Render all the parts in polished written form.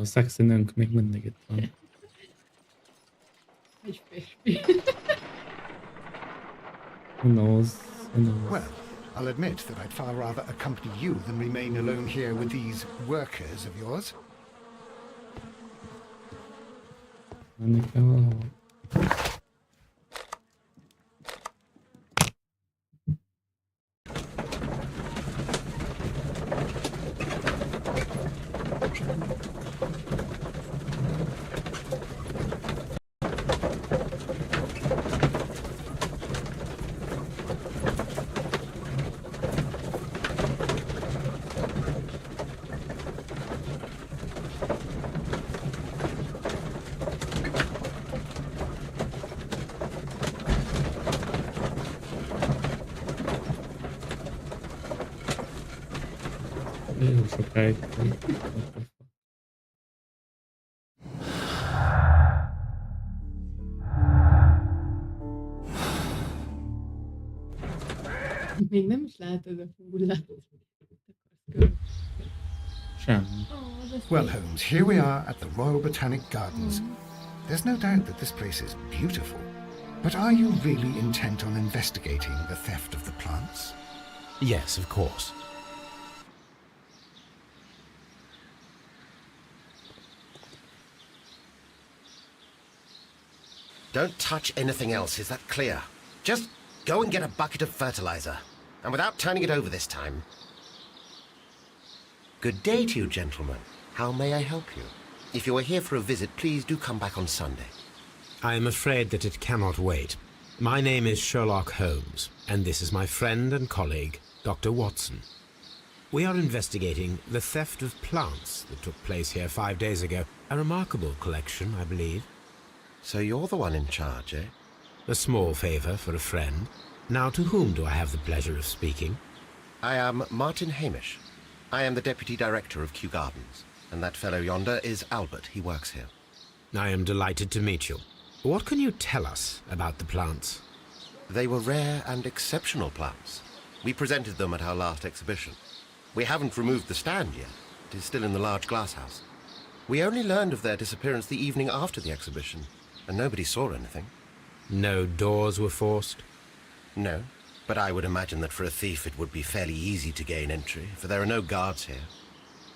A szexi nőnk még mindig itt van. Egy férfi. Who knows? Who knows? Well, I'll admit that I'd far rather accompany you than remain alone here with these workers of yours. Menni kell valahol. Jó sokáig. Még nem is látod a hullát. Semmi. Well, Holmes, here we are at the Royal Botanic Gardens. There's no doubt that this place is beautiful. But are you really intent on investigating the theft of the plants? Yes, of course. Don't touch anything else, is that clear? Just go and get a bucket of fertilizer. And without turning it over this time. Good day to you, gentlemen. How may I help you? If you are here for a visit, please do come back on Sunday. I am afraid that it cannot wait. My name is Sherlock Holmes, and this is my friend and colleague, Dr. Watson. We are investigating the theft of plants that took place here 5 days ago. A remarkable collection, I believe. So you're the one in charge, eh? A small favor for a friend. Now, to whom do I have the pleasure of speaking? I am Martin Hamish. I am the Deputy Director of Kew Gardens. And that fellow yonder is Albert. He works here. I am delighted to meet you. What can you tell us about the plants? They were rare and exceptional plants. We presented them at our last exhibition. We haven't removed the stand yet. It is still in the large glass house. We only learned of their disappearance the evening after the exhibition, and nobody saw anything. No doors were forced? No, but I would imagine that for a thief it would be fairly easy to gain entry, for there are no guards here.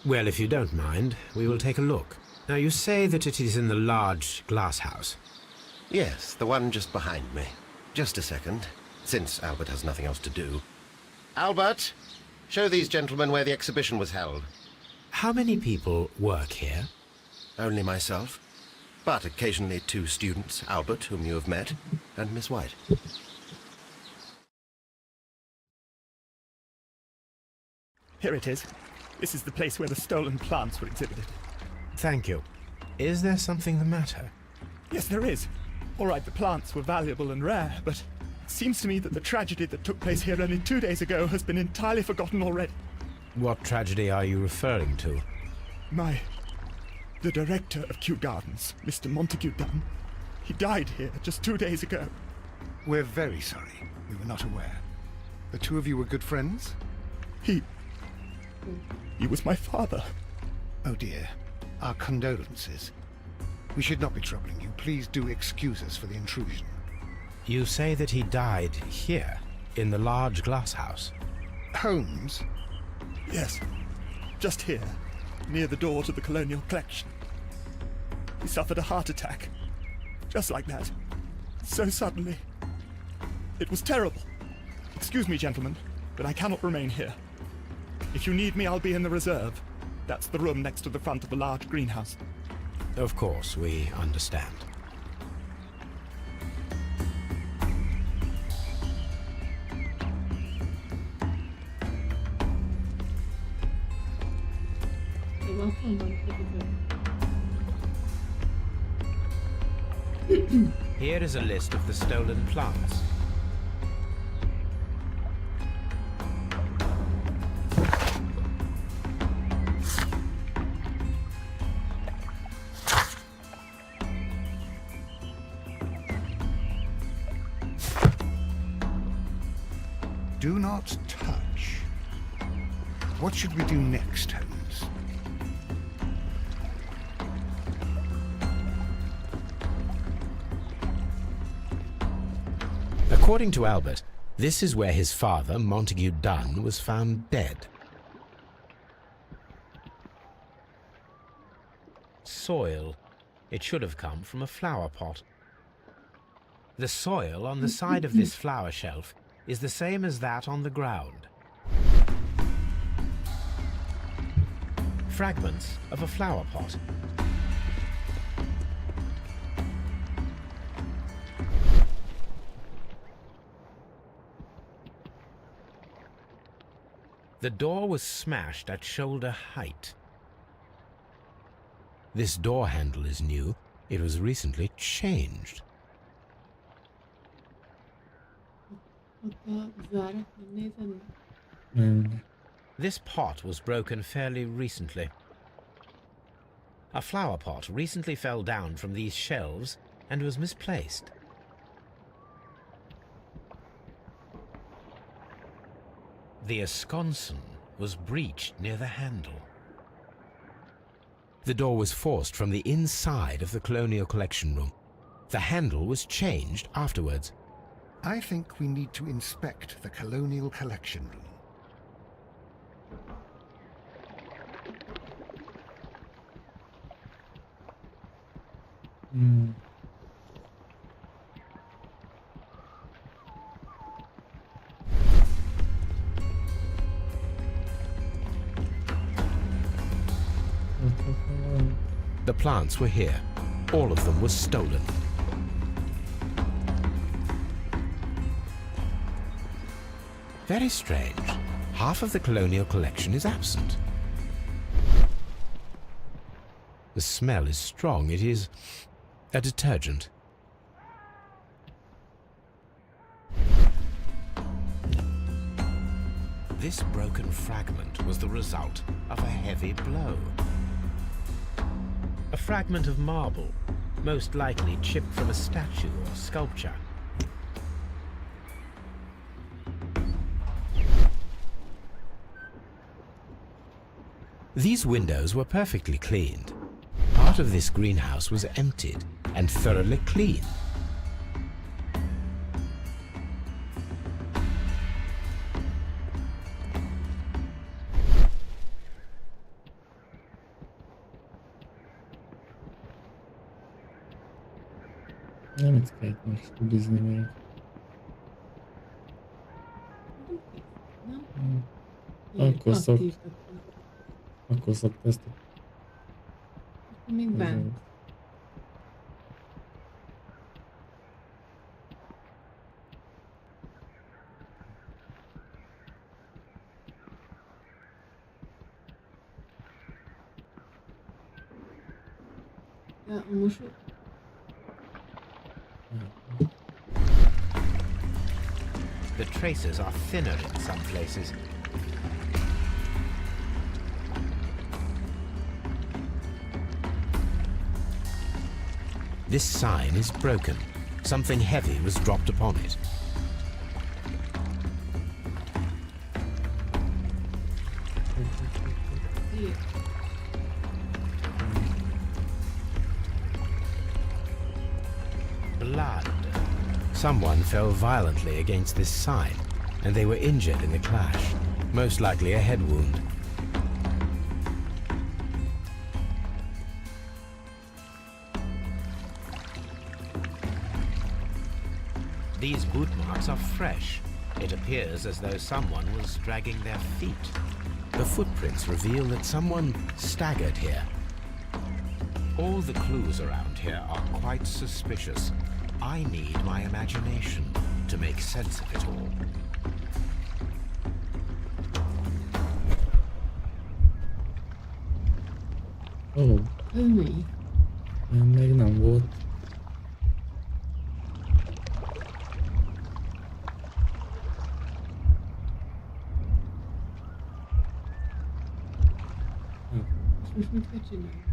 Well, if you don't mind, we will take a look. Now, you say that it is in the large glass house. Yes, the one just behind me. Just a second, since Albert has nothing else to do. Albert, show these gentlemen where the exhibition was held. How many people work here? Only myself, but occasionally 2 students, Albert, whom you have met, and Miss White. Here it is. This is the place where the stolen plants were exhibited. Thank you. Is there something the matter? Yes, there is. All right, the plants were valuable and rare, but it seems to me that the tragedy that took place here only 2 days ago has been entirely forgotten already. What tragedy are you referring to? The director of Kew Gardens, Mr. Montague Dunn, he died here just 2 days ago. We're very sorry. We were not aware. The two of you were good friends? He was my father. Oh dear. Our condolences. We should not be troubling you. Please do excuse us for the intrusion. You say that he died here, in the large glass house? Holmes? Yes, just here, near the door to the colonial collection. He suffered a heart attack. Just like that. So suddenly. It was terrible. Excuse me, gentlemen, but I cannot remain here. If you need me, I'll be in the reserve. That's the room next to the front of the large greenhouse. Of course, we understand. Here is a list of the stolen plants. Do not touch. What should we do next, Holmes? According to Albert, this is where his father, Montague Dunn, was found dead. Soil. It should have come from a flower pot. The soil on the side of this flower shelf is the same as that on the ground. Fragments of a flower pot. The door was smashed at shoulder height. This door handle is new. It was recently changed. Hatta zárat nem nézed meg? Nem. This pot was broken fairly recently. A flower pot recently fell down from these shelves and was misplaced. The esconsson was breached near the handle. The door was forced from the inside of the Colonial Collection Room. The handle was changed afterwards. I think we need to inspect the Colonial Collection Room. Hmm. The plants were here. All of them were stolen. Very strange. Half of the colonial collection is absent. The smell is strong. It is a detergent. This broken fragment was the result of a heavy blow. A fragment of marble, most likely chipped from a statue or sculpture. These windows were perfectly cleaned. Part of this greenhouse was emptied and thoroughly clean. Nem kell most tudizni még. Nem? Akkor szok. Aktív. Akkor szokta ezt Még bent. Ja, most The traces are thinner in some places. This sign is broken. Something heavy was dropped upon it. így. Blood. Someone fell violently against this sign, and they were injured in the clash, most likely a head wound. These boot marks are fresh. It appears as though someone was dragging their feet. The footprints reveal that someone staggered here. All the clues around here are quite suspicious. I need my imagination to make sense of it all. Ó, Ez mi? még nem volt. És most mit kell csinálni?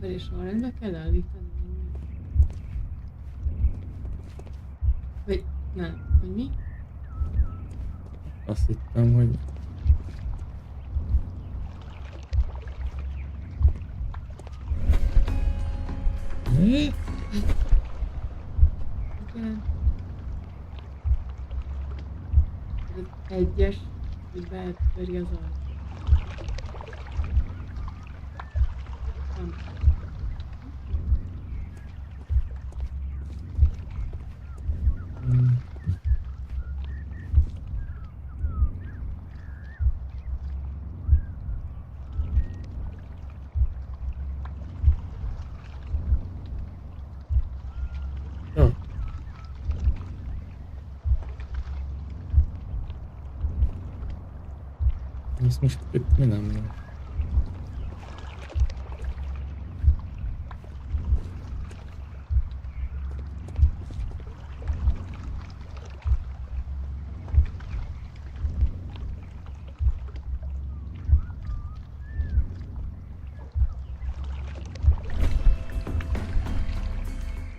Várj, és sorrendbe kell állítani? Vagy nem, hogy mi? Azt hittem, hogy Igen. Az egyes, hogy betöri az ajtót. Nem. Jó. Ez most itt mi nem jó?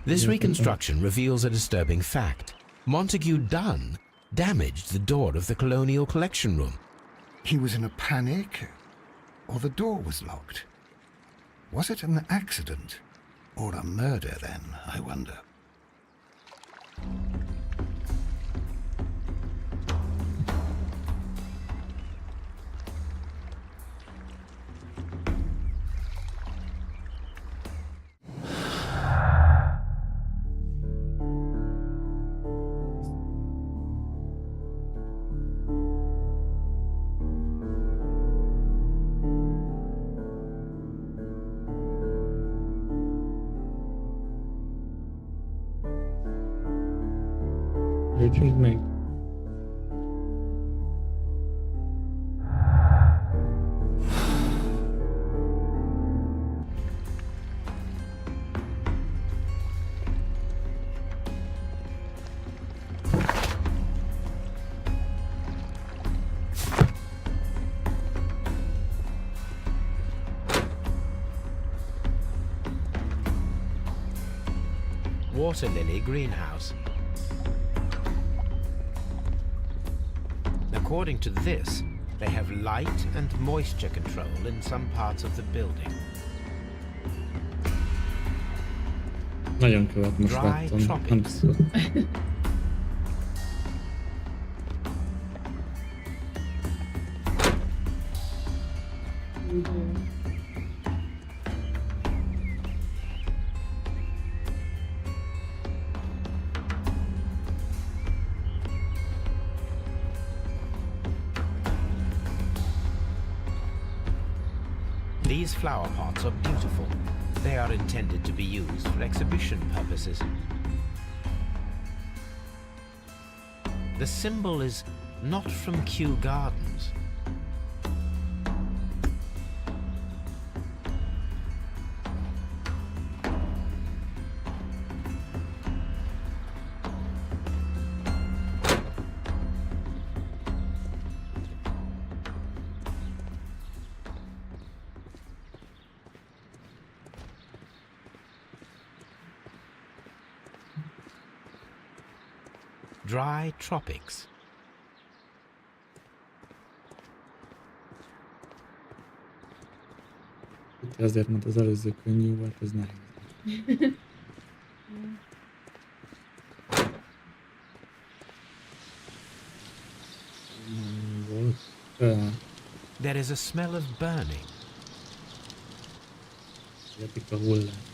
This reconstruction reveals a disturbing fact. Montague Dunn damaged the door of the Colonial Collection Room. He was in a panic, or the door was locked. Was it an accident, or a murder then, I wonder? Lépjünk még. Water lily greenhouse. According to this, they have light and moisture control in some parts of the building. Nagyon követ most Dry láttam. tropics. These flower pots are beautiful. They are intended to be used for exhibition purposes. The symbol is not from Kew Gardens. Dry tropics. Itt azért, mert az előző könnyű volt, ez nehéz. Volt. There is a smell of burning. Értik a hullát.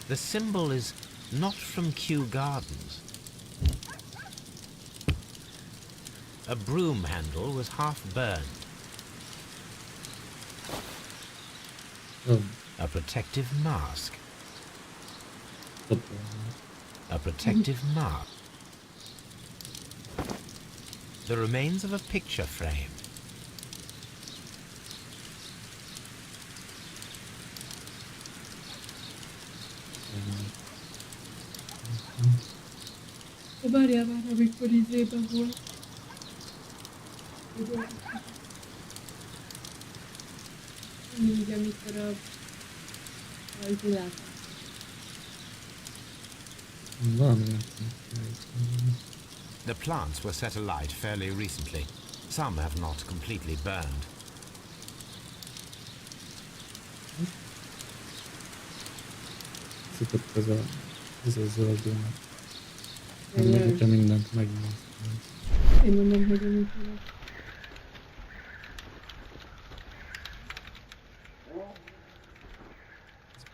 The symbol is not from Kew Gardens. A broom handle was half burned. Oh, A protective mask. hoppá. A protective mask. The remains of a picture frame. Várjál már, amikor izében volt. Így, amikor a világ. Valami nem tudom. The plants were set alight fairly recently. Some have not completely burned. Szokott ez a zöldőnek. Meg hogyha mindent megnéztem. Én mondom, hogy amit tudok.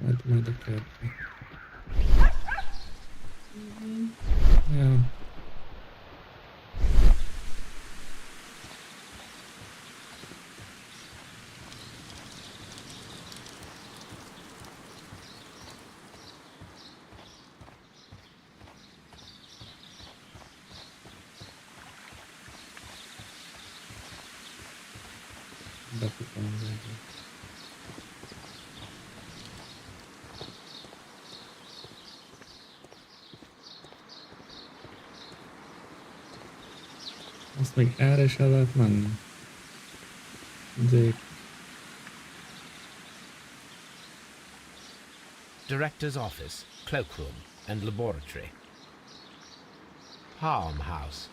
Ez majd a kertbe. Igen. Ja. Befutom az egyet. Azt még erre is el lehet menni. Zék. Director's office, cloakroom, and laboratory. Palm house.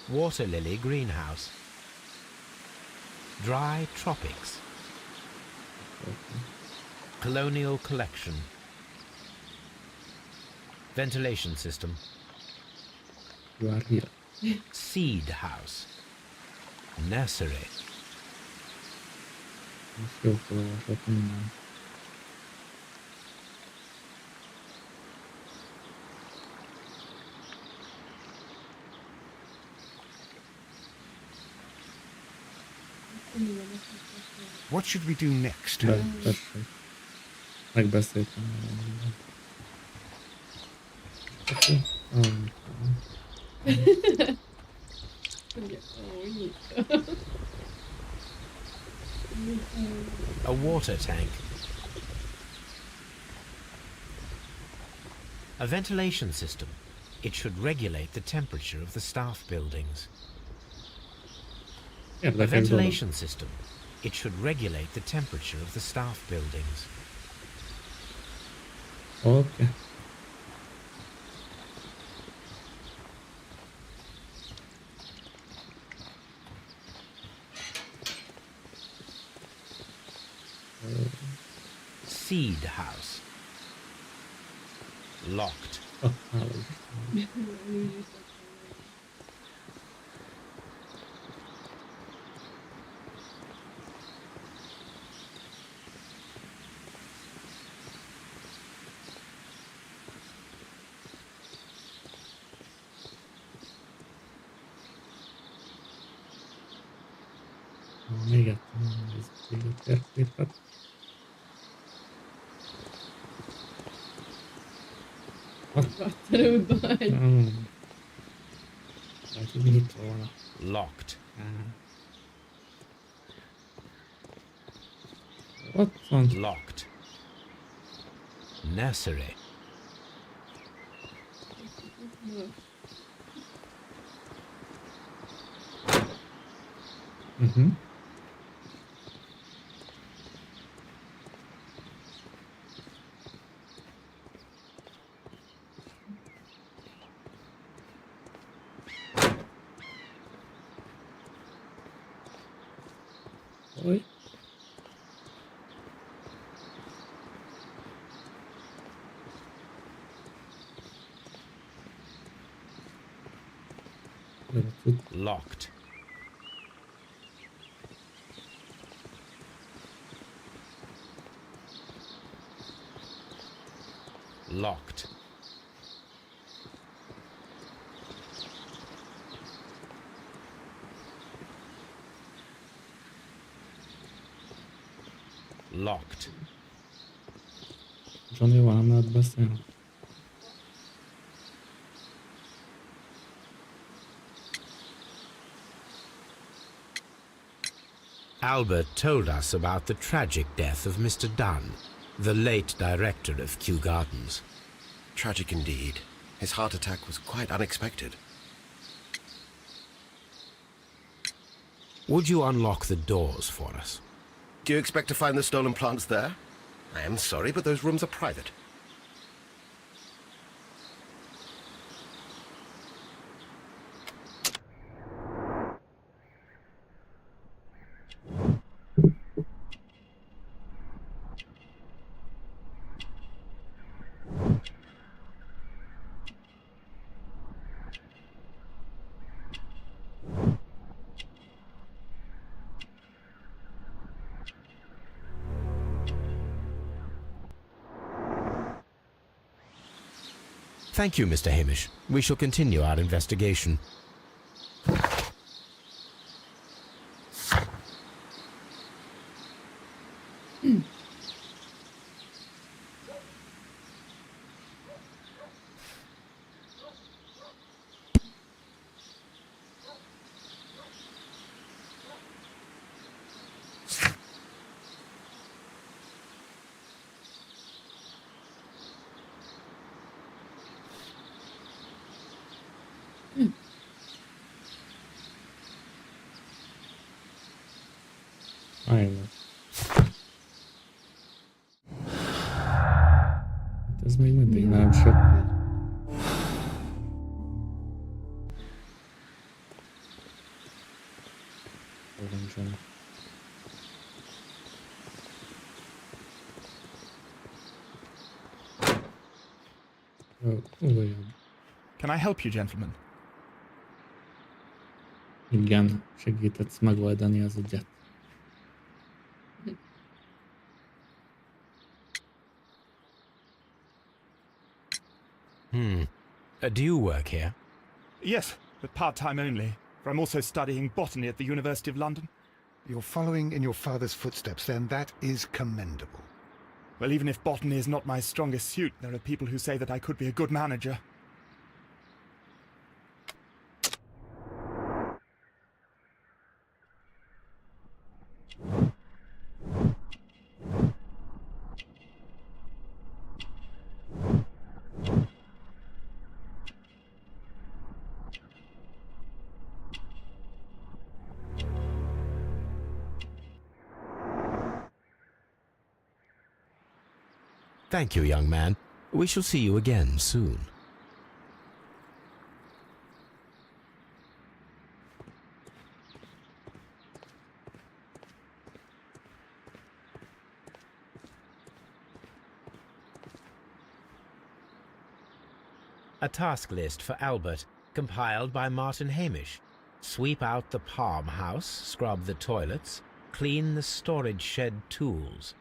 Water lily greenhouse. Dry tropics. Colonial collection. Ventilation system. You are here. Seed house. Nursery. Most jó felolvasok minden. What should we do next? Tessék. Megbeszéltem vele mindent. Oké. Ugye, ó, nyit. A water tank. A ventilation system. It should regulate the temperature of the staff buildings. A Érdekes dolog. ventilation system. It should regulate the temperature of the staff buildings. Oké. Seed house. Locked. Hálózat. Még egyszer nézzük a térképet. Vatterőbb vagy. Hát, hogy nyitva van. Locked. Ott van. Locked. Nursery. Oj. Locked. Locked. Locked. Johnny-val nem lehet beszélni. Albert told us about the tragic death of Mr. Dunn, the late director of Kew Gardens. Tragic indeed. His heart attack was quite unexpected. Would you unlock the doors for us? Do you expect to find the stolen plants there? I am sorry, but those rooms are private. Thank you, Mr. Hamish. We shall continue our investigation. Ajánlom. Ez még mindig nem sok. Nincsen. Olyan. Can I help you, gentlemen? Igen, segítetsz megoldani az ügyet. Do you work here? Yes, but part-time only, for I'm also studying botany at the University of London. You're following in your father's footsteps, then. That is commendable. Well, even if botany is not my strongest suit, there are people who say that I could be a good manager. Thank you, young man. We shall see you again soon. A task list for Albert, compiled by Martin Hamish. Sweep out the palm house, scrub the toilets, clean the storage shed tools.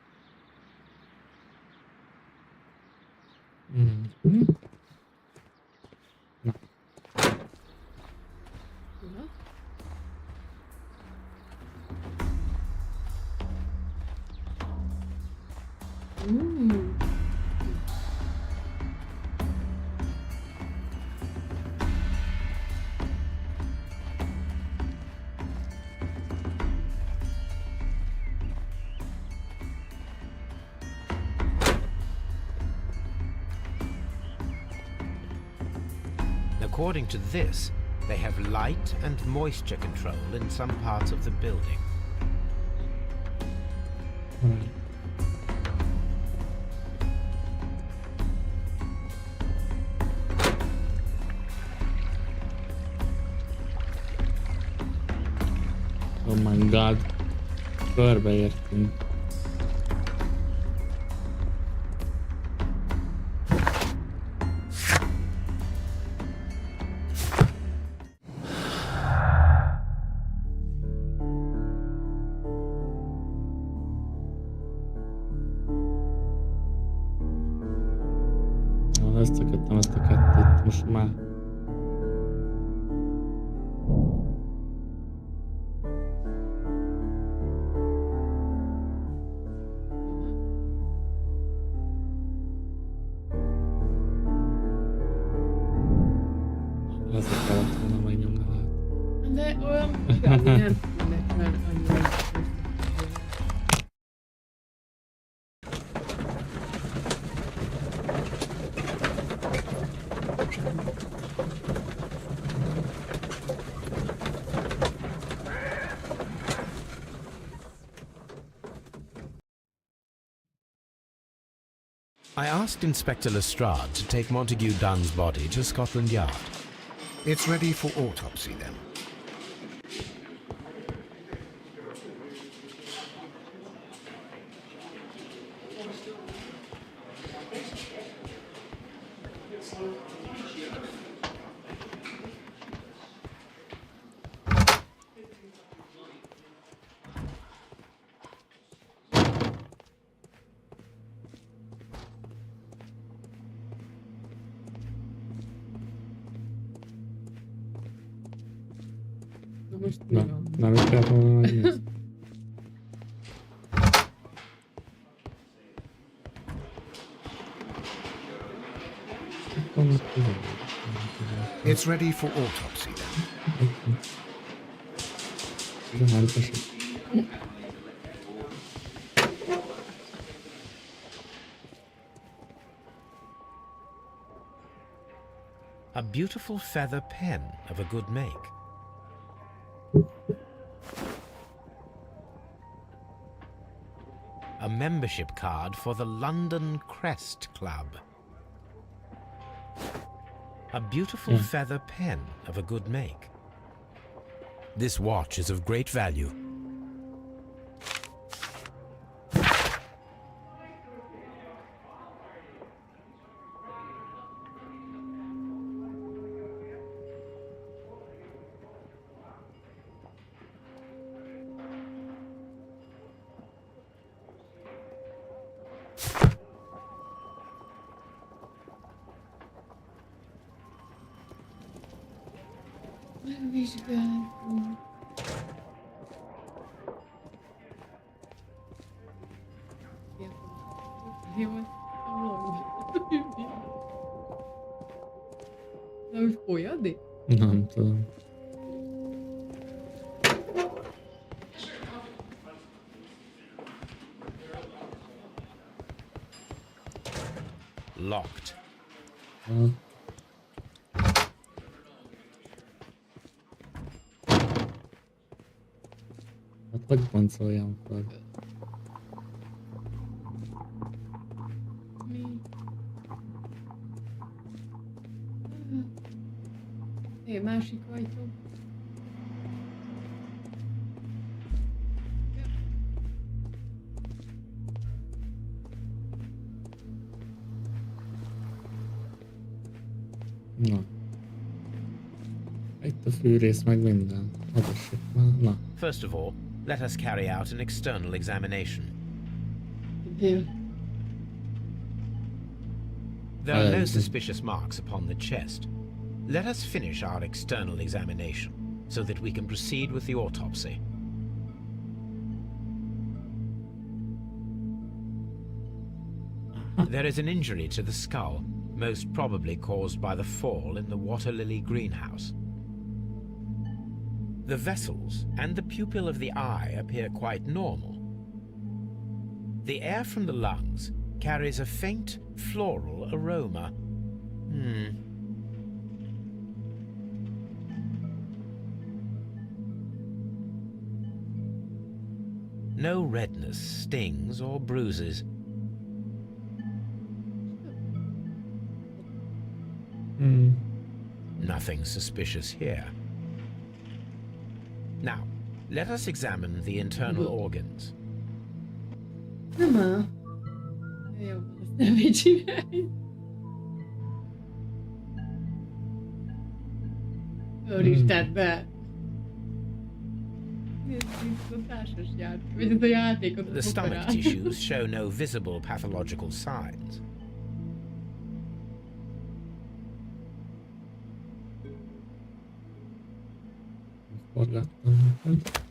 Mm-hmm. No. Na. According to this, they have light and moisture control in some parts of the building. Right. Oh my god. Körbeértünk. Leszakadtam ezt a kettőt most már. Ezzel kellett volna megnyomni lehet. De olyan igazi nem tudnak már annyira. I asked Inspector Lestrade to take Montague Dunn's body to Scotland Yard. It's ready for autopsy, then. most mi Na, van? nem is kellett volna megnézni. Akkor most It's ready for autopsy then. 13-as. A beautiful feather pen of a good make. A membership card for the London Crest Club. A beautiful feather pen of a good make. This watch is of great value. Megvizsgálom. Jó, na most folyadni? Nem tudom. Locked. Hát hogy boncoljam fel? Mi? Másik ajtó. Na. Itt a fűrész meg minden. Adassék már. Na. First of all, let us carry out an external examination. Dél. There are no Hey. suspicious marks upon the chest. Let us finish our external examination so that we can proceed with the autopsy. There is an injury to the skull, most probably caused by the fall in the water lily greenhouse. The vessels and the pupil of the eye appear quite normal. The air from the lungs carries a faint floral aroma. No redness, stings, or bruises. Nothing suspicious here. Now, let us examine the internal organs. Nem áll. Jó, ezt nem így csinálj. Úristen, be! Ez a társas játék, vagy ez a játékot The stomach tissues show no visible pathological signs. Forgattam neked.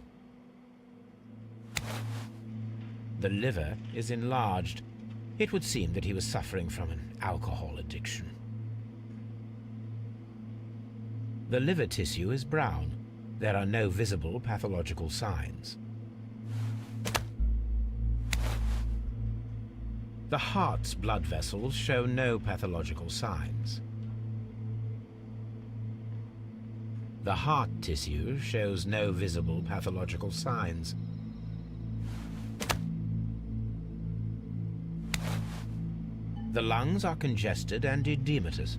The liver is enlarged. It would seem that he was suffering from an alcohol addiction. The liver tissue is brown. There are no visible pathological signs. The heart's blood vessels show no pathological signs. The heart tissue shows no visible pathological signs. The lungs are congested and edematous.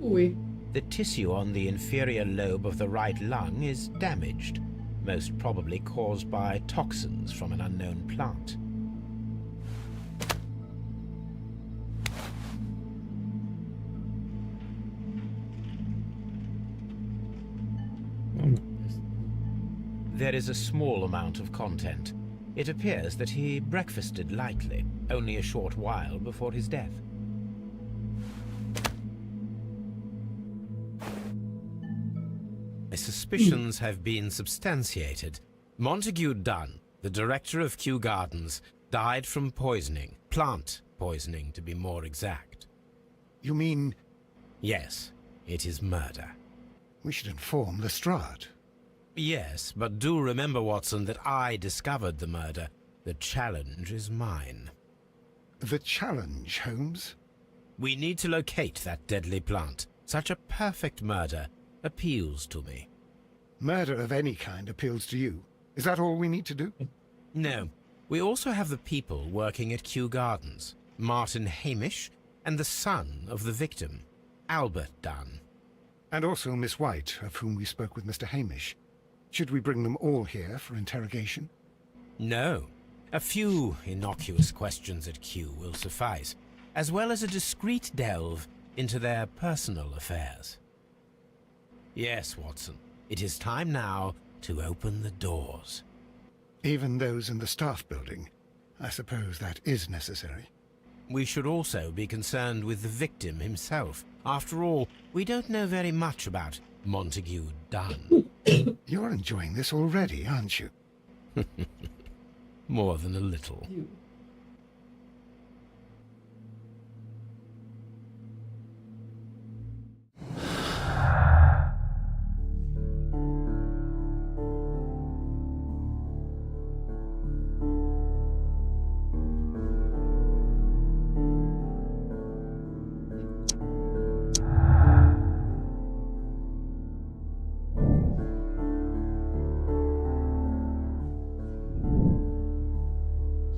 Új. The tissue on the inferior lobe of the right lung is damaged, most probably caused by toxins from an unknown plant. There is a small amount of content. It appears that he breakfasted lightly, only a short while before his death. suspicions have been substantiated. Montague Dunn, the director of Kew Gardens, died from poisoning. Plant poisoning, to be more exact. You mean Yes, it is murder. we should inform Lestrade? Yes, but do remember, Watson, that I discovered the murder. The challenge is mine. The challenge, Holmes? We need to locate that deadly plant. Such a perfect murder appeals to me. Murder of any kind appeals to you. Is that all we need to do? No, we also have the people working at Kew Gardens. Martin Hamish and the son of the victim, Albert Dunn. And also Miss White, of whom we spoke with Mr. Hamish. Should we bring them all here for interrogation? No. A few innocuous questions at Kew will suffice, as well as a discreet delve into their personal affairs. Yes, Watson, it is time now to open the doors. Even those in the staff building? I suppose that is necessary. We should also be concerned with the victim himself. After all, we don't know very much about Montague Dunn. You're enjoying this already, aren't you? More than a little. You.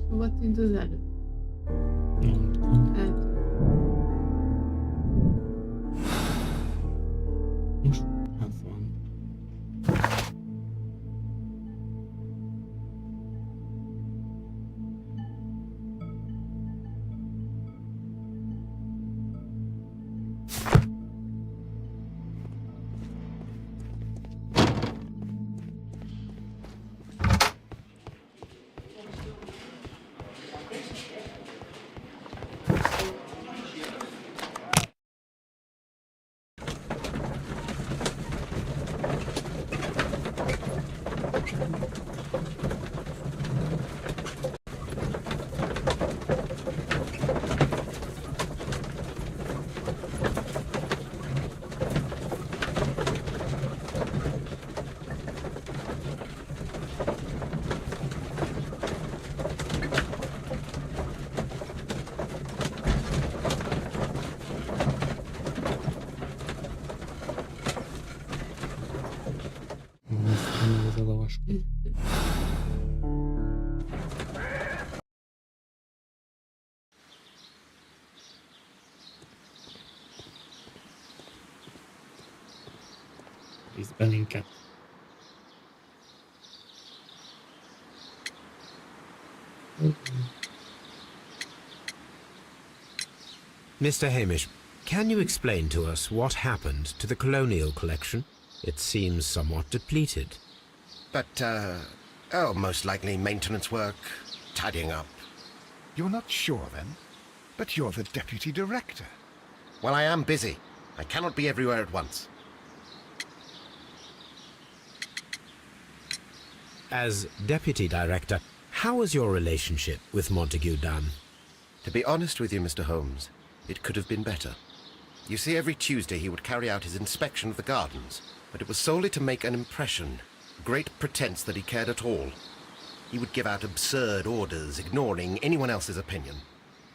Hova tűnt az előbb? Nem tudom. Hát, Most ez van. Ez a lavaskó. Víz belinket. Mr. Hamish, can you explain to us what happened to the colonial collection? It seems somewhat depleted. But, most likely maintenance work, tidying up. You're not sure, then? But you're the deputy director. Well, I am busy. I cannot be everywhere at once. As deputy director, how was your relationship with Montague Dunn? To be honest with you, Mr. Holmes, it could have been better. You see, every Tuesday he would carry out his inspection of the gardens, but it was solely to make an impression, great pretense that he cared at all. He would give out absurd orders, ignoring anyone else's opinion.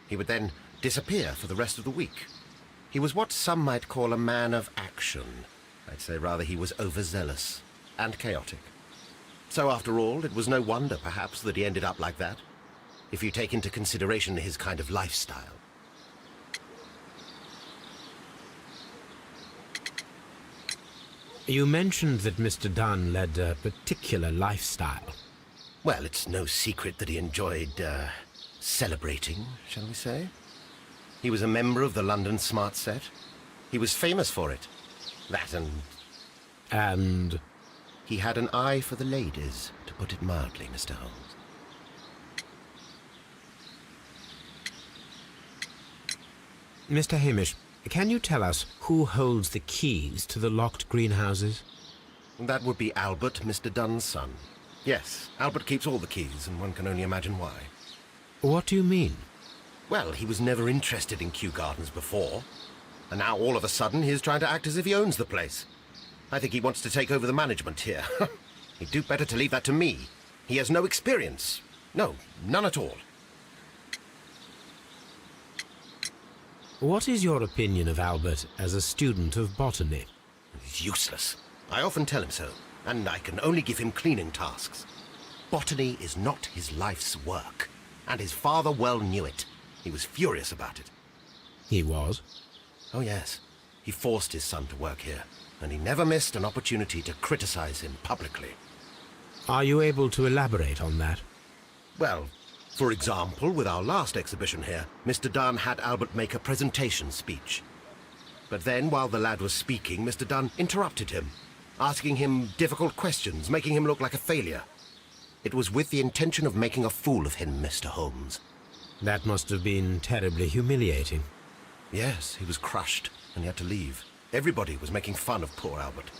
He would then disappear for the rest of the week. He was what some might call a man of action. I'd say rather he was overzealous and chaotic. So after all, it was no wonder, perhaps, that he ended up like that, if you take into consideration his kind of lifestyle. You mentioned that Mr. Dunn led a particular lifestyle. Well, it's no secret that he enjoyed, celebrating, shall we say? He was a member of the London Smart Set. He was famous for it. That And he had an eye for the ladies, to put it mildly, Mr. Holmes. Mr. Hamish, can you tell us who holds the keys to the locked greenhouses? That would be Albert, Mr. Dunn's son. Yes, Albert keeps all the keys, and one can only imagine why. What do you mean? Well, he was never interested in Kew Gardens before. And now, all of a sudden, he's trying to act as if he owns the place. I think he wants to take over the management here. He'd do better to leave that to me. He has no experience. No, none at all. What is your opinion of Albert as a student of botany? He's useless. I often tell him so, and I can only give him cleaning tasks. Botany is not his life's work, and his father well knew it. He was furious about it. He was? Oh yes, he forced his son to work here, and he never missed an opportunity to criticize him publicly. Are you able to elaborate on that? Well, for example, with our last exhibition here, Mr. Dunn had Albert make a presentation speech. But then, while the lad was speaking, Mr. Dunn interrupted him, asking him difficult questions, making him look like a failure. It was with the intention of making a fool of him, Mr. Holmes. That must have been terribly humiliating. Yes, he was crushed, and he had to leave. Everybody was making fun of poor Albert.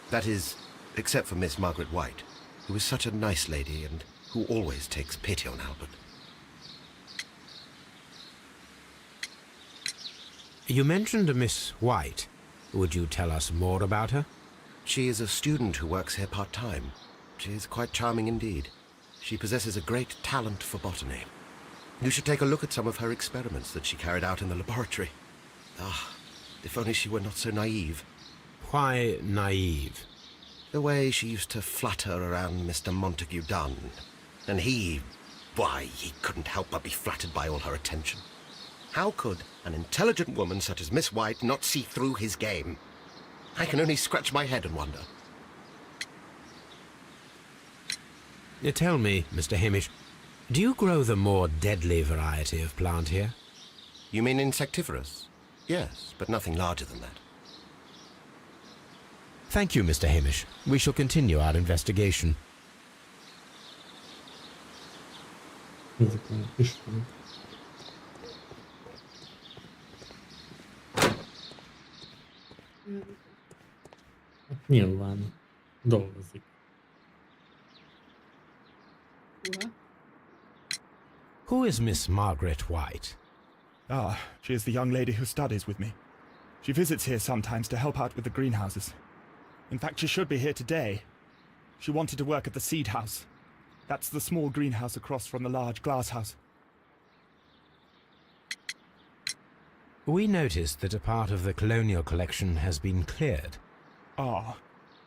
That is, except for Miss Margaret White, who is such a nice lady and who always takes pity on Albert. You mentioned a Miss White. Would you tell us more about her? She is a student who works here part-time. She is quite charming indeed. She possesses a great talent for botany. You should take a look at some of her experiments that she carried out in the laboratory. Ah, if only she were not so naive. Why naive? The way she used to flutter around Mr. Montague Dunn. And why, he couldn't help but be flattered by all her attention. How could an intelligent woman such as Miss White not see through his game? I can only scratch my head and wonder. Tell me, Mr. Hamish, do you grow the more deadly variety of plant here? You mean insectivorous? Yes, but nothing larger than that. Thank you, Mr. Hamish. We shall continue our investigation. Ezek olyan Istenek. Hát nyilván dolgozik. Hova? Who is Miss Margaret White? Ah, she is the young lady who studies with me. She visits here sometimes to help out with the greenhouses. In fact, she should be here today. She wanted to work at the seed house. That's the small greenhouse across from the large glass house. We noticed that a part of the colonial collection has been cleared. Ah,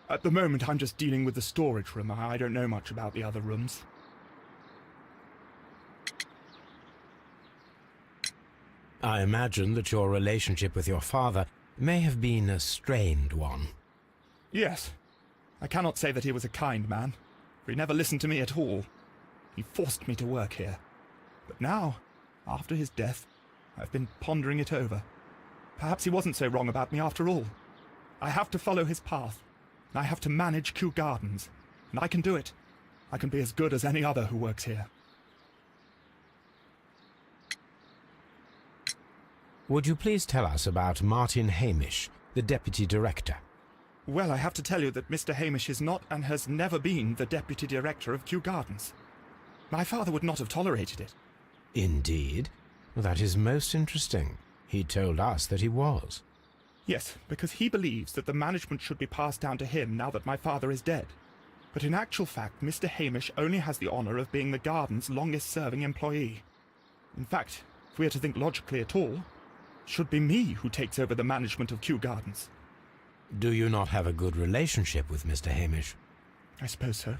at the moment I'm just dealing with the storage room. I don't know much about the other rooms. I imagine that your relationship with your father may have been a strained one. Yes. I cannot say that he was a kind man, for he never listened to me at all. He forced me to work here. But now, after his death, I've been pondering it over. Perhaps he wasn't so wrong about me after all. I have to follow his path, and I have to manage Kew Gardens, and I can do it. I can be as good as any other who works here. Would you please tell us about Martin Hamish, the deputy director? Well, I have to tell you that Mr. Hamish is not and has never been the deputy director of Kew Gardens. My father would not have tolerated it. Indeed? That is most interesting. He told us that he was. Yes, because he believes that the management should be passed down to him now that my father is dead. But in actual fact, Mr. Hamish only has the honour of being the garden's longest-serving employee. In fact, if we are to think logically at all, it should be me who takes over the management of Kew Gardens. Do you not have a good relationship with Mr. Hamish? I suppose so.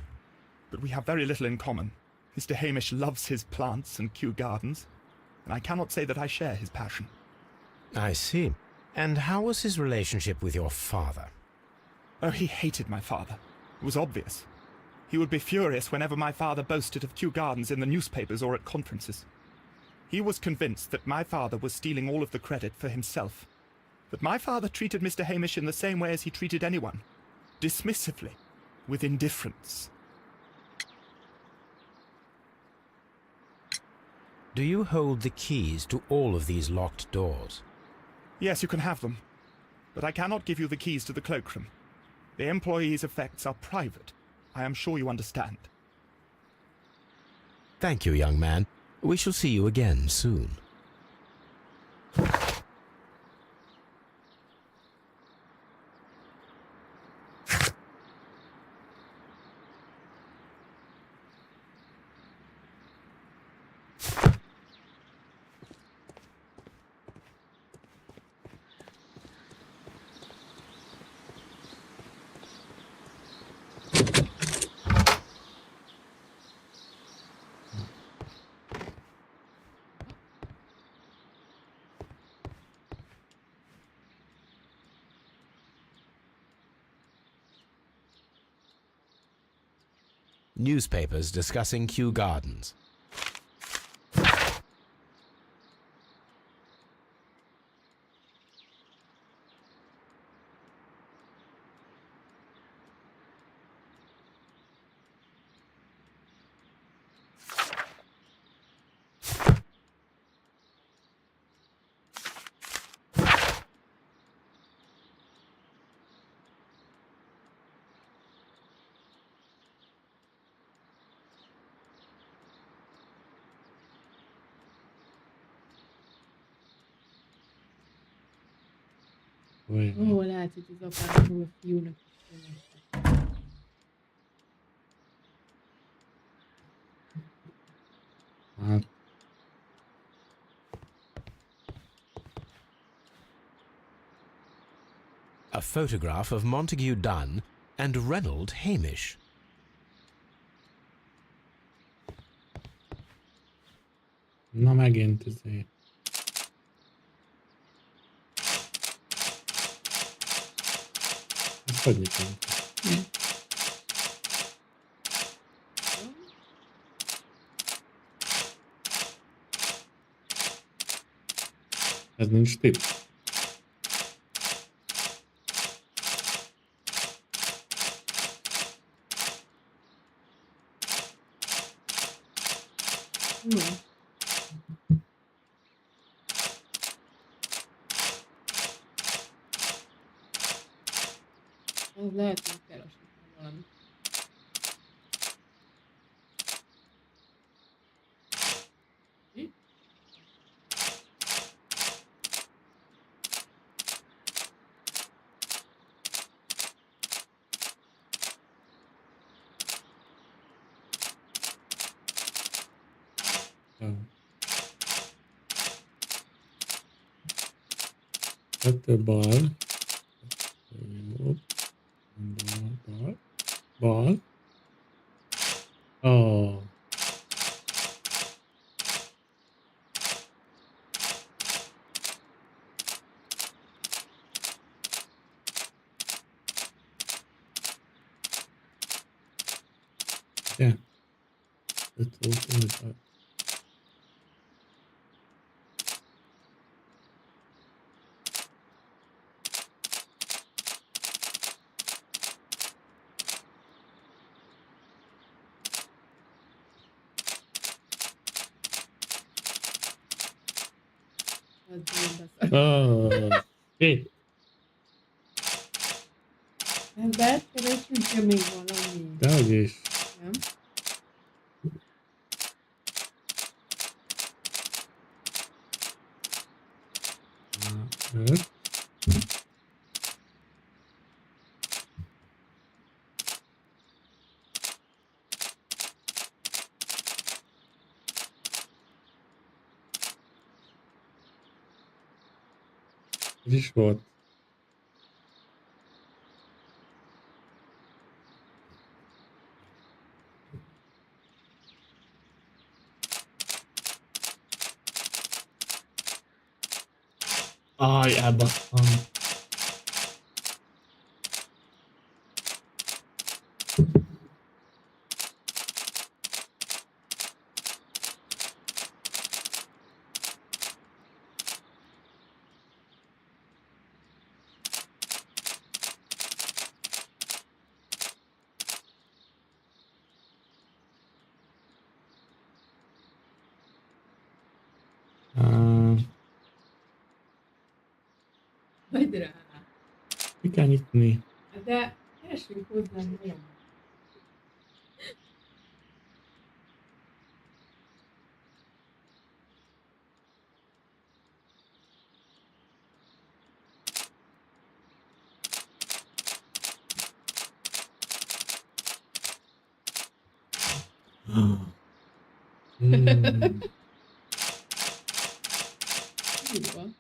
But we have very little in common. Mr. Hamish loves his plants and Kew Gardens, and I cannot say that I share his passion. I see. And how was his relationship with your father? Oh, he hated my father. It was obvious. He would be furious whenever my father boasted of Kew Gardens in the newspapers or at conferences. He was convinced that my father was stealing all of the credit for himself. That my father treated Mr. Hamish in the same way as he treated anyone. Dismissively. With indifference. Do you hold the keys to all of these locked doors? Yes, you can have them. But I cannot give you the keys to the cloakroom. The employees' effects are private. I am sure you understand. Thank you, young man. We shall see you again soon. Newspapers discussing Kew Gardens. Olyan. Ó, lehet, hogy az apának a fiúnak is született. Hát, A photograph of Montague Dunn and Reynold Hamish. na megint izé. Ezt hogy nyitom? Ez nincs tipp. Jó. Az lehet, hogy keresek valamit. Mi? Jó. 2 bal. Jobb. Bal. Bal. Ó. Ugye? 5 volt, Az nagyon beszart. Hé! Nem lehet keresni, ha még valami. Dehogy is. Nem? Öt. Ez is volt. Aj, elbasztam. Vagy rá. Mi kell nyitni? De keresd Tessék hozzám, nem. Hmm. Így van.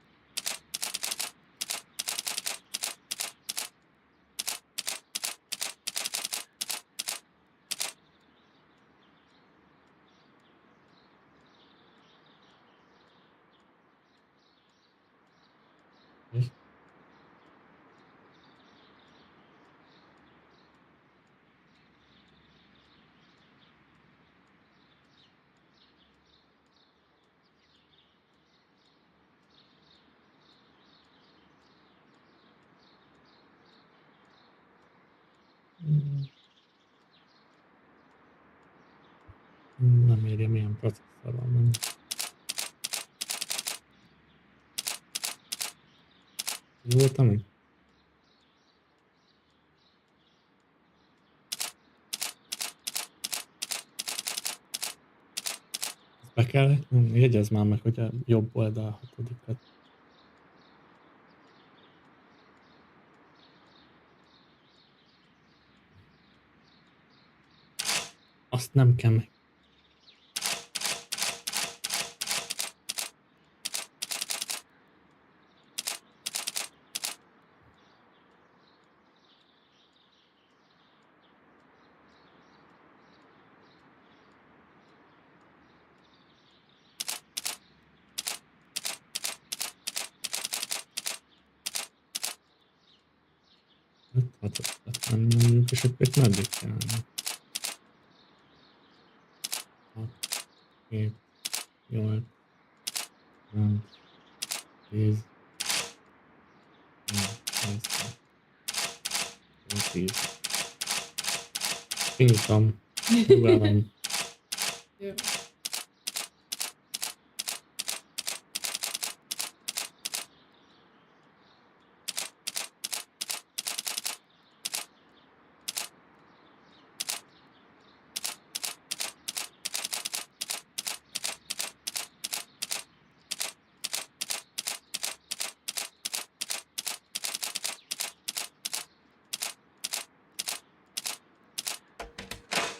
Nem érje, milyen processzorral menni. Volt, ami? Be kell, jegyezz már meg, hogy a jobb oldal hatodikat. Azt nem kell meg. Hát nem nyomjuk, és akkor itt meddig kell menni? 6, 7, 8, 9, 10, 10. Kinyitom. Próbálom. Jó.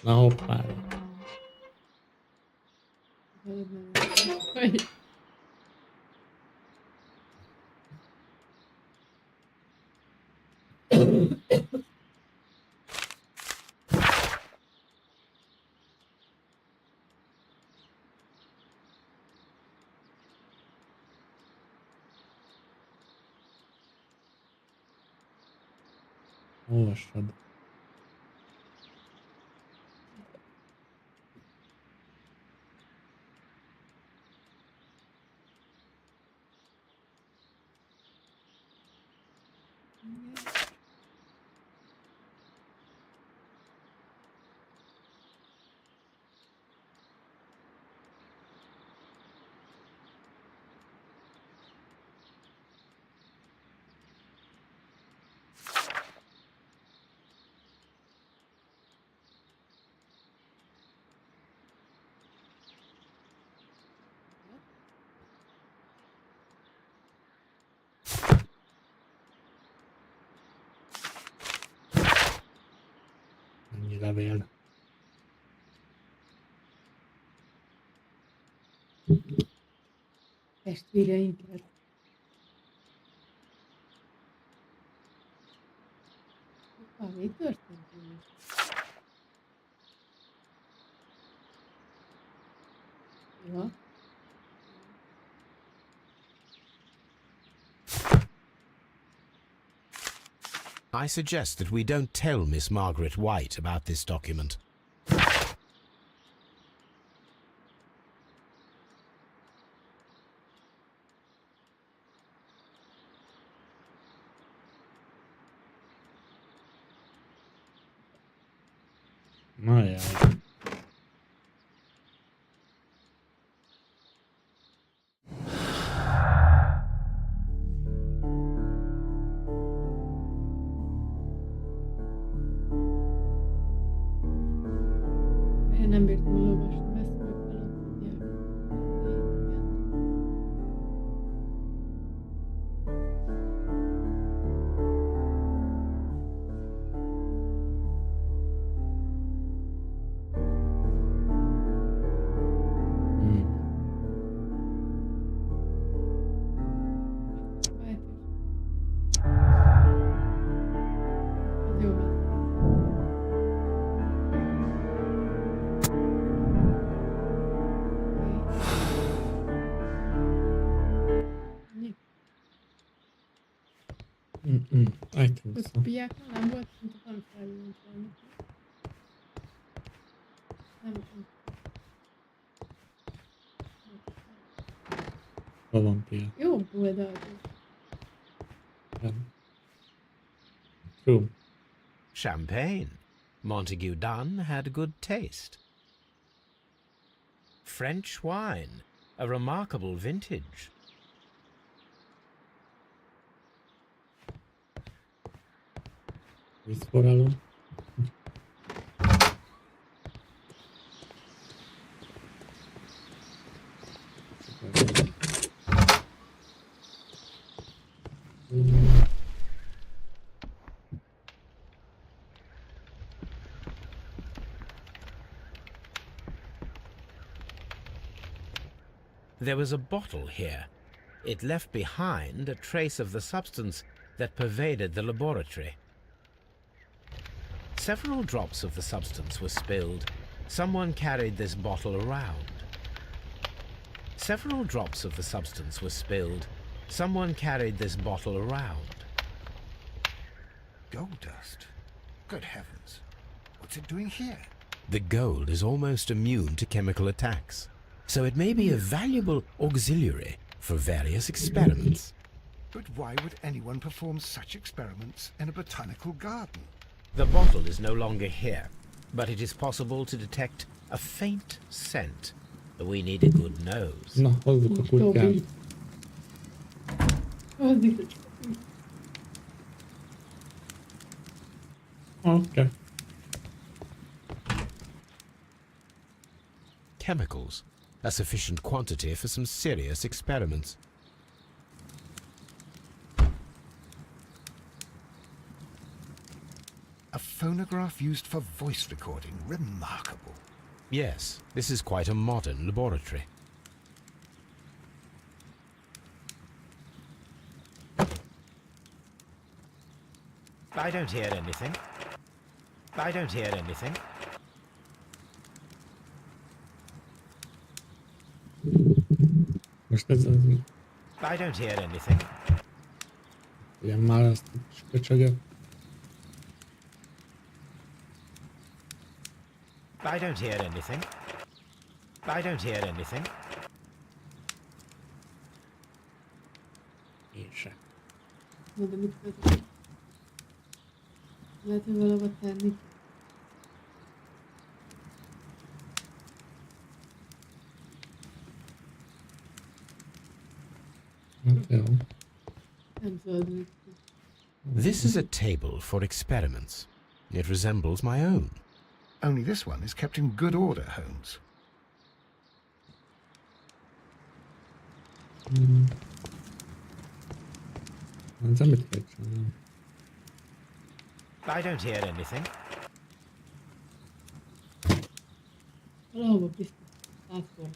Na hoppá. Hogy Olvassad. Ennyi levél. testvéreinket. Hoppá, mi történt velük? Ja. I suggest that we don't tell Miss Margaret White about this document. Ajaj. I think Ott so. piáknál nem volt, mint a tanfelül, mint valami. Nem. Hol van Pia? Jobb oldalt. Nem. True. Champagne. Montague Dunn had good taste. French wine. A remarkable vintage. Vízforraló. There was a bottle here. It left behind a trace of the substance that pervaded the laboratory. Several drops of the substance were spilled. Someone carried this bottle around. Several drops of the substance were spilled. Someone carried this bottle around. Gold dust? Good heavens. What's it doing here? The gold is almost immune to chemical attacks, so it may be a valuable auxiliary for various experiments. But why would anyone perform such experiments in a botanical garden? The bottle is no longer here, but it is possible to detect a faint scent. We need a good nose. Na, hozzuk a kutyát. Tobi. Hozzuk a Tobi. Okay. Chemicals, a sufficient quantity for some serious experiments. A phonograph used for voice recording. Remarkable. Yes, this is quite a modern laboratory. I don't hear anything. I don't hear anything. Most ez az... I don't hear anything. Ilyen már azt is köcsögök. I don't hear anything. I don't hear anything. Én se. Na, de mit vezetek? Lehet, hogy valahova tenni. Hát jó. Nem szabad mit. This is a table for experiments. It resembles my own. Only this one is kept in good order, Holmes. Ez amit kell csinálni. I don't hear anything. Valahova biztos. Lászor.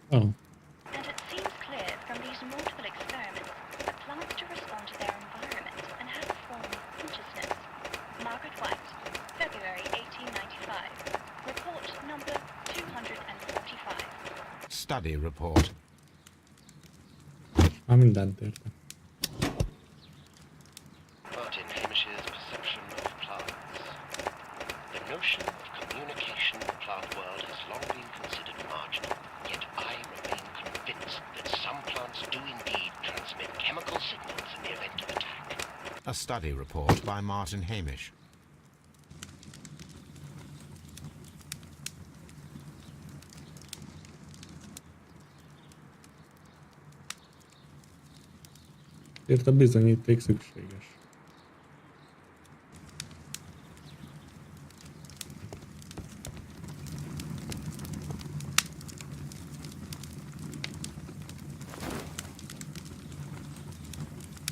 Oh. And it seems clear from these multiple experiments that plants do respond to their environment and have a form of consciousness. Margaret White, February 1895. Report number 245. Study report. Már mindent értem. Martin Hamish's perception of plants. The notion of communication in the plant world has long been considered marginal, yet I remain convinced that some plants do indeed transmit chemical signals in the event of attack. A study report by Martin Hamish. Ért a bizonyíték szükséges.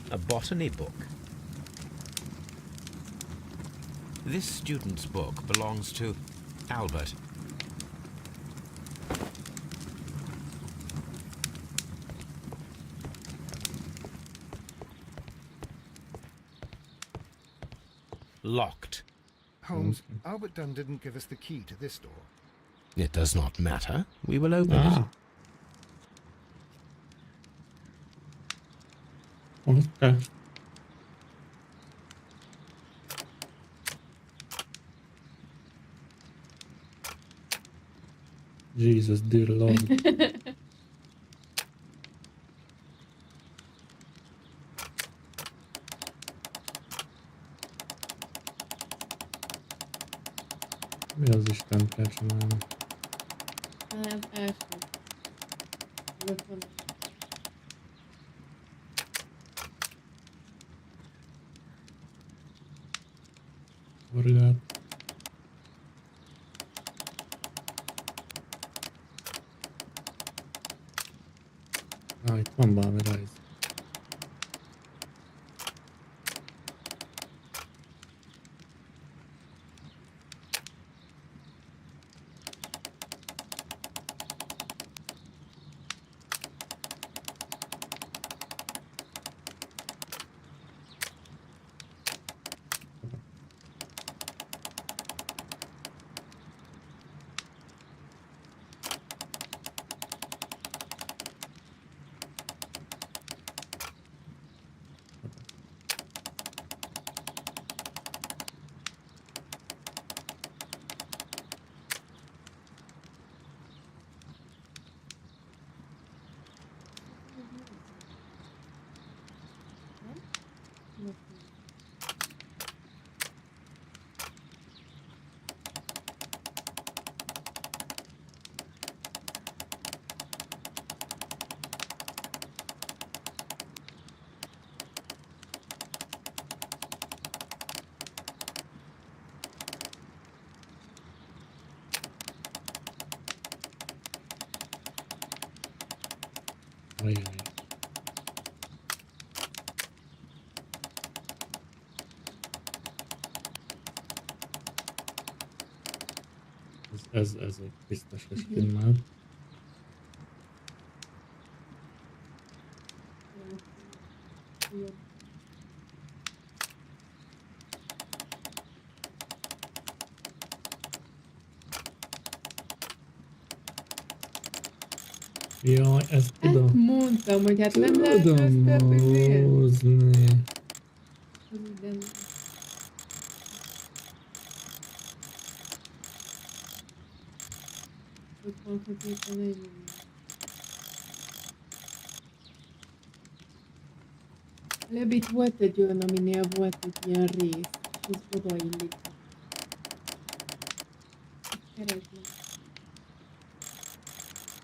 A botany book. This student's book belongs to Albert. Locked. Holmes, Albert Dunn didn't give us the key to this door. It does not matter. We will open it. Ah. Okay. Jesus dear Lord. Mi az Isten kell csinálni? Az első. Ott van. Horgát. Itt van valami rajz. Ajaj. Ez egy biztos, hogy stimmel. Jaj, ezt tudom. Ezt mondtam, hogy hát nem lehet Tudom hozni. Ott van középen egy előbb itt volt egy olyan, aminél volt egy ilyen rész, és az odaillik. Keresd meg.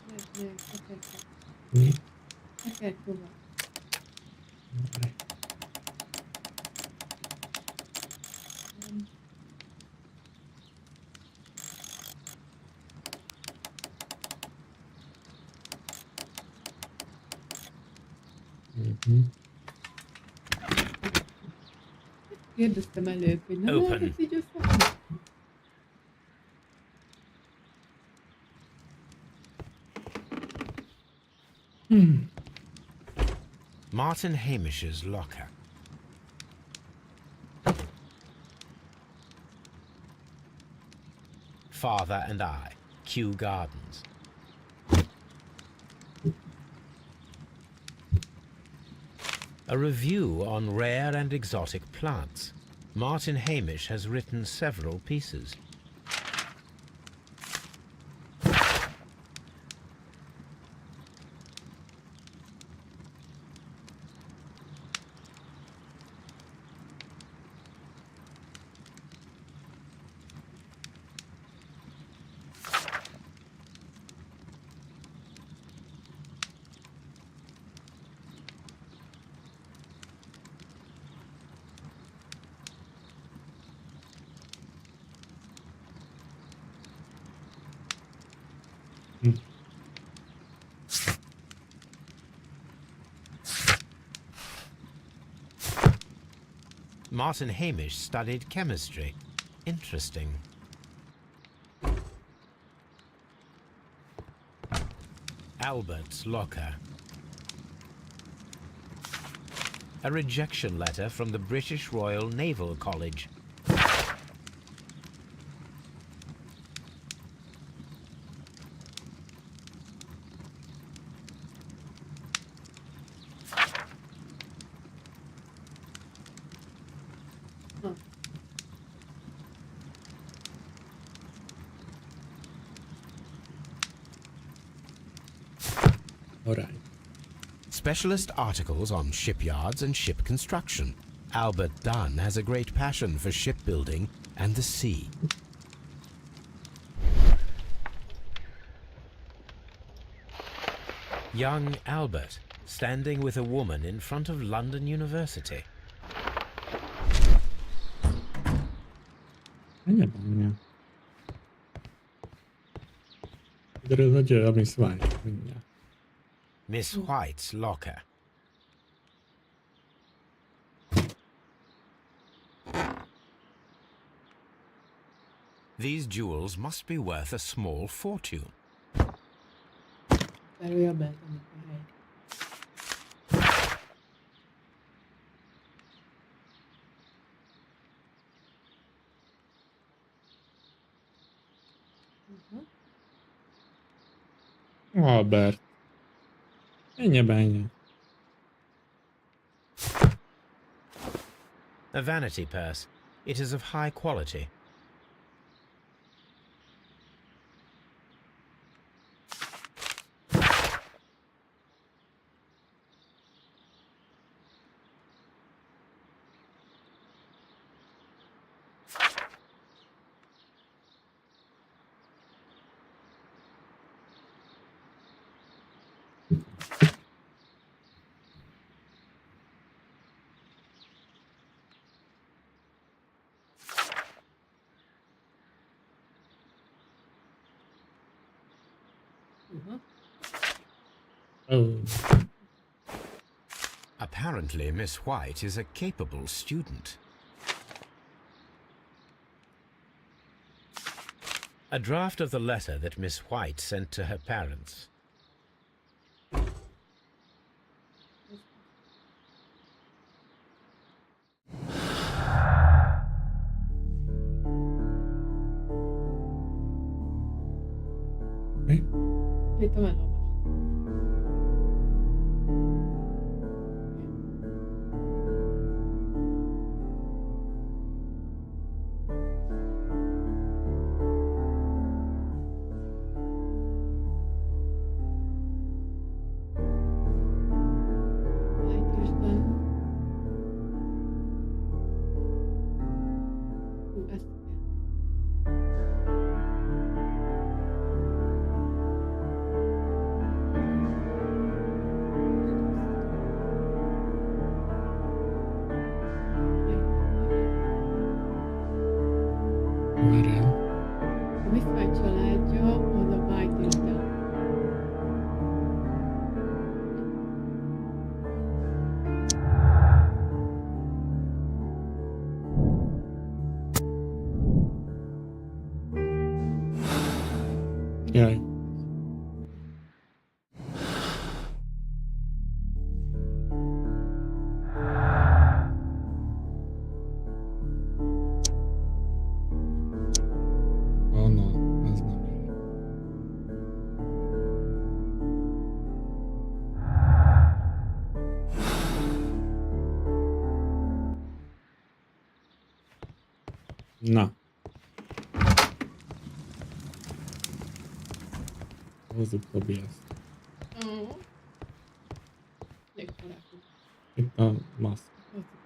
Keresd meg, tekerd meg. Mi? Tekerd tovább. Jaj. Kérdeztem előbb, hogy nem Open. lehet ezt így összehozni? Martin Hamish's locker. Father and I, Kew Gardens. A review on rare and exotic plants. Martin Hamish has written several pieces. Martin Hamish studied chemistry. Interesting. Albert's locker. A rejection letter from the British Royal Naval College. Alright. Specialist articles on shipyards and ship construction. Albert Dunn has a great passion for shipbuilding and the sea. Young Albert, standing with a woman in front of London University. Ennyi benne. Kiderül, hogy a Miss White mindjárt. Miss White's locker. These jewels must be worth a small fortune. Belőle betenni a helyet. Albert. Ennyi benne. A vanity purse. It is of high quality. Oh. Apparently, Miss White is a capable student. A draft of the letter that Miss White sent to her parents. Mi? Itt a elolvastam. White-Isten. Ezt kell. Várjál. A Miss White családja az a White-Isten. Jaj. Oh no, ez nem jó. Na. Hozzuk Tobi ezt. Itt a maszk.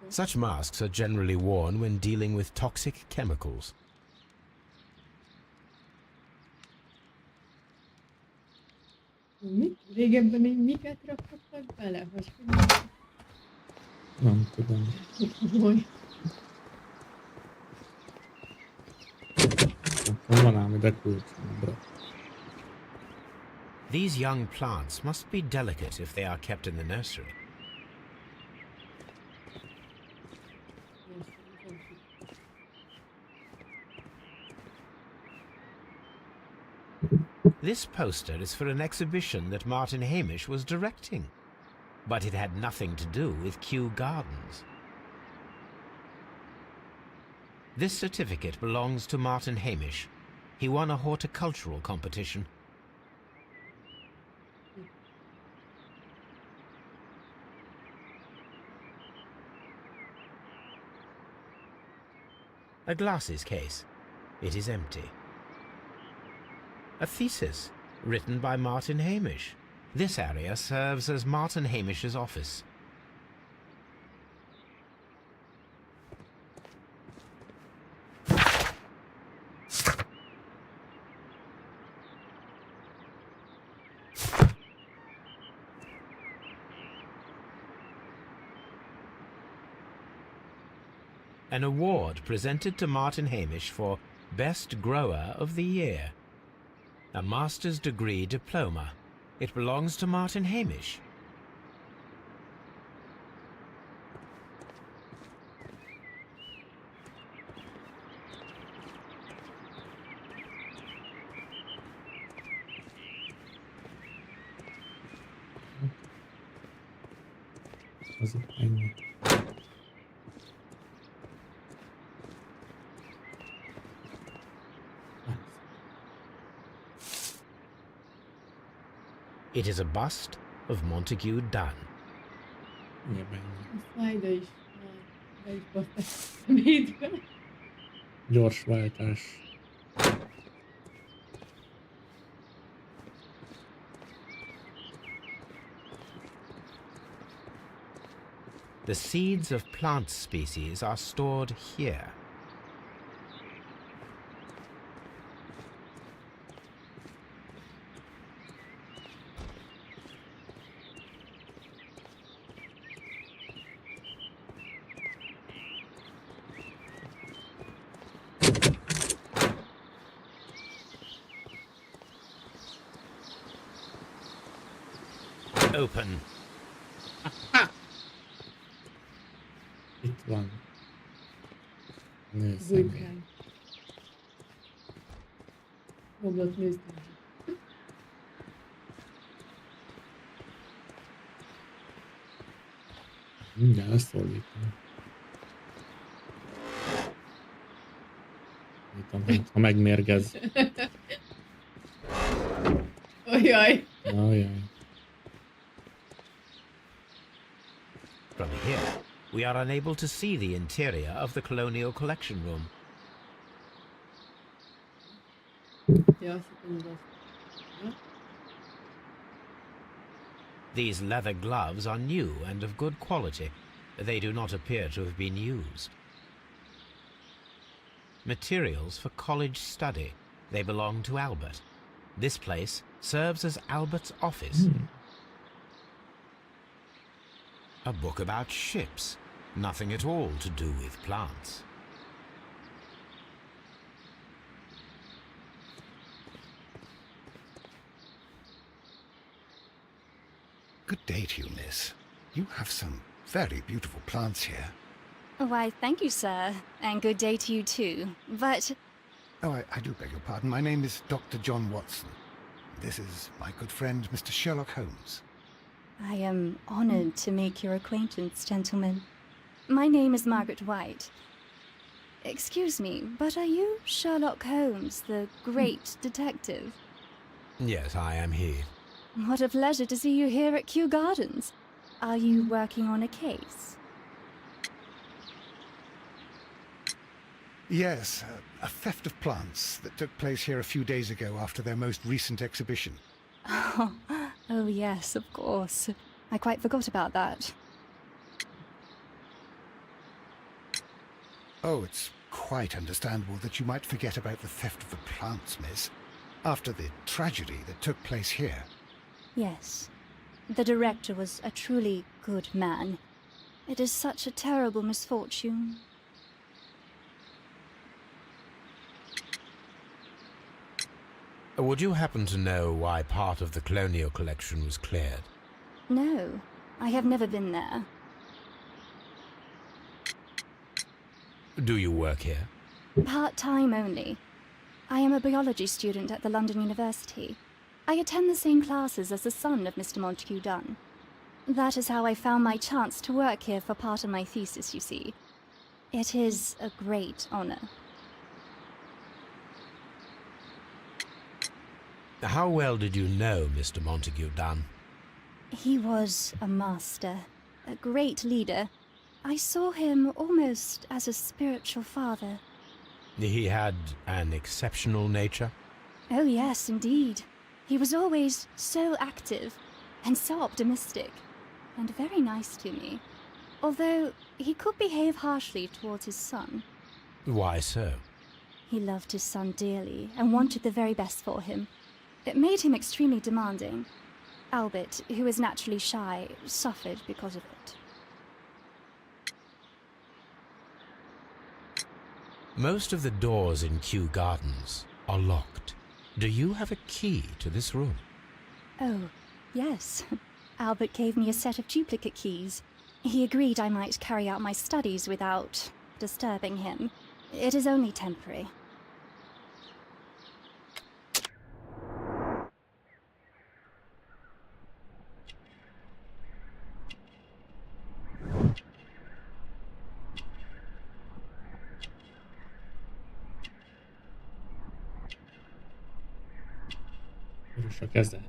Such masks are generally worn when dealing with toxic chemicals. Mi? Régebben még miket rakhattak bele? Vagy hogy Nem tudom. hogy? Akkor van ám ide kulcsmodra. These young plants must be delicate if they are kept in the nursery. This poster is for an exhibition that Martin Hamish was directing, but it had nothing to do with Kew Gardens. This certificate belongs to Martin Hamish. He won a horticultural competition. A glasses case. It is empty. A thesis written by Martin Hamish. This area serves as Martin Hamish's office. An award presented to Martin Hamish for Best Grower of the Year. A master's degree diploma. It belongs to Martin Hamish. Az itt ennyi. It is a bust of Montague Dunn. Igen, ennyi. A szlájda is be is baszták a szemétbe. Gyors váltás. The seeds of plant species are stored here. Open. Itt van. Nézd meg. Vulkán. Homlok nézd meg. Mindjárt leszólítom. Ha megmérgez. Ojjaj! Ajaj. From here, we are unable to see the interior of the Colonial Collection Room. Ja, azt hittem, hogy azt. These leather gloves are new and of good quality. They do not appear to have been used. Materials for college study. They belong to Albert. This place serves as Albert's office. A book about ships. Nothing at all to do with plants. Good day to you, miss. You have some very beautiful plants here. Why, thank you, sir. And good day to you, too. But Oh, I do beg your pardon. My name is Dr. John Watson. This is my good friend, Mr. Sherlock Holmes. I am honored to make your acquaintance, gentlemen. My name is Margaret White. Excuse me, but are you Sherlock Holmes, the great detective? Yes, I am he. What a pleasure to see you here at Kew Gardens. Are you working on a case? Yes, a theft of plants that took place here a few days ago after their most recent exhibition. Oh, yes, of course. I quite forgot about that. Oh, it's quite understandable that you might forget about the theft of the plants, miss, after the tragedy that took place here. Yes. The director was a truly good man. It is such a terrible misfortune. Would you happen to know why part of the Colonial Collection was cleared? No, I have never been there. Do you work here? Part-time only. I am a biology student at the London University. I attend the same classes as the son of Mr. Montague Dunn. That is how I found my chance to work here for part of my thesis, you see. It is a great honor. How well did you know Mr. Montague Dunn? He was a master, a great leader. I saw him almost as a spiritual father. He had an exceptional nature? Oh yes, indeed. He was always so active. and so optimistic, and very nice to me. Although he could behave harshly towards his son. Why so? He loved his son dearly and wanted the very best for him. It made him extremely demanding. Albert, who is naturally shy, suffered because of it. Most of the doors in Kew Gardens are locked. Do you have a key to this room? Oh, yes. Albert gave me a set of duplicate keys. He agreed I might carry out my studies without disturbing him. It is only temporary. Vörös a keze.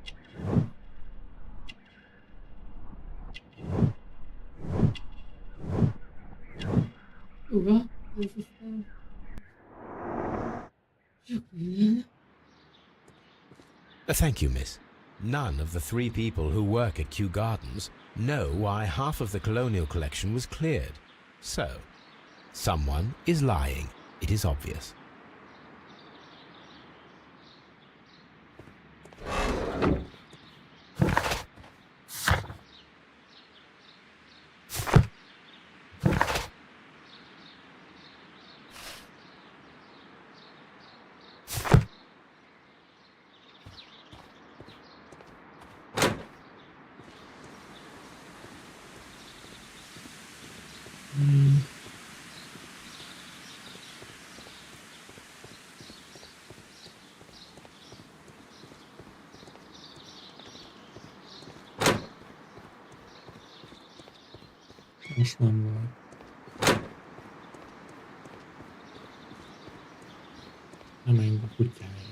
Uga, ez aztán... Sok minden. Thank you, miss. None of the 3 people who work at Kew Gardens know why half of the colonial collection was cleared. So, someone is lying. It is obvious. Most nem volt. Nem menjünk a kutyáért.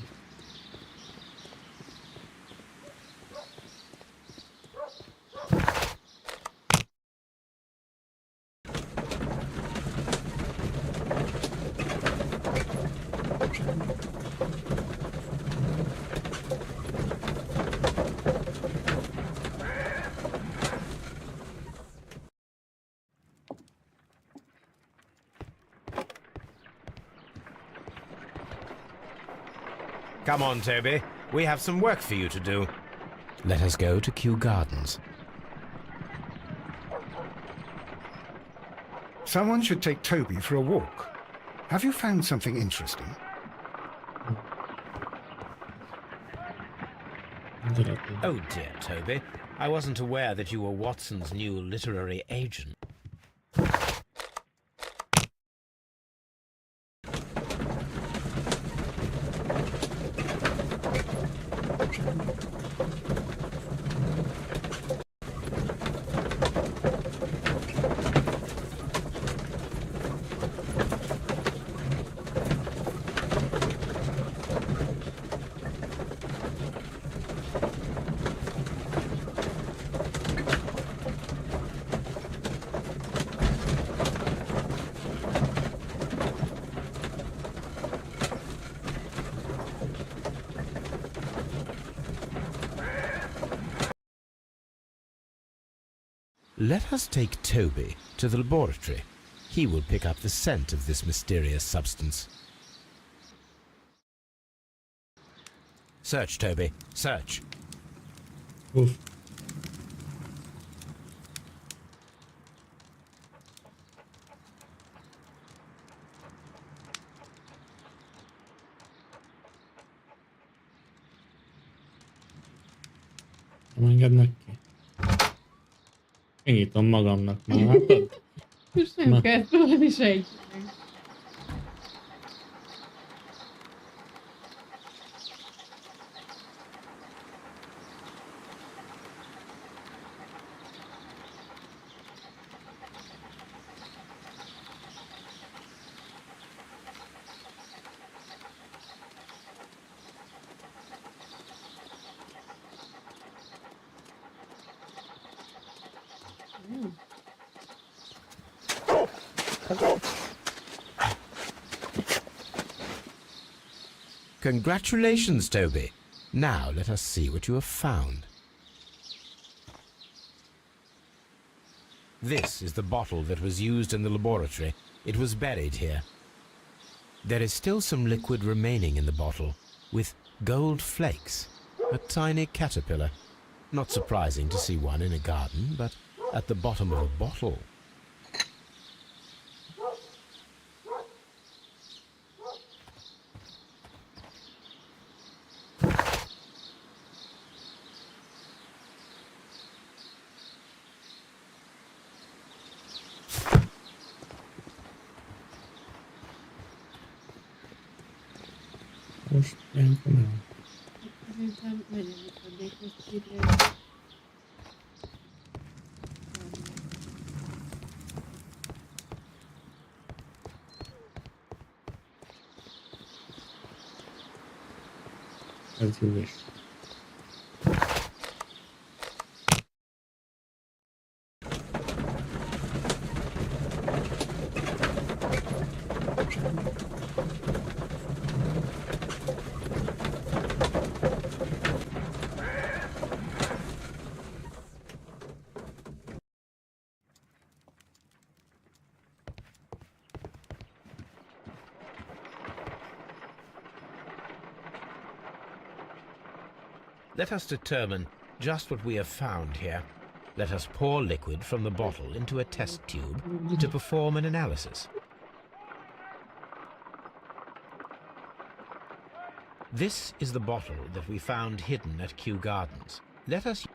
Come on, Toby. We have some work for you to do. Let us go to Kew Gardens. Someone should take Toby for a walk. Have you found something interesting? Oh dear, Toby. I wasn't aware that you were Watson's new literary agent. Let us take Toby to the laboratory. He will pick up the scent of this mysterious substance. Search, Toby. Search. Uff. Nem engednek ki. Kinyitom magamnak már, látod? Most nem Na. kell szólni senkinek. Congratulations, Toby. Now let us see what you have found. This is the bottle that was used in the laboratory. It was buried here. There is still some liquid remaining in the bottle, with gold flakes, a tiny caterpillar. Not surprising to see one in a garden, but at the bottom of a bottle. Most ilyenkor nem. Szerintem legyen itt a békességre. Ez jó is. Let us determine just what we have found here. Let us pour liquid from the bottle into a test tube to perform an analysis. This is the bottle that we found hidden at Kew Gardens. Let us...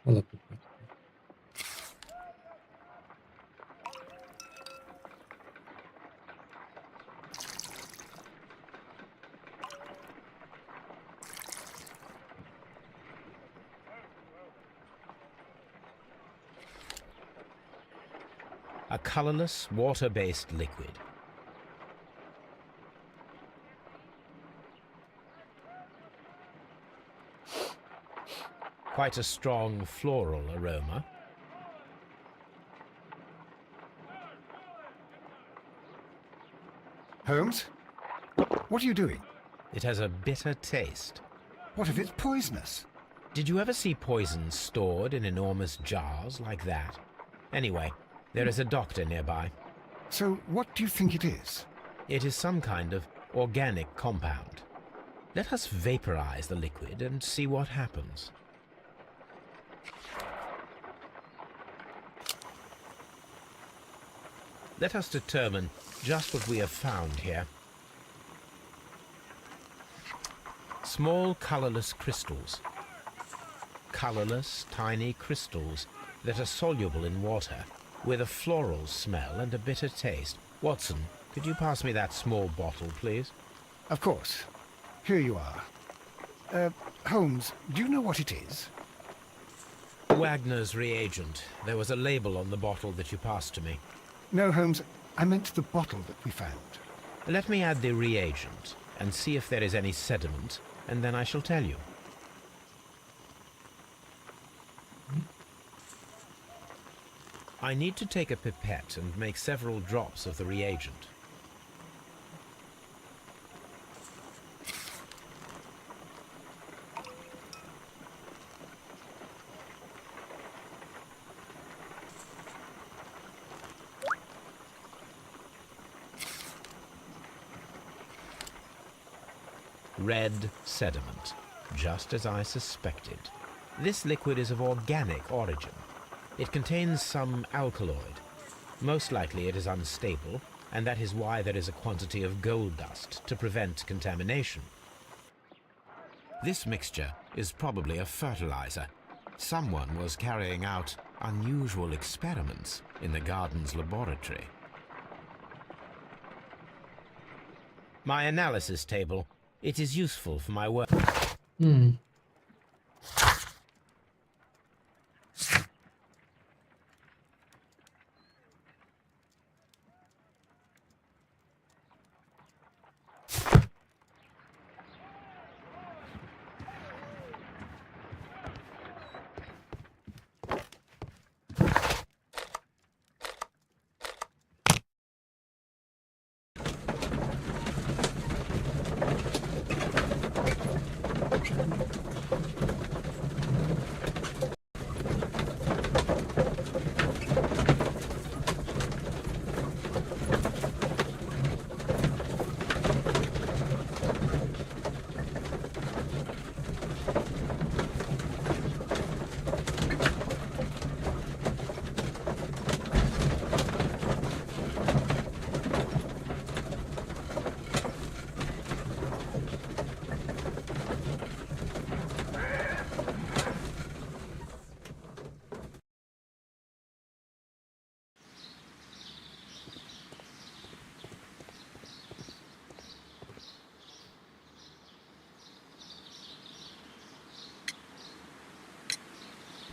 Alapokat. A colorless, water-based liquid. Quite a strong floral aroma. Holmes? What are you doing? It has a bitter taste. What if it's poisonous? Did you ever see poison stored in enormous jars like that? Anyway, there is a doctor nearby. So what do you think it is? It is some kind of organic compound. Let us vaporize the liquid and see what happens. Let us determine just what we have found here. Small colorless crystals. Colorless, tiny crystals that are soluble in water, with a floral smell and a bitter taste. Watson, could you pass me that small bottle, please? Of course. Here you are. Holmes, do you know what it is? Wagner's reagent. There was a label on the bottle that you passed to me. No, Holmes, I meant the bottle that we found. Let me add the reagent and see if there is any sediment, and then I shall tell you. I need to take a pipette and make several drops of the reagent. Red sediment, just as I suspected. This liquid is of organic origin. It contains some alkaloid. Most likely it is unstable, and that is why there is a quantity of gold dust to prevent contamination. This mixture is probably a fertilizer. Someone was carrying out unusual experiments in the garden's laboratory. My analysis table. It is useful for my work.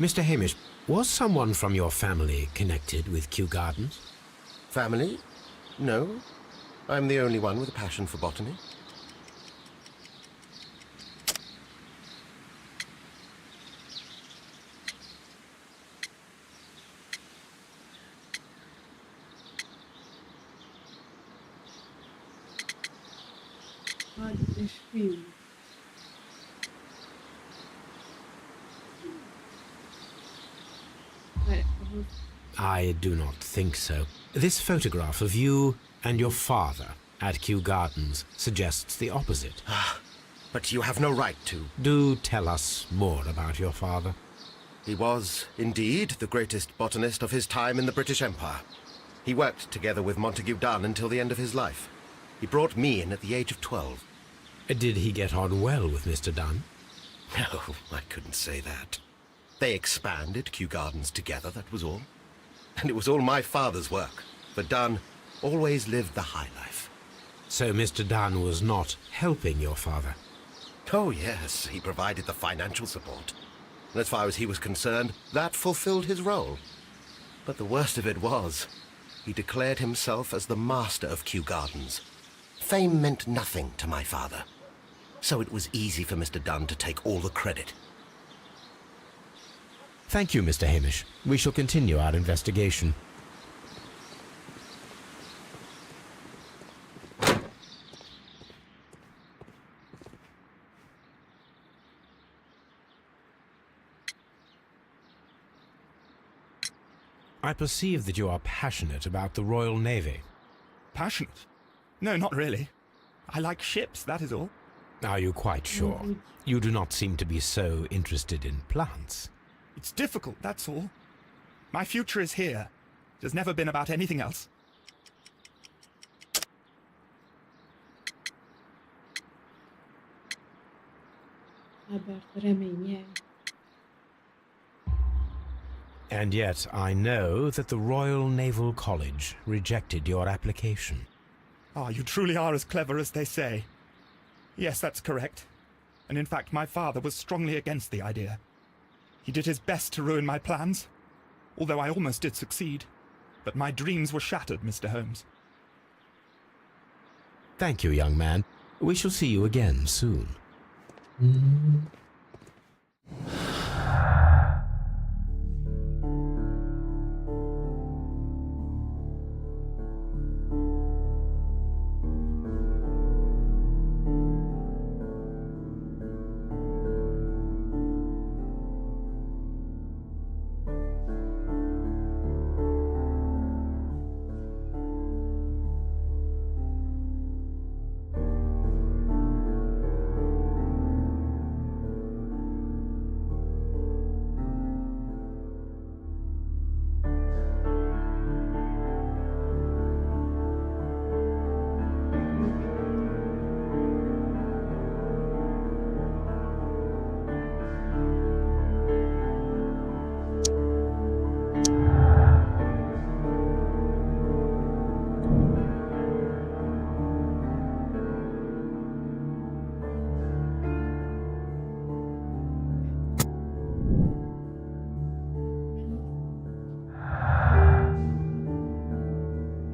Mr. Hamish, was someone from your family connected with Kew Gardens? Family? No. I'm the only one with a passion for botany. Nagy és fiú. Várj, ahhoz I do not think so. This photograph of you and your father at Kew Gardens suggests the opposite. But you have no right to. Do tell us more about your father. He was, indeed, the greatest botanist of his time in the British Empire. He worked together with Montague Dunn until the end of his life. He brought me in at the age of 12. Did he get on well with Mr. Dunn? No, I couldn't say that. They expanded Kew Gardens together, that was all. And it was all my father's work, for Dunn always lived the high life. So Mr. Dunn was not helping your father? Oh, yes, he provided the financial support. And as far as he was concerned, that fulfilled his role. But the worst of it was, he declared himself as the master of Kew Gardens. Fame meant nothing to my father. So it was easy for Mr. Dunn to take all the credit. Thank you, Mr. Hamish. We shall continue our investigation. I perceive that you are passionate about the Royal Navy. Passionate? No, not really. I like ships, that is all. Are you quite sure? You do not seem to be so interested in plants. It's difficult, that's all. My future is here. It has never been about anything else. Albert reménye. And yet I know that the Royal Naval College rejected your application. Ah, you truly are as clever as they say. Yes, that's correct. And in fact, my father was strongly against the idea. He did his best to ruin my plans, although I almost did succeed. But my dreams were shattered, Mr. Holmes. Thank you, young man. We shall see you again soon.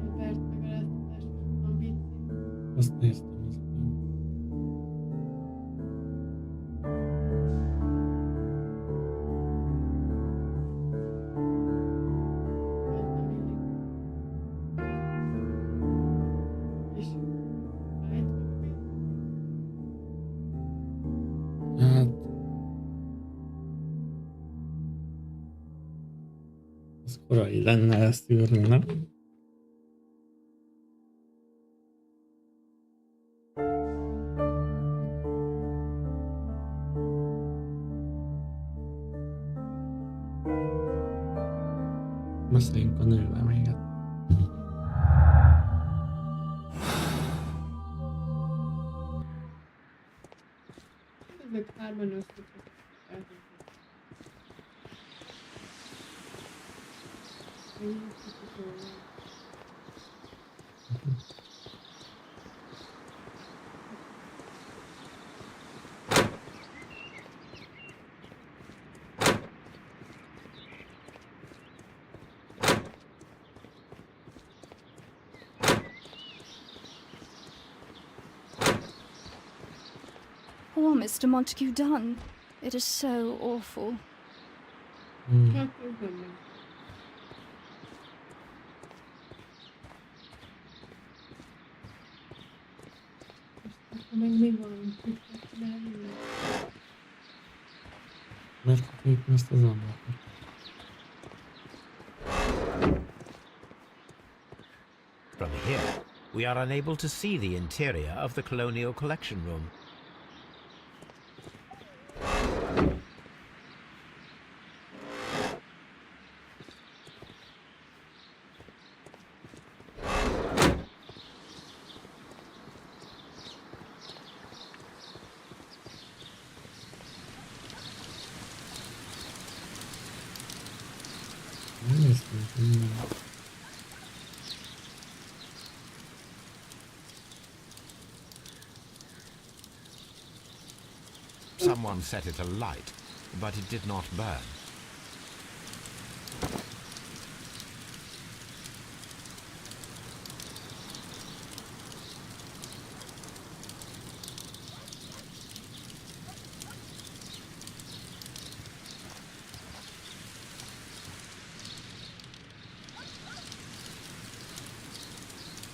Albert megaláztatásos ambíció. Azt néztem, azt nem. És vágyva. Hát... Az korai lenne ezt írni, nem? Beszéljünk a nővel még. Ezek hárman összeköttek. Poor Mr. Montague Dunn. It is so awful. Hát ez nem meg. Akkor meg mi van? Tudtak csinálni? Miért kapjuk ezt az embert? From here, we are unable to see the interior of the Colonial Collection Room. Néztünk minden. Someone set it alight, but it did not burn.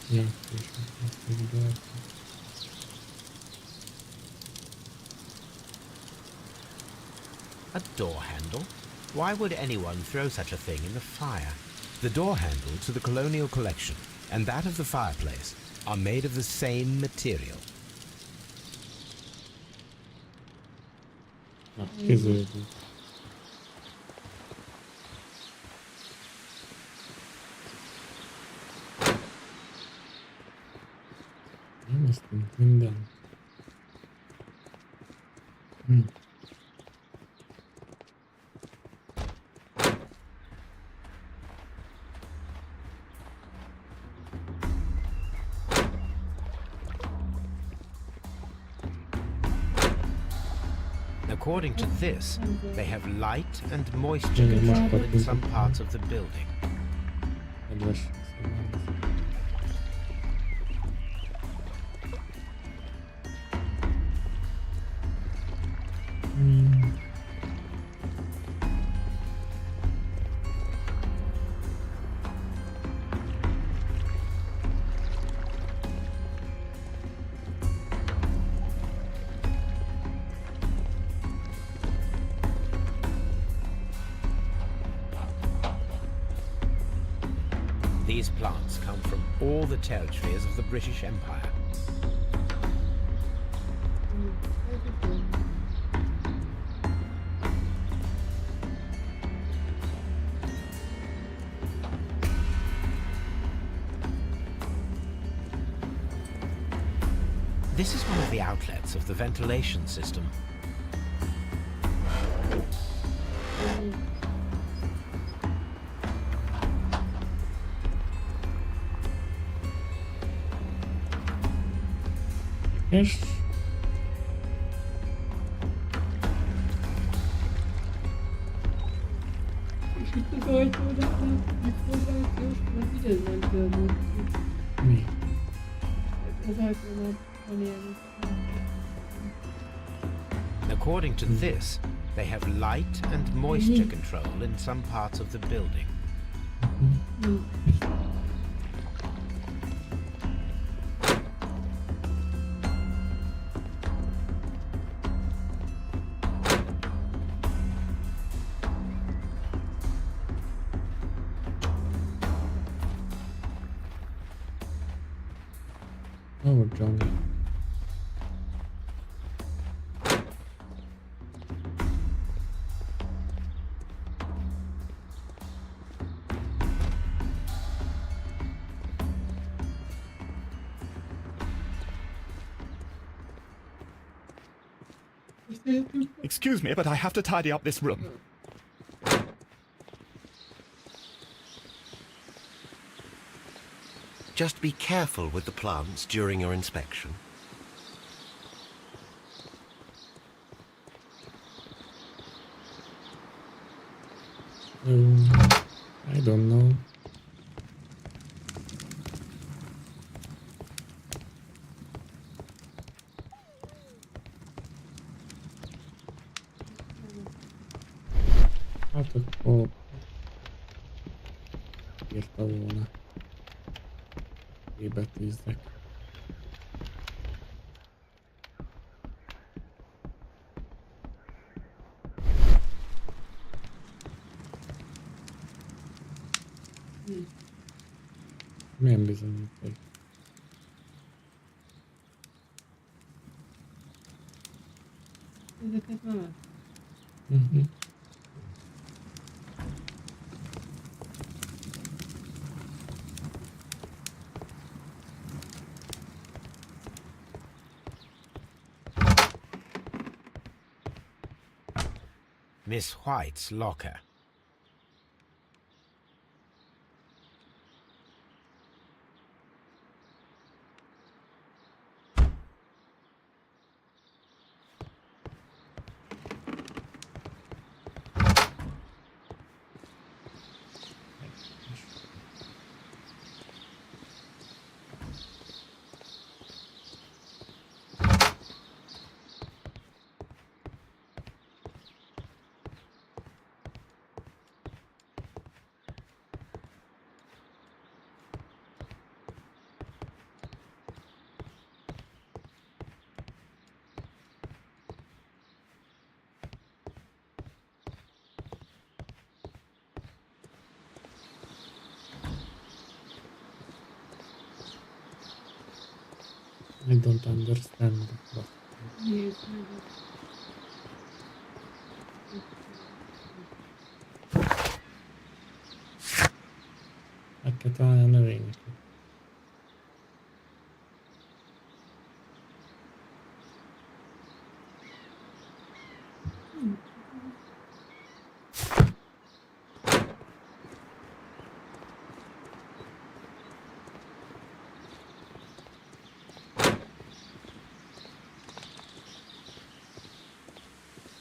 Ja, és azt ide. A door handle? Why would anyone throw such a thing in the fire? The door handle to the Colonial Collection and that of the fireplace are made of the same material. Na, kéződik. Néztünk mindent. According to this, they have light and moisture control in some parts of the building. Kedves szóval. These plants come from all the territories of the British Empire. This is one of the outlets of the ventilation system. És És itt az ajtónak itt forrásos, mert így ez nem törnünk ki. mi? Az ajtónak van ilyen... According to this, they have light and moisture control in some parts of the building. Oh, Johnny. Excuse me, but I have to tidy up this room. Just be careful with the plants during your inspection. I don't know. Hát akkor írta volna. Betűzzek. Milyen bizonyíték? Ezeket van? Miss White's locker. I don't understand. Nézd meg. Meg kell találni a növényeket.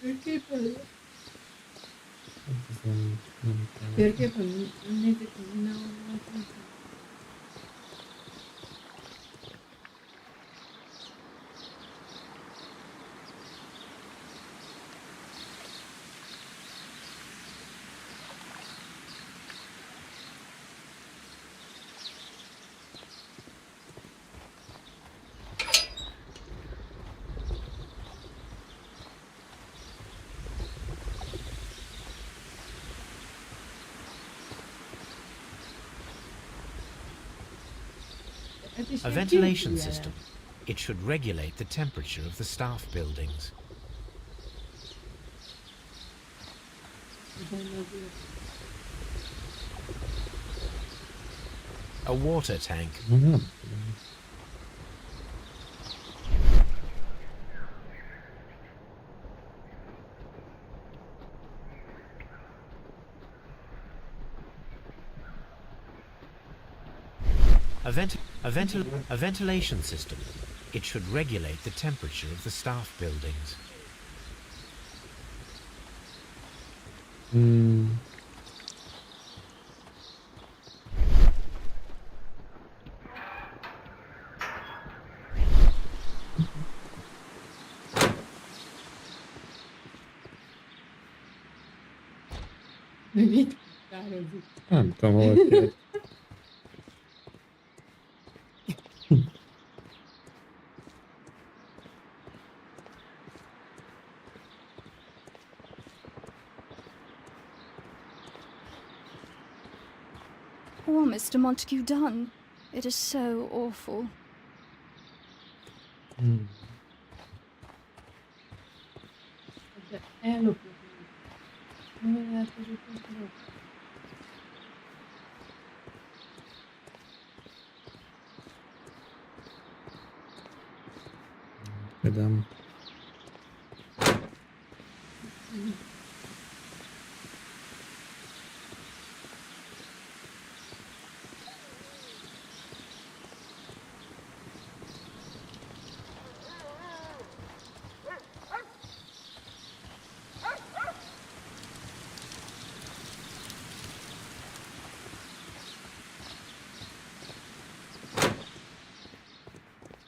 Térképen? Ez nem kell. Térképen nézzük, hogy mindenhol van. A ventilation system. It should regulate the temperature of the staff buildings. A water tank. A ventilation system. It should regulate the temperature of the staff buildings. Mit tározik? Nem tudom, hol kért. Poor Mr. Montague done. It is so awful. De ellopott. Nem lehet, hogy ott nem. Tudom.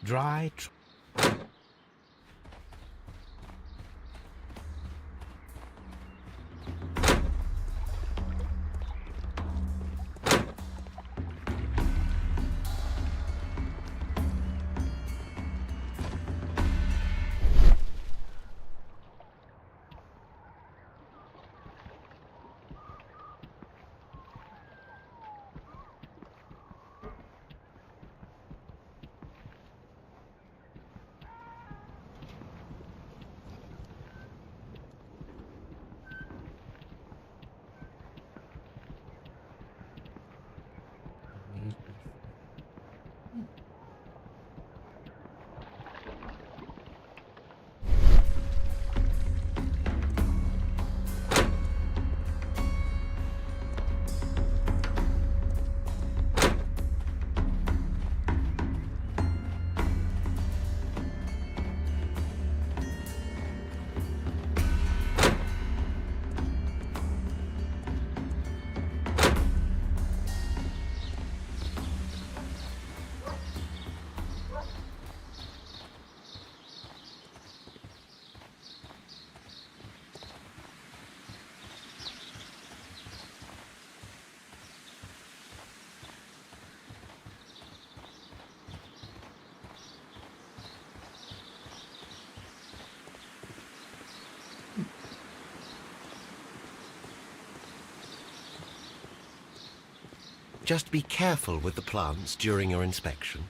Dry. Just be careful with the plants during your inspection.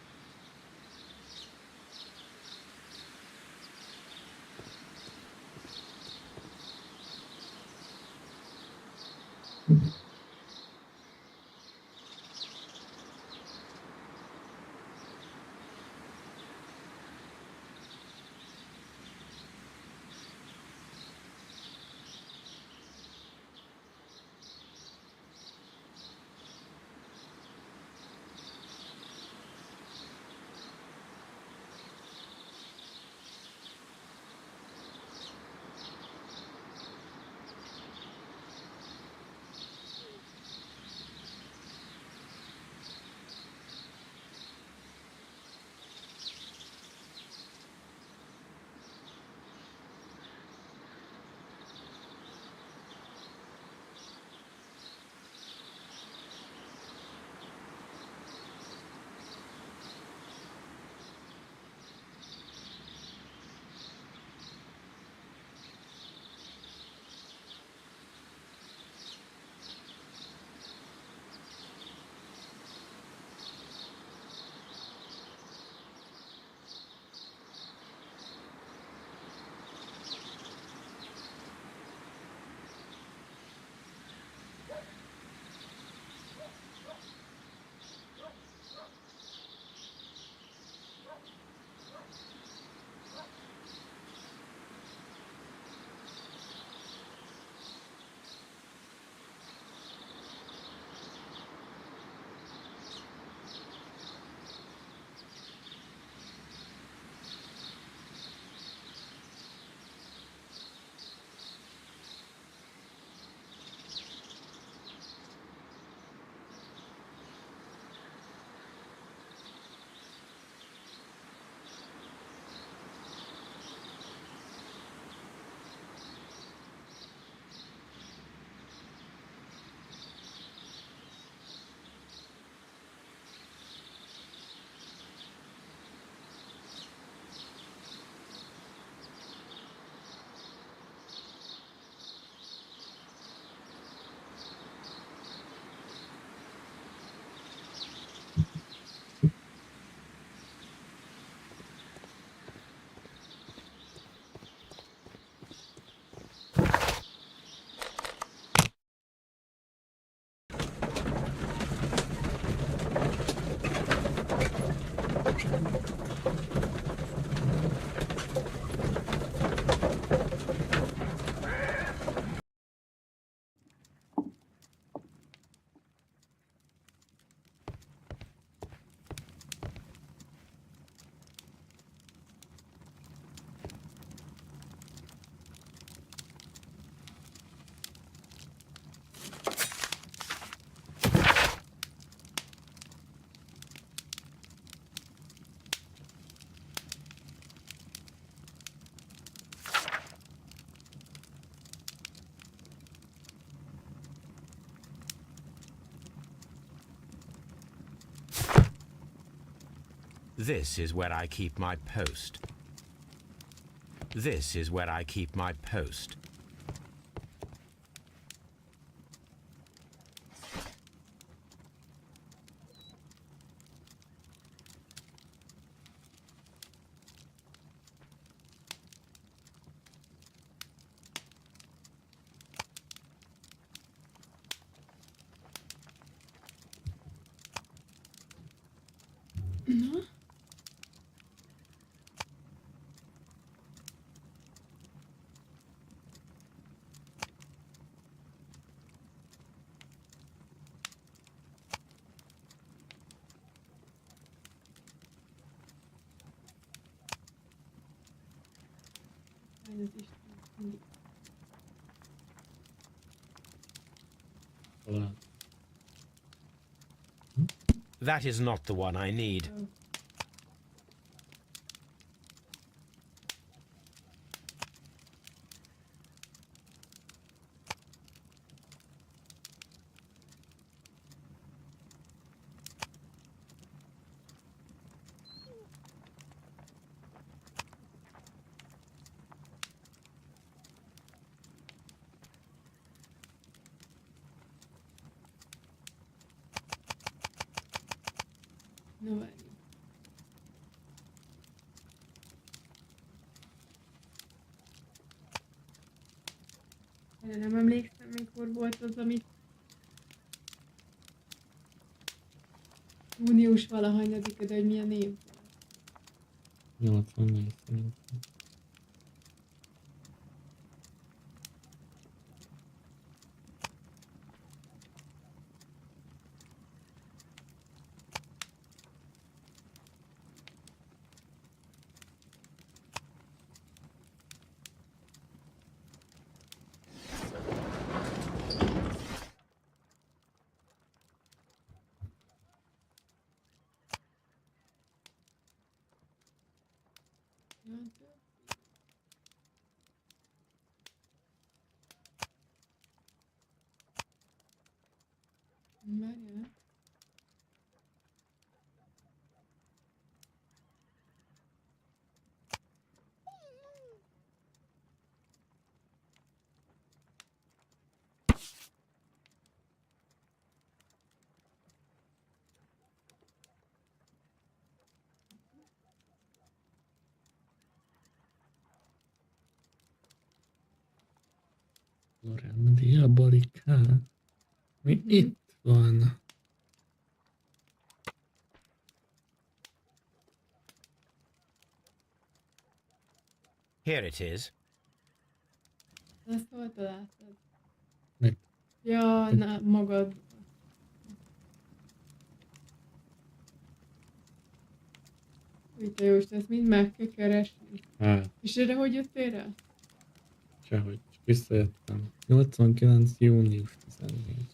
This is where I keep my post. This is where I keep my post. Na? Eine Sicht. Talán. That is not the one I need. Na várj. Erre nem emlékszem, mikor volt az, amit június valahanyadika, de hogy milyen év volt. 84 szerintem. Várjál. Lorendia barikát. Mi itt van? Here it is. Ezt hol találtad? Meg Ja, na, magad. Úgy te jó, ezt mind meg kell keresni. hát, És erre hogy jöttél rá? sehogy. Csak visszajöttem. 89. június 14.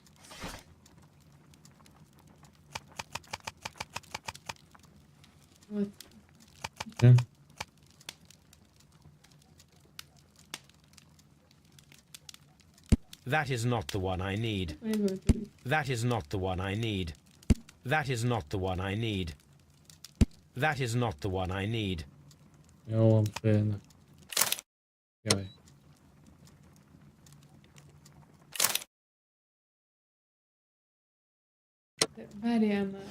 Ott. Nem? That is not the one I need. Vagy volt úgy. That is not the one I need. That is not the one I need. That is not the one I need. Jó van, félnek. Jaj. De várjál már.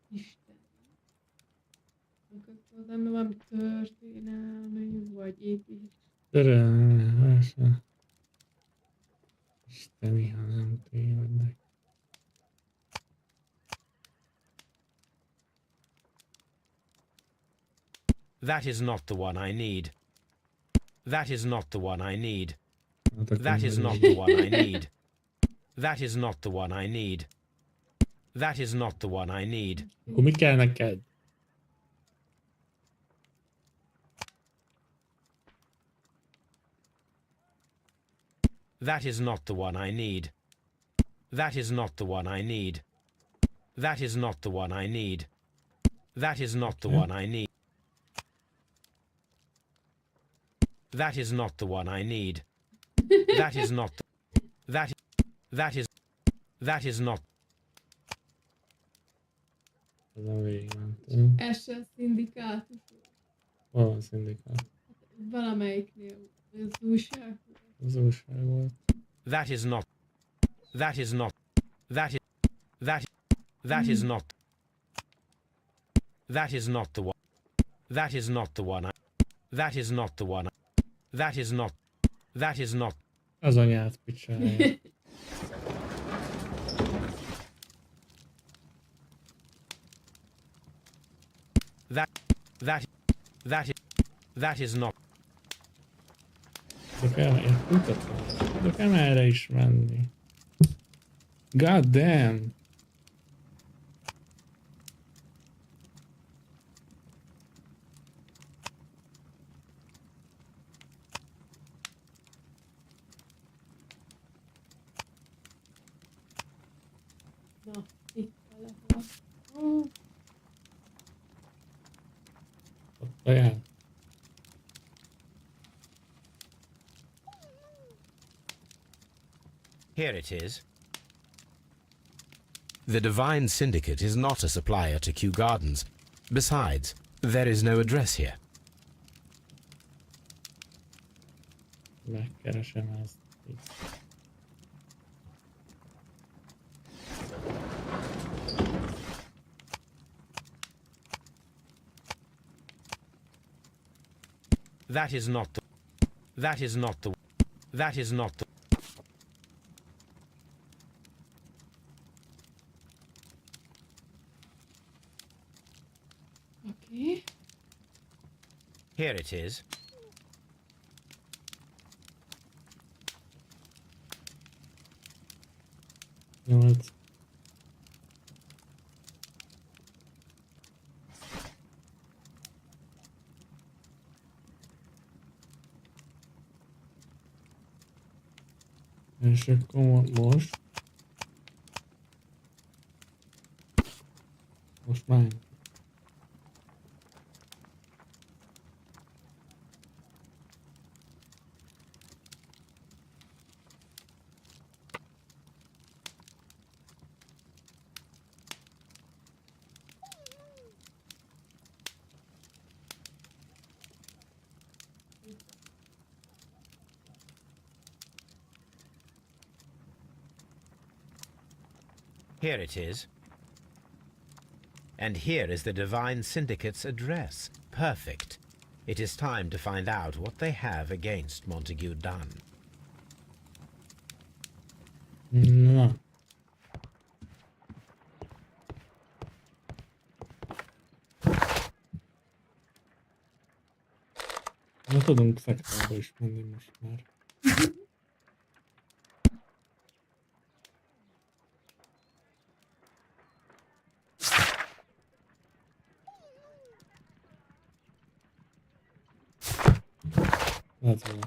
Isten. Akkor valami történelmű, vagy építés. Teremhása. Isteni, ha nem tévednek. That is not the one I need. That is not the one I need. Hát akkor That is majd not így. the one I need. That is not the one I need. That is not the one I need. Akkor mi kell neked? That is not the one I need. That is not the one I need. That is not the one I need. That is not the one I need. That is not the one I need. That is not that is not Ezen végigmentünk. Ez se a szindikátus. Hol van szindikát? Valamelyiknél. Az újság. Az újság volt. that is not that is not that is that is not that is not the one that is not the one that is not the one that is not that is not Az anyát picsálja. that that that is not De kell erre is menni. God damn. Na, itt valahol. Ó, Ott a jár. here it is. The Divine Syndicate is not a supplier to Kew Gardens. Besides, there is no address here. Megkeresem ezt. That is not the... That is not the... That is not the... Oké. Here it is. Nyolc. És akkor most... Most már. Here it is. And here is the Divine Syndicate's address. Perfect. It is time to find out what they have against Montague Dunn. Na. Na tudunk szektába is menni most már. That's all.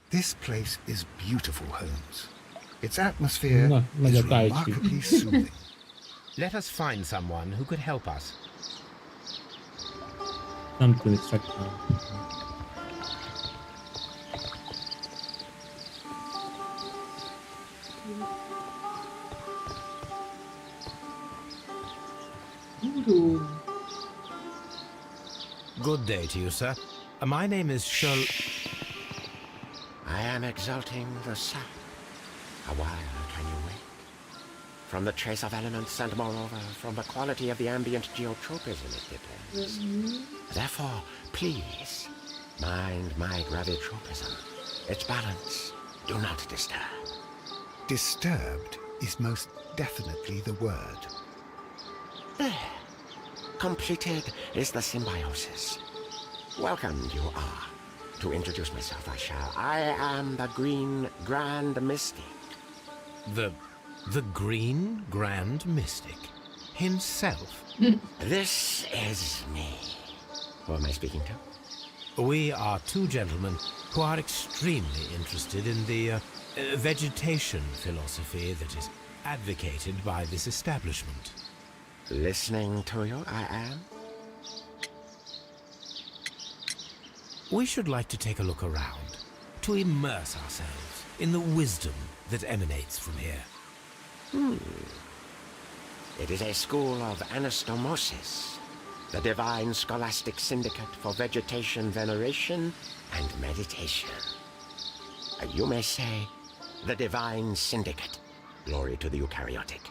This place is beautiful, Holmes. Its atmosphere No, is megy a tájcsi. remarkably soothing. Let us find someone who could help us. Nem tűnik szektába. Guru. Good day to you, sir. My name is Sherlock. I am exalting the sun. A while can you wait? From the trace of elements and moreover from the quality of the ambient geotropism it depends. Therefore, please, mind my gravitropism. Its balance, do not disturb. Disturbed is most definitely the word. There. Completed is the symbiosis. Welcomed you are. To introduce myself, I am the Green Grand Mystic. The Green Grand Mystic himself. This is me. Who am I speaking to? We are two gentlemen who are extremely interested in the vegetation philosophy that is advocated by this establishment. Listening to you, I am. We should like to take a look around, to immerse ourselves in the wisdom that emanates from here. It is a school of anastomosis, the divine scholastic syndicate for vegetation veneration and meditation. You may say, the divine syndicate. Glory to the eukaryotic.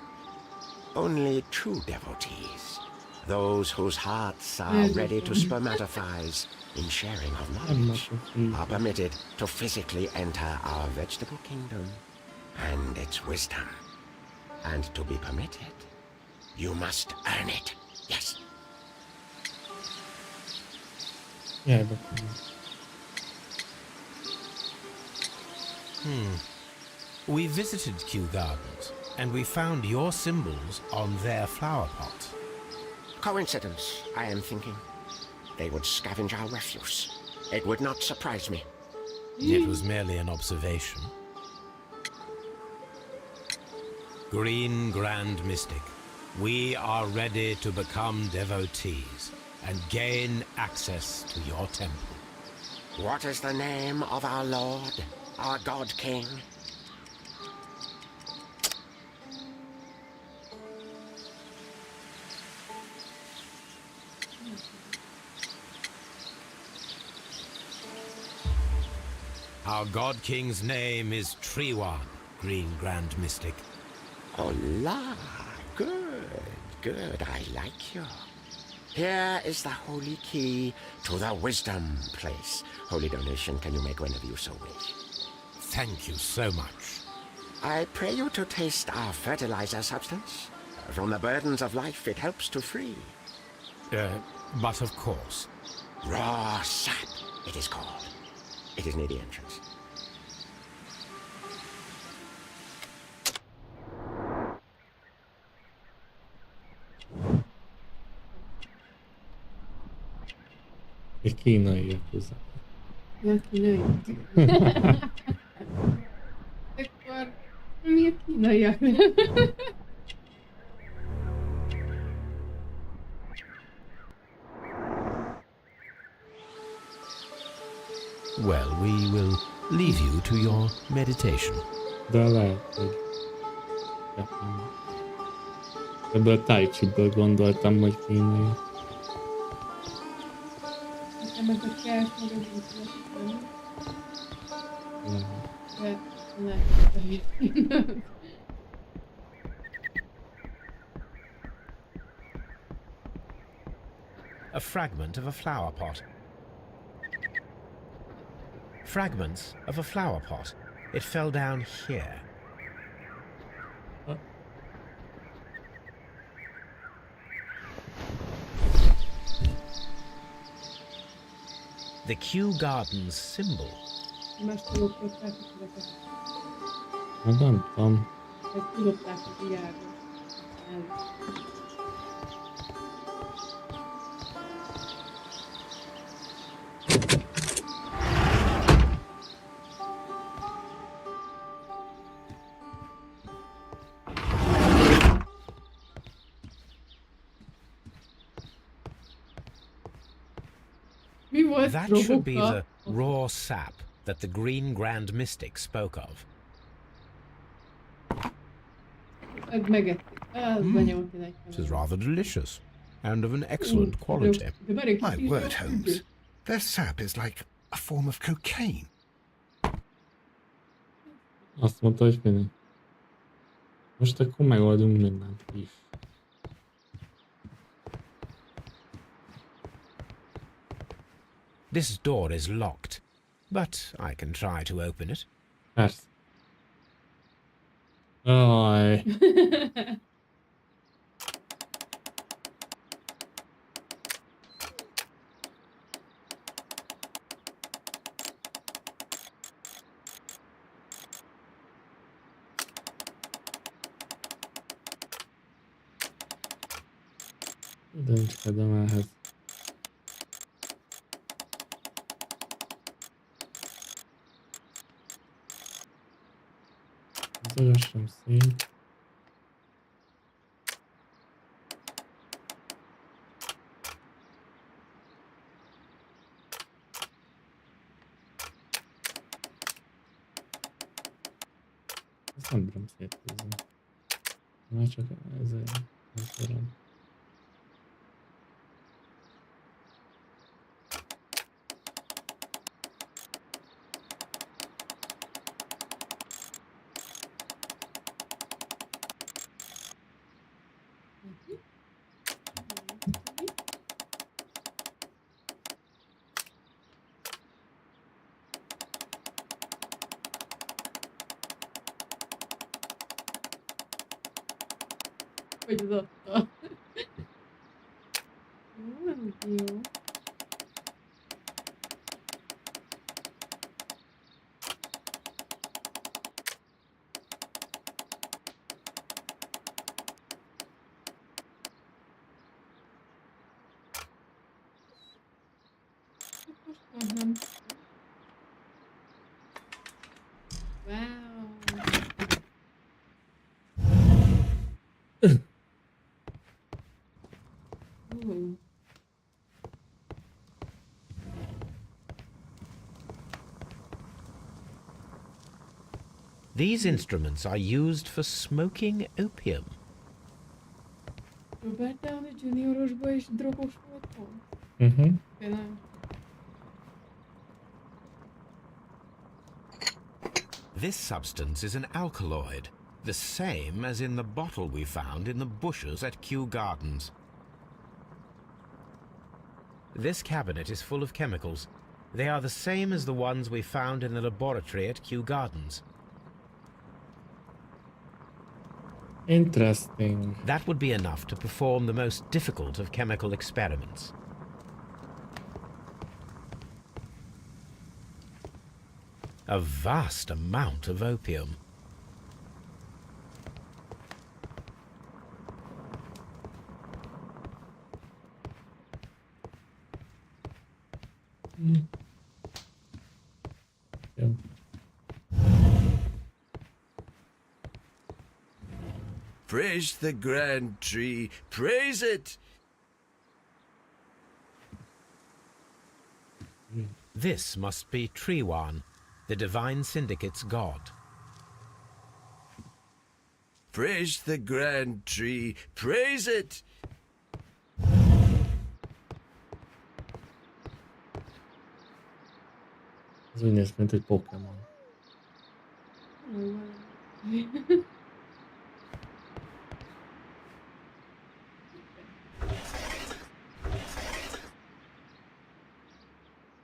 Only true devotees, those whose hearts are ready to spermatophize in sharing of knowledge, are permitted to physically enter our vegetable kingdom and its wisdom. And to be permitted, you must earn it. Yes. Yeah, but... We visited Kew Gardens, and we found your symbols on their flower pots. Coincidence, I am thinking. They would scavenge our refuse. It would not surprise me. It was merely an observation. Green Grand Mystic, we are ready to become devotees and gain access to your temple. What is the name of our Lord, our God King? Our God King's name is Trewan, Green Grand Mystic. Hola! Good, good. I like you. Here is the holy key to the wisdom place. Holy donation can you make whenever you so wish. Thank you so much. I pray you to taste our fertilizer substance. From the burdens of life it helps to free. But of course. Raw sap, it is called. It is near the entrance. Egy kínai yakuza. Ja, kínai. Akkor miért kínaiak? Well, we will leave you to your meditation. De lehet, hogy... Japán. Ebből a Tai Chi-ből gondoltam, hogy kínai. Nekem ez a kert meg az útletet nem. De lehet. A fragment of a flower pot. Fragments of a flower pot. It fell down here. The Kew Gardens symbol. Más kilopták ezeket. Hát nem tudom. Ezt kilopták a diába. That should be the raw sap that the Green Grand Mystic spoke of. This is rather delicious and of an excellent quality. My word, Holmes. Their sap is like a form of cocaine. Azt mondta, hogy finom. Most akkor megoldunk mindent is. This door is locked, but I can try to open it. Persze. Aj. Döntskedem ehhez. Zagassam szét. Ezt nem bírom széthúzni. Már csak ezért nem tudom. Hogy az adta. Jó. Wow. Ooh. These instruments are used for smoking opium. Robert Downey Juniorosban is drogos volt Holmes? Mhm. Tényleg? This substance is an alkaloid, the same as in the bottle we found in the bushes at Kew Gardens. This cabinet is full of chemicals. They are the same as the ones we found in the laboratory at Kew Gardens. Interesting. That would be enough to perform the most difficult of chemical experiments. A vast amount of opium. Jó. Praise the grand tree, praise it! This must be Triwan, the Divine Syndicate's god. Praise the grand tree, praise it! Ez úgy néz, mint egy Pokémon.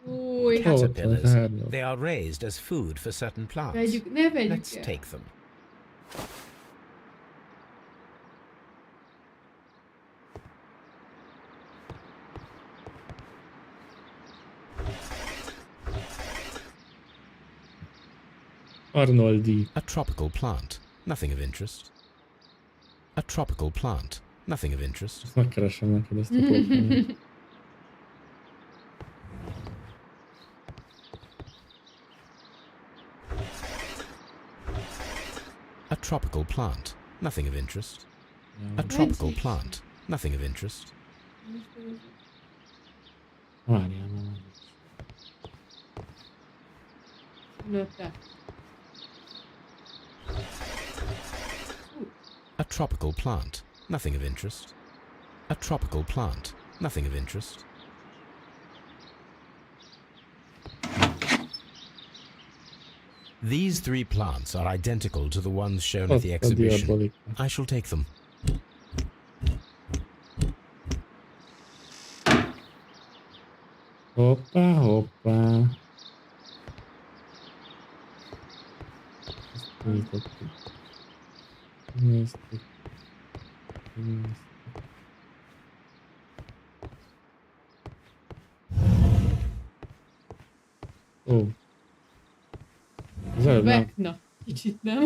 Új, Oh, Caterpillars. hát, They are raised as food for certain plants. ne vegyük Let's el. take them. Arnoldi. A tropical plant. Nothing of interest. A tropical plant. Nothing of interest. Ezt megkeresem neked ezt a Pokémon. A tropical plant. Nothing of interest. A tropical plant. Nothing of interest. Várjál, nem. Nőtte. A tropical plant. Nothing of interest. A tropical plant. Nothing of interest. These three plants are identical to the ones shown at the Ott a exhibition. diabolika. I shall take them. Hoppá, hoppá. Ezt kinyitottuk. Néztük. Néztük. Ó. Az előbb Vekna. Kicsit nem.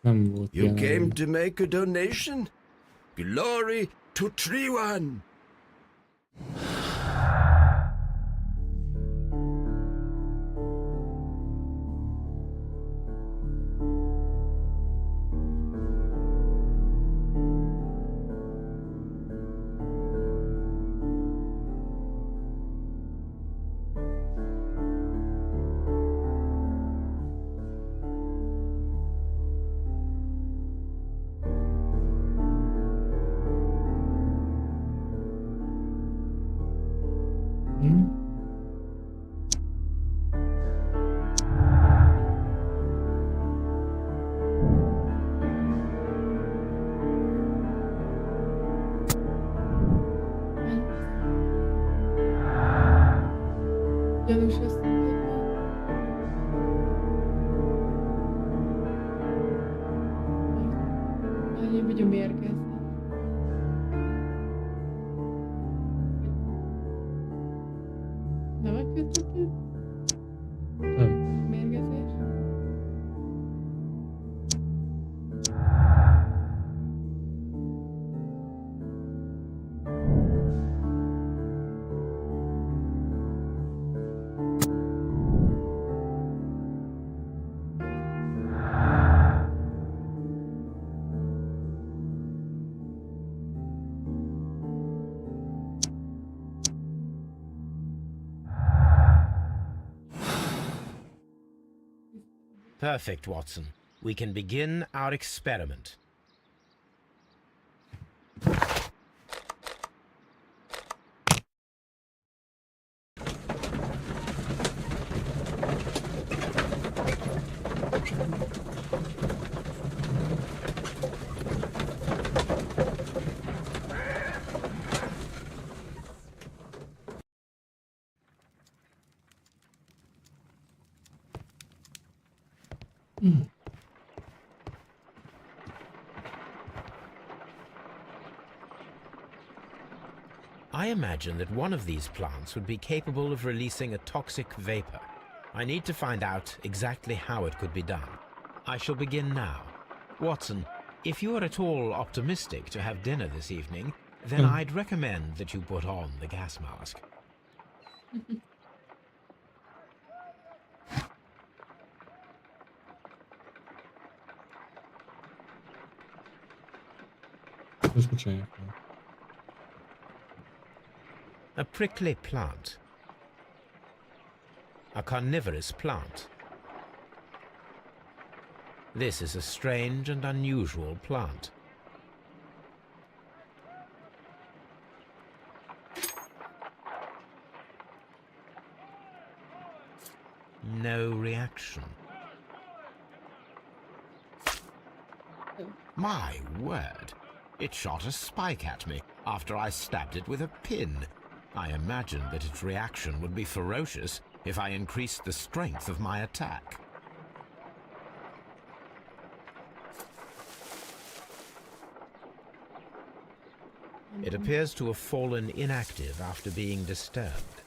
nem volt You ilyen came előbb. to make a donation? Glory to Triwan! Gyanús azt mondod. Annyi, hogy a mérgezés. Nem a köthető? Nem. Mérgezés? Perfect, Watson. We can begin our experiment. I imagine that one of these plants would be capable of releasing a toxic vapor. I need to find out exactly how it could be done. I shall begin now. Watson, if you are at all optimistic to have dinner this evening, then I'd recommend that you put on the gas mask. Most mit csinálják? A prickly plant. A carnivorous plant. This is a strange and unusual plant. No reaction. My word! It shot a spike at me after I stabbed it with a pin. I imagined that its reaction would be ferocious if I increased the strength of my attack. It appears to have fallen inactive after being disturbed.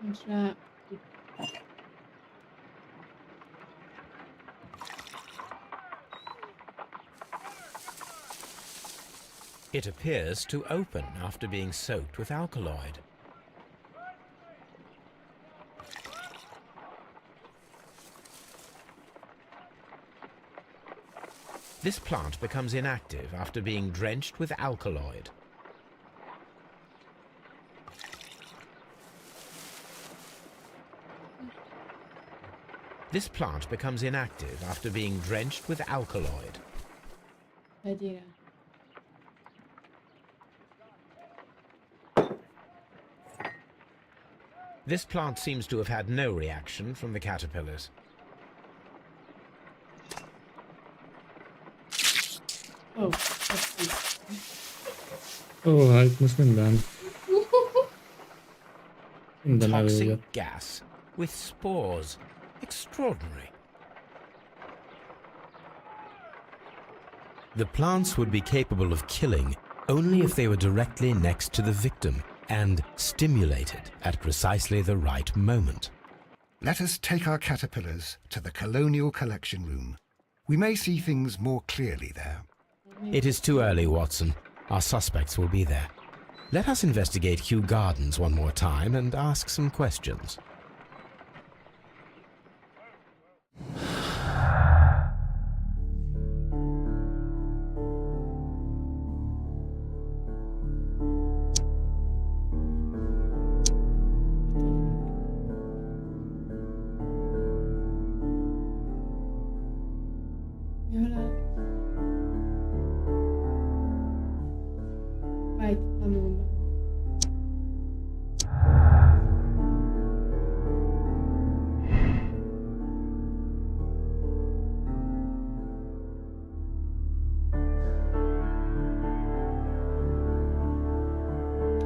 Nincs rá. It appears to open after being soaked with alkaloid. This plant becomes inactive after being drenched with alkaloid. This plant becomes inactive after being drenched with alkaloid. Vegyél. This plant seems to have had no reaction from the caterpillars. Oh, that's it. Ó, hát most minden. Minden Toxic előjött. gas with spores. Extraordinary. The plants would be capable of killing only if they were directly next to the victim and stimulated at precisely the right moment. Let us take our caterpillars to the Colonial Collection Room. We may see things more clearly there. It is too early, Watson. Our suspects will be there. Let us investigate Kew Gardens one more time and ask some questions. Jól Vágy tanulma.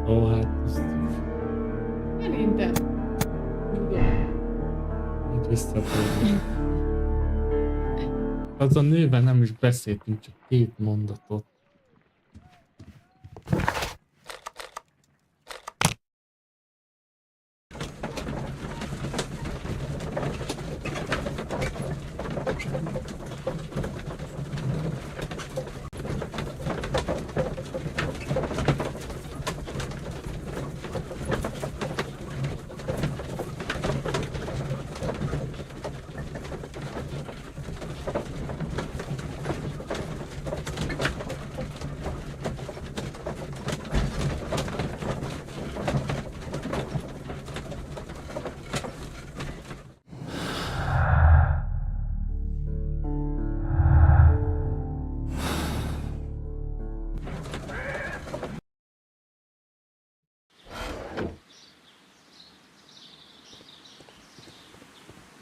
Ó, hát ezt Szerintem. Tudom. így visszatérni. Az a nővel nem is beszéltünk, csak 2 mondatot.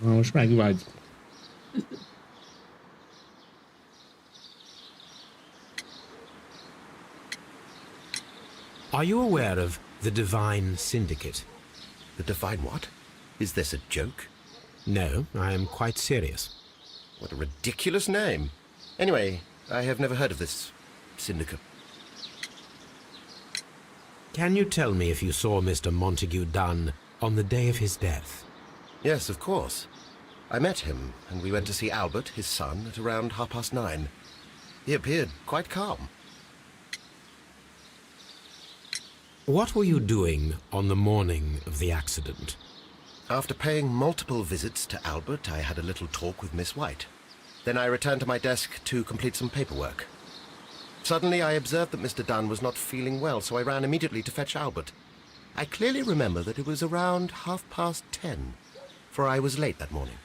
Na, most megvágy. Are you aware of the Divine Syndicate? The divine what? Is this a joke? No, I am quite serious. What a ridiculous name. Anyway, I have never heard of this syndicate. Can you tell me if you saw Mr. Montague Dunn on the day of his death? Yes, of course. I met him, and we went to see Albert, his son, at around 9:30. He appeared quite calm. What were you doing on the morning of the accident? After paying multiple visits to Albert, I had a little talk with Miss White. Then I returned to my desk to complete some paperwork. Suddenly I observed that Mr. Dunn was not feeling well, so I ran immediately to fetch Albert. I clearly remember that it was around 10:30, for I was late that morning.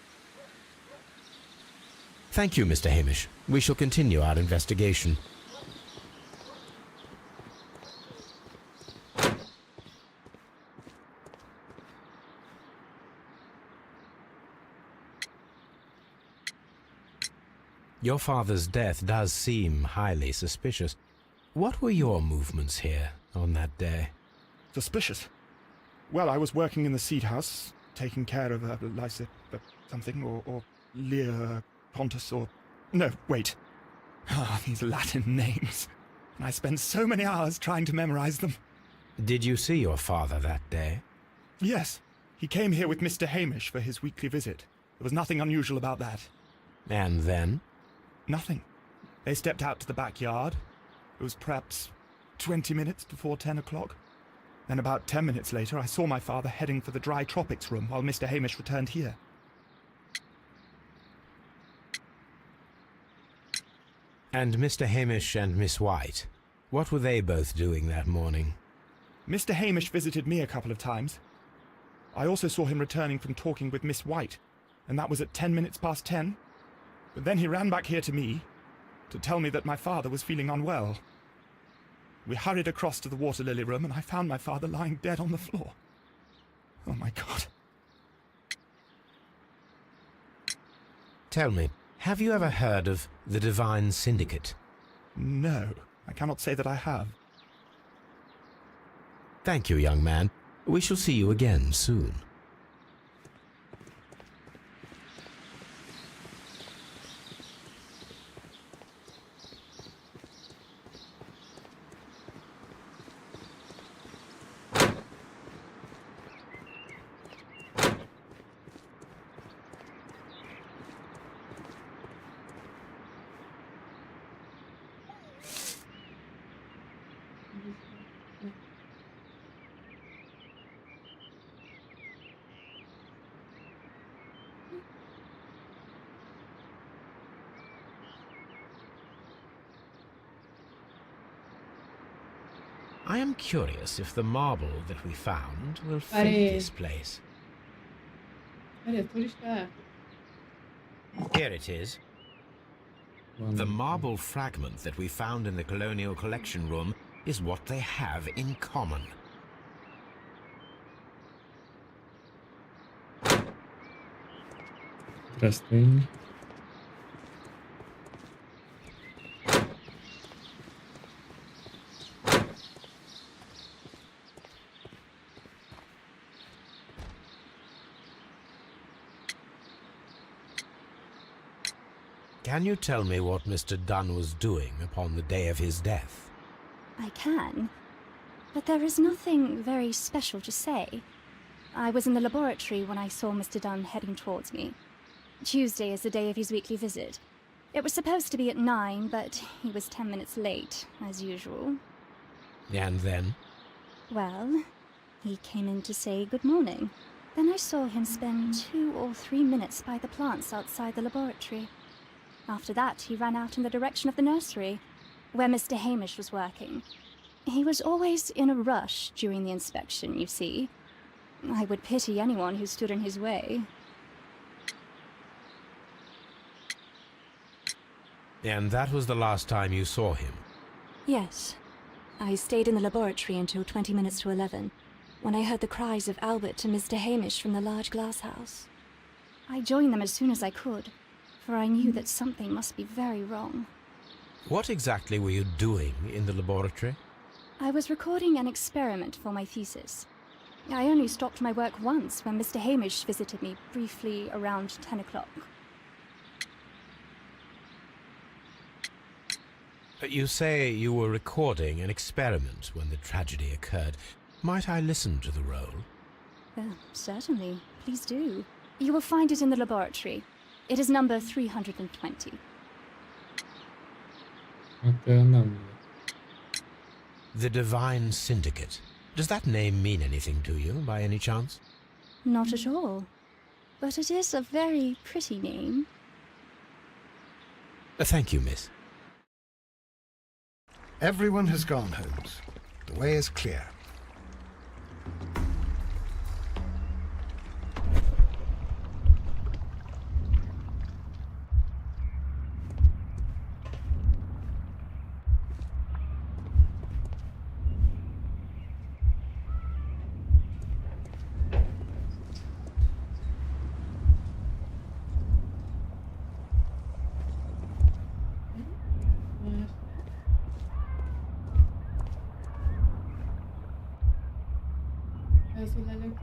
Thank you, Mr. Hamish. We shall continue our investigation. Your father's death does seem highly suspicious. What were your movements here on that day? Suspicious? Well, I was working in the seed house, taking care of Lysa, something, or Lear Pontus, or... No, wait. Ah, these Latin names. I spent so many hours trying to memorize them. Did you see your father that day? Yes. He came here with Mr. Hamish for his weekly visit. There was nothing unusual about that. And then? Nothing. They stepped out to the backyard. It was perhaps 20 minutes before 10 o'clock. Then about 10 minutes later, I saw my father heading for the dry tropics room while Mr. Hamish returned here. And Mr. Hamish and Miss White, what were they both doing that morning? Mr. Hamish visited me a couple of times. I also saw him returning from talking with Miss White, and that was at 10 minutes past 10. But then he ran back here to me to tell me that my father was feeling unwell. We hurried across to the water lily room, and I found my father lying dead on the floor. Oh, my God. Tell me, have you ever heard of the Divine Syndicate? No, I cannot say that I have. Thank you, young man. We shall see you again soon. I am curious if the marble that we found will fit this place. Here it is. The marble fragment that we found in the Colonial Collection Room is what they have in common. Interesting. Can you tell me what Mr. Dunn was doing upon the day of his death? I can, but there is nothing very special to say. I was in the laboratory when I saw Mr. Dunn heading towards me. Tuesday is the day of his weekly visit. It was supposed to be at 9, but he was 10 minutes late, as usual. And then? Well, he came in to say good morning. Then I saw him spend 2 or 3 minutes by the plants outside the laboratory. After that, he ran out in the direction of the nursery, where Mr. Hamish was working. He was always in a rush during the inspection, you see. I would pity anyone who stood in his way. And that was the last time you saw him? Yes. I stayed in the laboratory until 20 minutes to 11, when I heard the cries of Albert and Mr. Hamish from the large glass house. I joined them as soon as I could, for I knew that something must be very wrong. What exactly were you doing in the laboratory? I was recording an experiment for my thesis. I only stopped my work once when Mr. Hamish visited me briefly around 10 o'clock. You say you were recording an experiment when the tragedy occurred. Might I listen to the roll? Certainly. Please do. You will find it in the laboratory. It is number 320. The Divine Syndicate. Does that name mean anything to you, by any chance? Not at all. But it is a very pretty name. Thank you, miss. Everyone has gone, Holmes. The way is clear. Felszólalók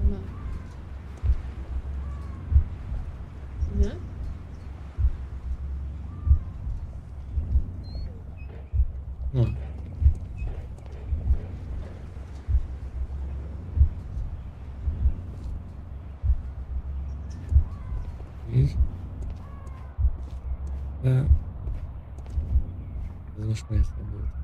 nem? Ne? Nem. Így. De... Ez most miért fordult?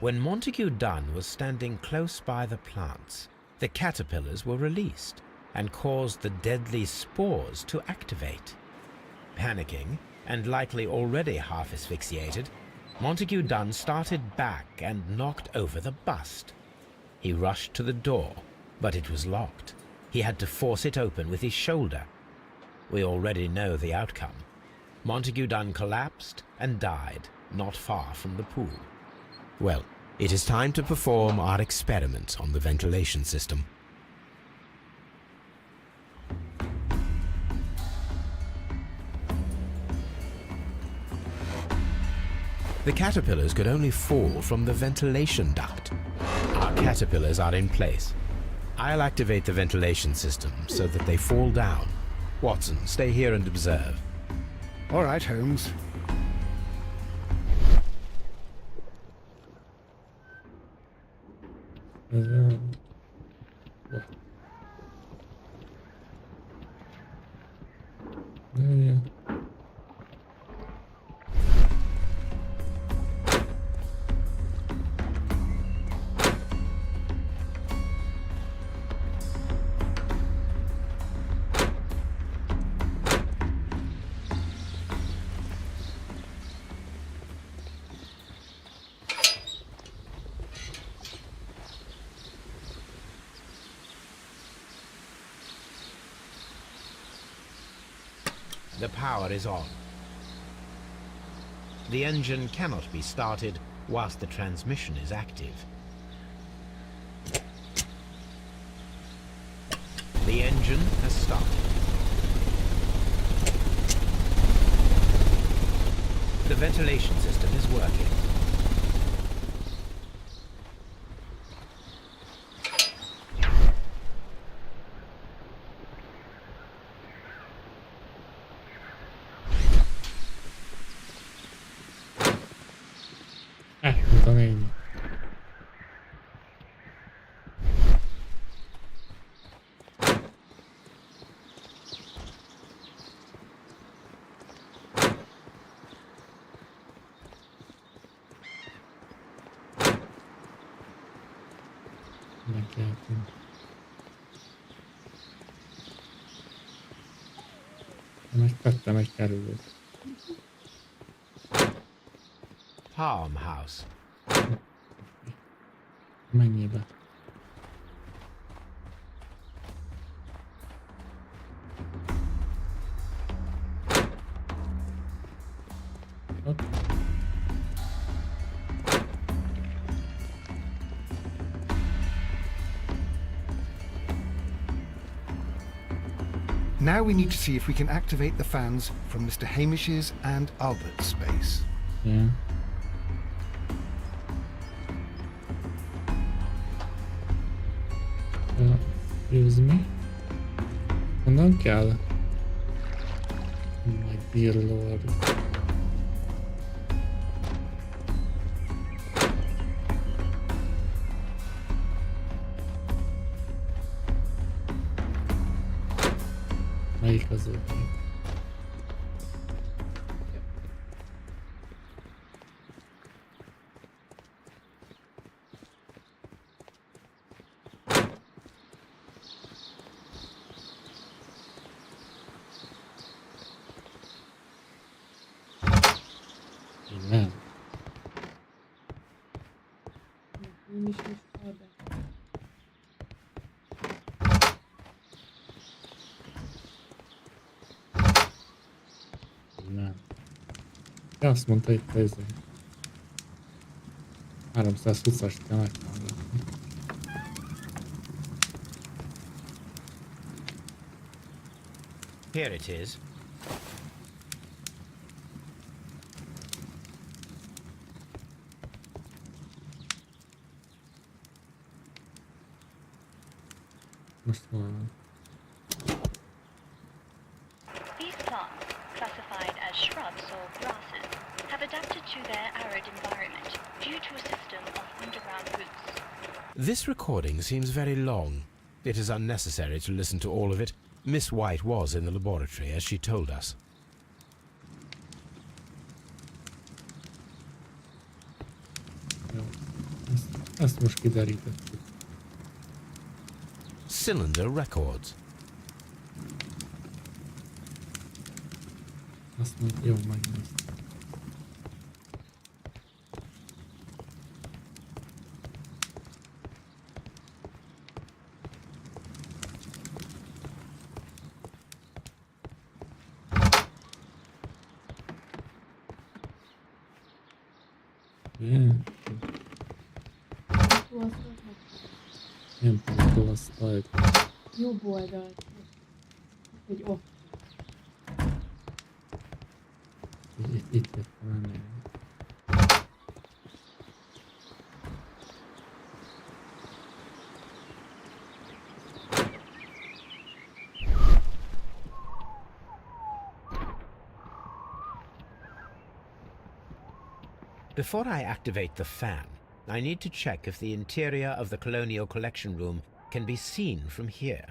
When Montague Dunn was standing close by the plants, the caterpillars were released and caused the deadly spores to activate. Panicking, and likely already half asphyxiated, Montague Dunn started back and knocked over the bust. He rushed to the door, but it was locked. He had to force it open with his shoulder. We already know the outcome. Montague Dunn collapsed and died not far from the pool. Well, it is time to perform our experiment on the ventilation system. The caterpillars could only fall from the ventilation duct. Our caterpillars are in place. I'll activate the ventilation system so that they fall down. Watson, stay here and observe. All right, Holmes. Yeah. The power is on. The engine cannot be started whilst the transmission is active. The engine has started. The ventilation system is working. Mondtam én. Nekiálltunk. Most tettem egy kerülőt. farmhouse. Mennyibe? Okay. Now we need to see if we can activate the fans from Mr. Hamish's and Albert's space. Yeah. Excuse me. Honnan kell? My dear lord. Melyik az ő? Nem. Nem is most be. Nem. De azt mondta, hogy ez 320-as kell megtámogatni. Here it is. Most van. These plants, classified as shrubs or grasses, have adapted to their arid environment due to a system of underground roots. This recording seems very long. It is unnecessary to listen to all of it. Miss White was in the laboratory, as she told us. Jó. Ezt most kiderítettük. Cylinder Records. Azt mondja, jó, megnéztem. Yeah. Nem palasztalt. Jobb oldalt. Hogy ott. Itt jött valami. Before I activate the fan, I need to check if the interior of the Colonial Collection Room can be seen from here.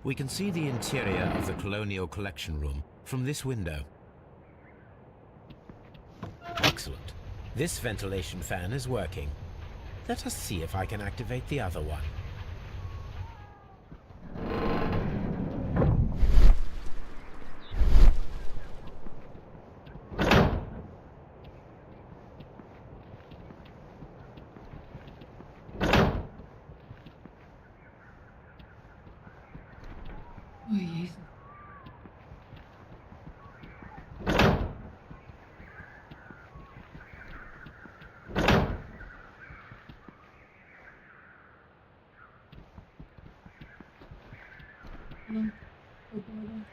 We can see the interior of the Colonial Collection Room from this window. Excellent. This ventilation fan is working. Let us see if I can activate the other one. Ó, Jézus.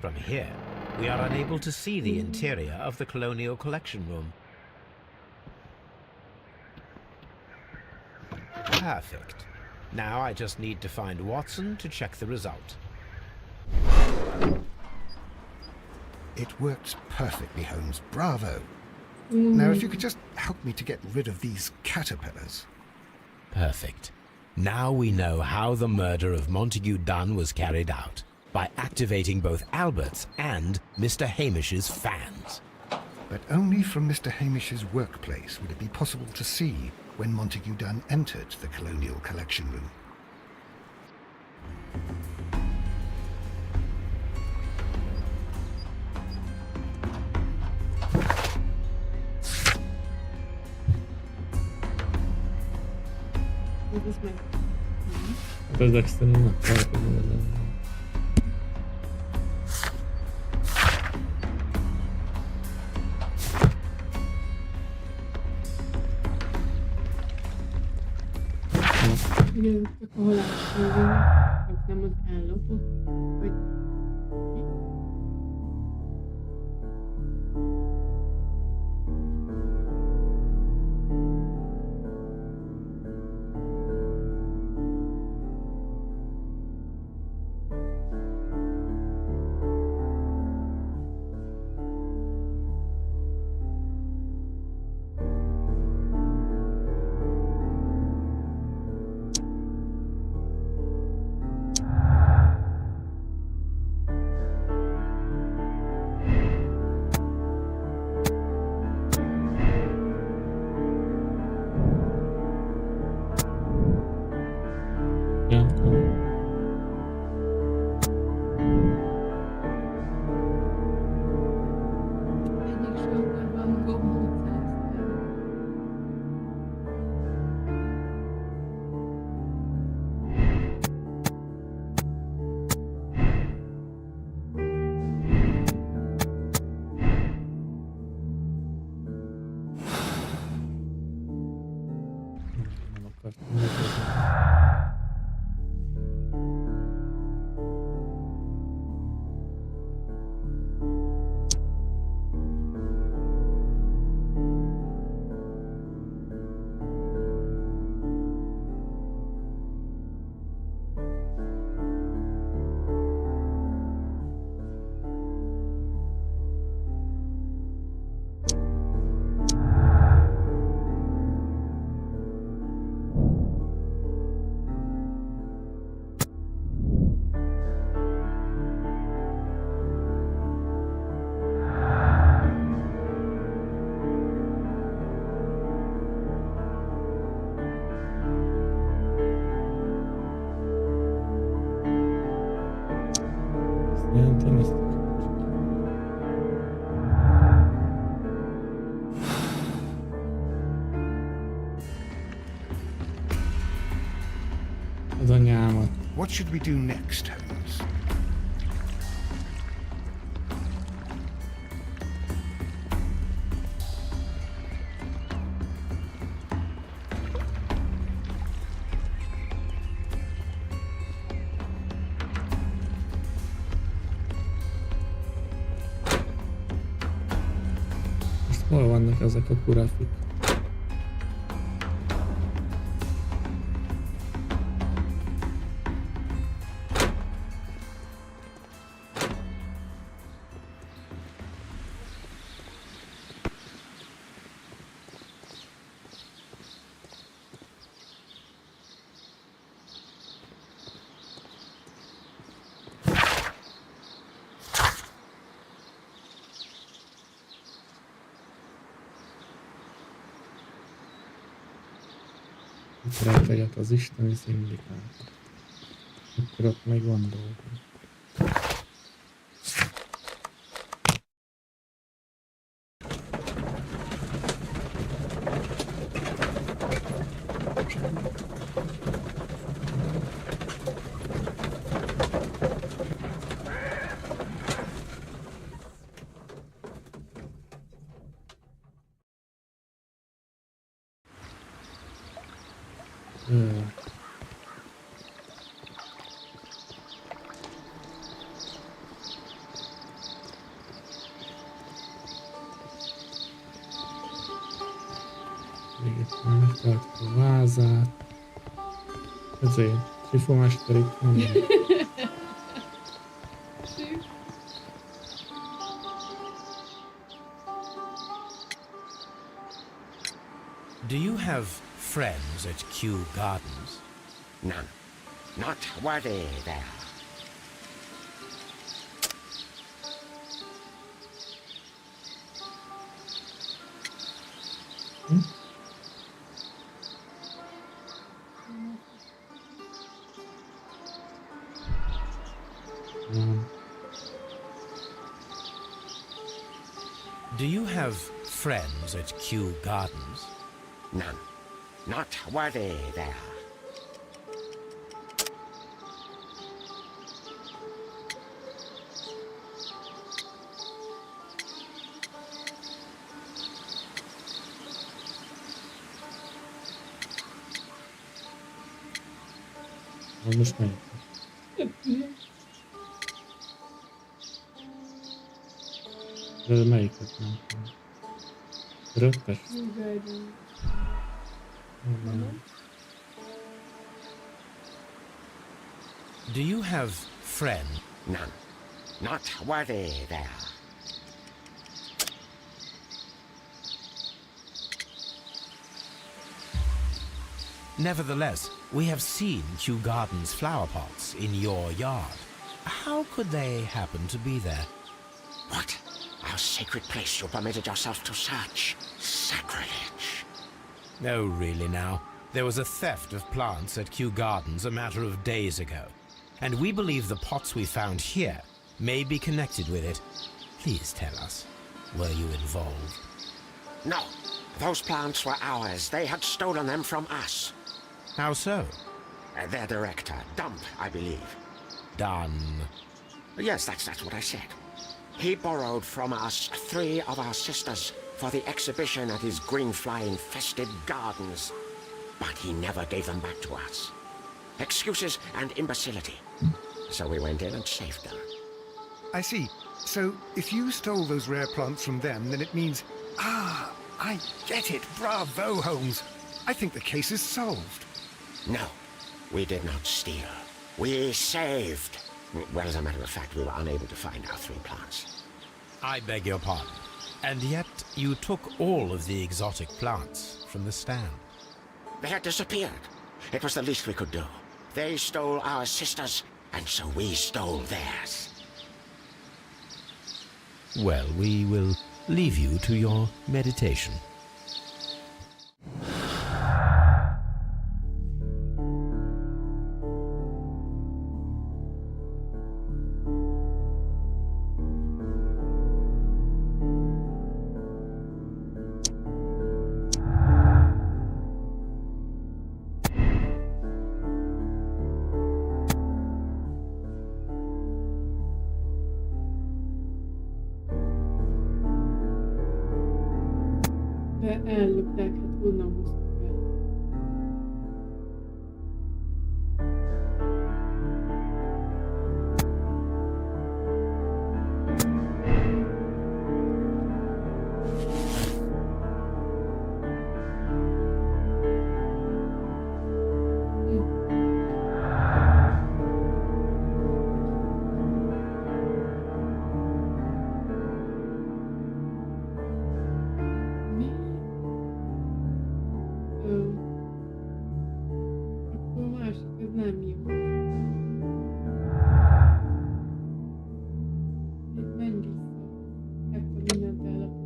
From here, we are unable to see the interior of the Colonial Collection Room. Perfect. Now I just need to find Watson to check the result. It worked perfectly, Holmes. Bravo. Now, if you could just help me to get rid of these caterpillars. Perfect. Now we know how the murder of Montague Dunn was carried out, by activating both Albert's and Mr. Hamish's fans. But only from Mr. Hamish's workplace would it be possible to see when Montague Dunn entered the Colonial Collection Room. ez meg... Hát ezek szerint megtartom oda. Igen, csak a halálszövő, csak nem az állatok, vagy... Ja, Egyik sorban gombóc elszáll. nem akartam meghozni. Szerintem ezt az anyámat. What should we do next, Holmes? Most hol vannak ezek a kurafik? Itt rejteget az isteni szindikátor. Akkor ott még van dolgom. Megtartjuk a vázát. Ezért Trifomester itt van. Do you have friends at Kew Gardens? None. Not worthy there. Do you have friends at Kew Gardens? None. Not worthy there. Most melyik? De melyiket nem tudom. Röttes? Nem. Do you have friends? None. Not worthy there. Nevertheless, we have seen Kew Gardens flower pots in your yard. How could they happen to be there? What? Our sacred place you permitted yourself to search? Sacrilege. No, really now. There was a theft of plants at Kew Gardens a matter of days ago, and we believe the pots we found here may be connected with it. Please tell us, were you involved? No. Those plants were ours. They had stolen them from us. How so? Their director, Dump, I believe. Done. Yes, that's what I said. He borrowed from us 3 of our sisters for the exhibition at his greenfly-infested gardens. But he never gave them back to us. Excuses and imbecility. So we went in and saved them. I see. So, if you stole those rare plants from them, then it means... Ah, I get it. Bravo, Holmes. I think the case is solved. No, we did not steal. We saved. Well, as a matter of fact, we were unable to find our 3 plants. I beg your pardon. And yet you took all of the exotic plants from the stand. They had disappeared. It was the least we could do. They stole our sisters, and so we stole theirs. Well, we will leave you to your meditation. De ellopták, hát honnan hoztuk el? Mi? Akkor a másik, ez nem jó. Itt menj vissza. Ekkor mindent ellopott.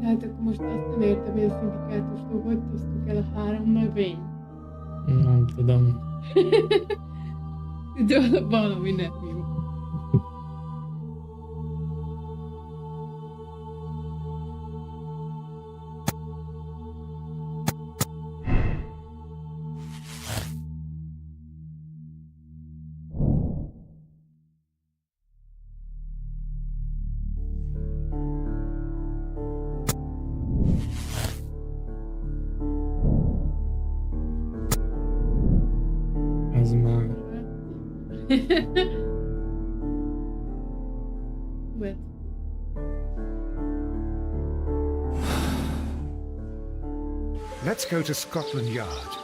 Tehát akkor most azt nem értem, hogy a szindikátustól hogy hoztuk el a 3 növényt. Nem tudom. De valami nem jó. Ez már... Wet. Let's go to Scotland Yard.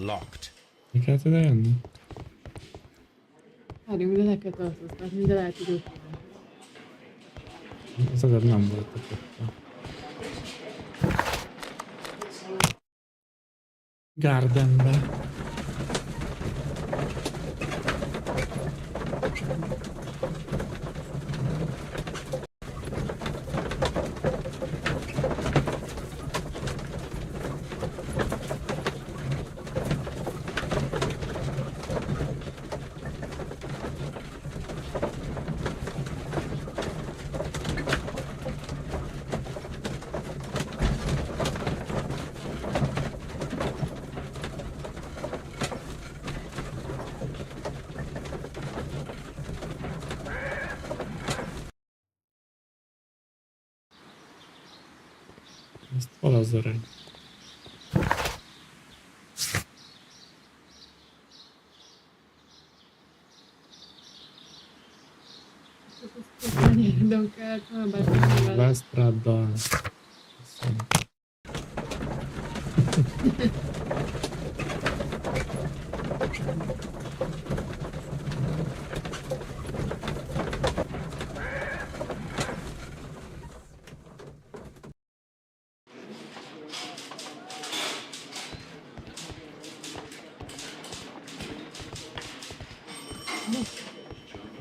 locked. Mi kellett ide jönni? Várjunk, de le kell tartóztatni, de lehet, hogy ott van. Az előbb nem voltak ott. Gardenbe. Ezt hol az öreg? Nem kellett volna beszélni vele. Lesztráddal.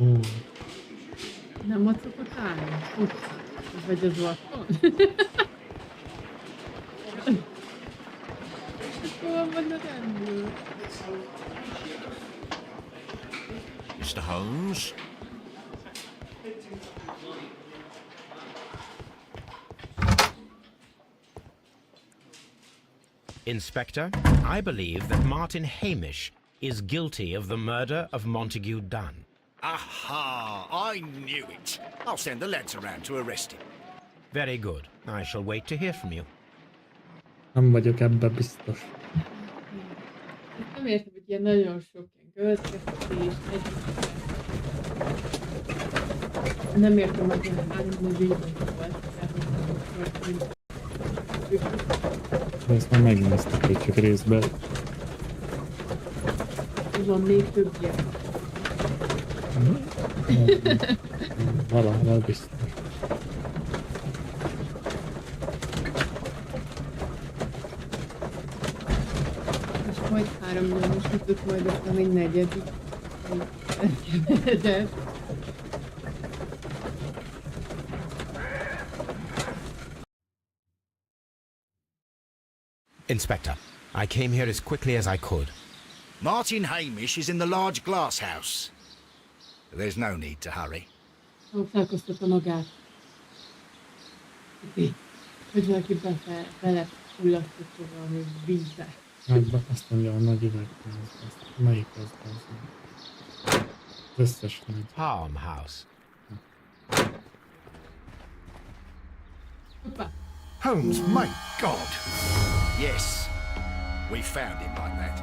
Ó, Nem ott szokott állni? Ott áll. Vagy az otthon? Hol van a rendőr? Mr. Holmes? Inspector, I believe that Martin Hamish is guilty of the murder of Montague Dunn. Aha! I knew it. I'll send the lads around to arrest him. Very good. I shall wait to hear from you. nem vagyok ebbe biztos. Nem értem, hogy ilyen nagyon sok ilyen következtetés, nem értem, hogy ilyen három ügyben volt. Ezt már megnéztük, hogy csak részben. Van még több ilyen. Valahol biztos. És majd 3 milliós jutott, majd aztán egy negyedik. De Inspector, I came here as quickly as I could. Martin Hamish is in the large glass house. There's no need to hurry. felkoztatta magát. Hogy valaki belefullasztotta valami vízbe. Hát azt mondja, a nagy üvegház. Melyik az az? Az összes nagy. Farmhouse. Hoppá! Holmes, my God! Yes, we found him like that.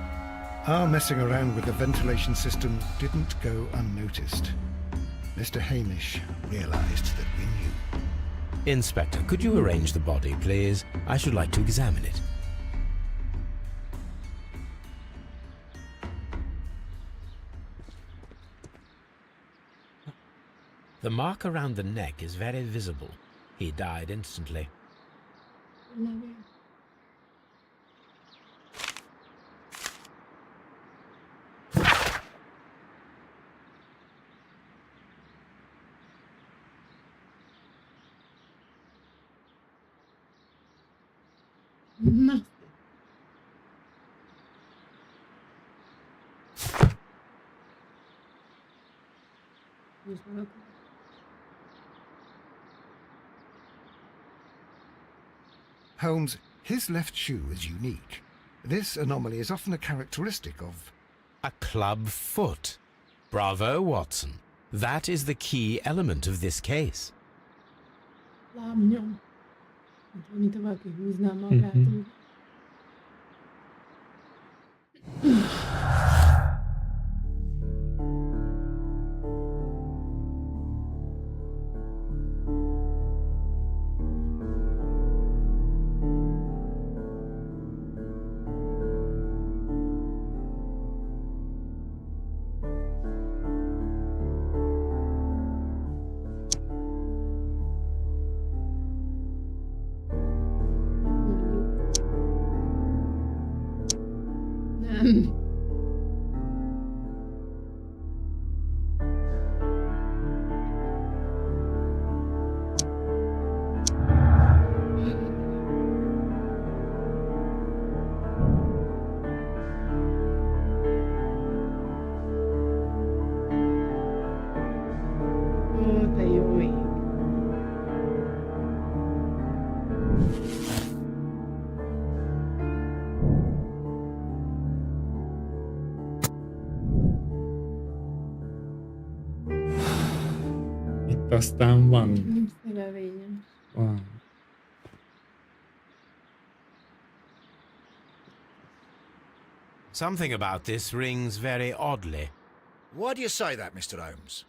Our messing around with the ventilation system didn't go unnoticed. Mr. Hamish realized that we knew. Inspector, could you arrange the body, please? I should like to examine it. The mark around the neck is very visible. He died instantly. Na. Holmes, his left shoe is unique. This anomaly is often a characteristic of... A club foot. Bravo, Watson. That is the key element of this case. Lábnyom. Mint valaki húzná magát. Nem. Ó, de jó ég. Itt aztán van. Szerelvényem. Van. Something about this rings very oddly. Why do you say that, Mr. Holmes?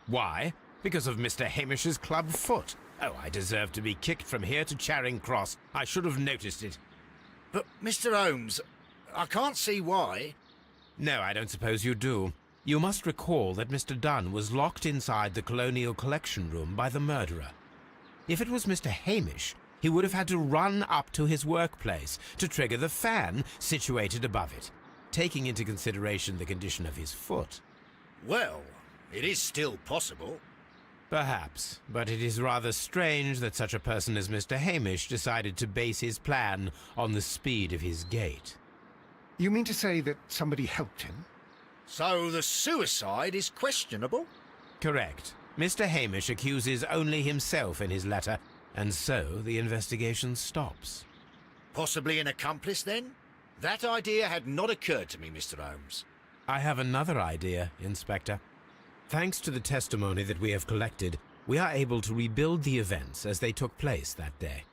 Why? Because of Mr. Hamish's club foot. Oh, I deserve to be kicked from here to Charing Cross. I should have noticed it. But, Mr. Holmes, I can't see why. No, I don't suppose you do. You must recall that Mr. Dunn was locked inside the Colonial Collection Room by the murderer. If it was Mr. Hamish, he would have had to run up to his workplace to trigger the fan situated above it, taking into consideration the condition of his foot. Well, it is still possible. Perhaps, but it is rather strange that such a person as Mr. Hamish decided to base his plan on the speed of his gait. You mean to say that somebody helped him? So the suicide is questionable? Correct. Mr. Hamish accuses only himself in his letter, and so the investigation stops. Possibly an accomplice, then? That idea had not occurred to me, Mr. Holmes. I have another idea, Inspector. Thanks to the testimony that we have collected, we are able to rebuild the events as they took place that day.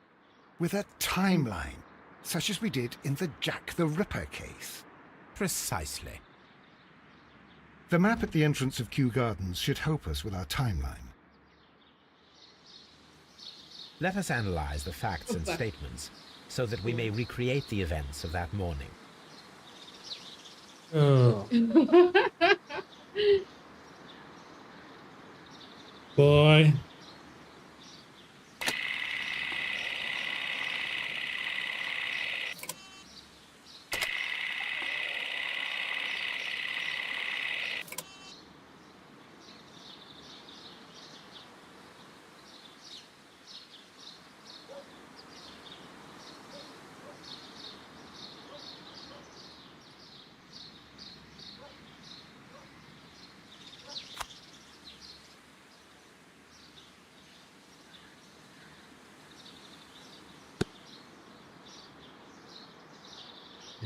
With a timeline, such as we did in the Jack the Ripper case. Precisely. The map at the entrance of Kew Gardens should help us with our timeline. Let us analyze the facts and statements so that we may recreate the events of that morning. Oh. Boy.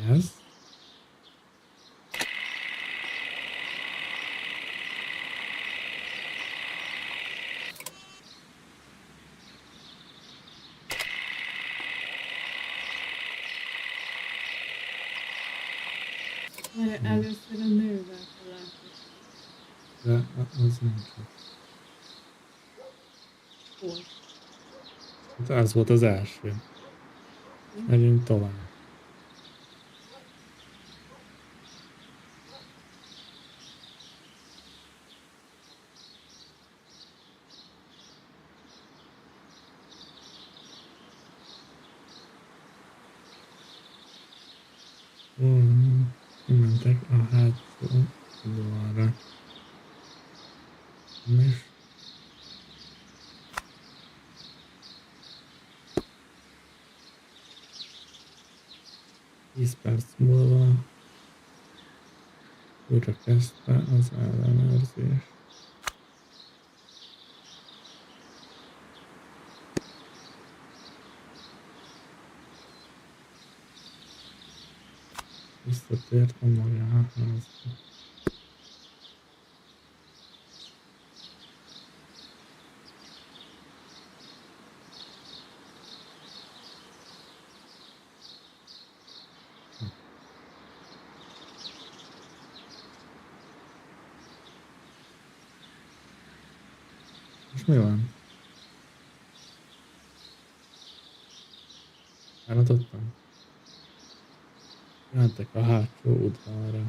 Yes. Mert először a nővel találkoztam. De az nem csak. Hol? Hát az volt az első. Megyünk tovább. Mentek a hátsó udvarra. És 10 perc múlva újra kezdte az ellenőrzés. Visszatért a magánházba. És mi van? Elhatottam? Mentek a hátsó udvarra.